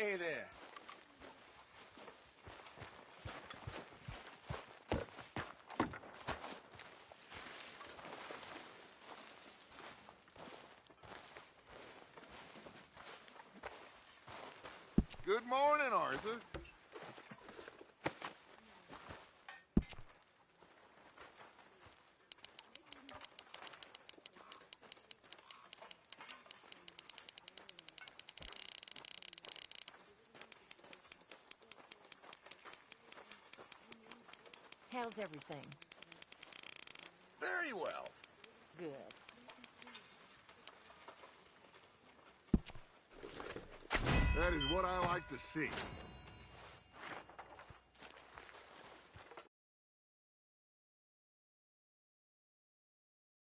Hey there. Good morning, Arthur. How's everything? Very well. Good. That is what I like to see.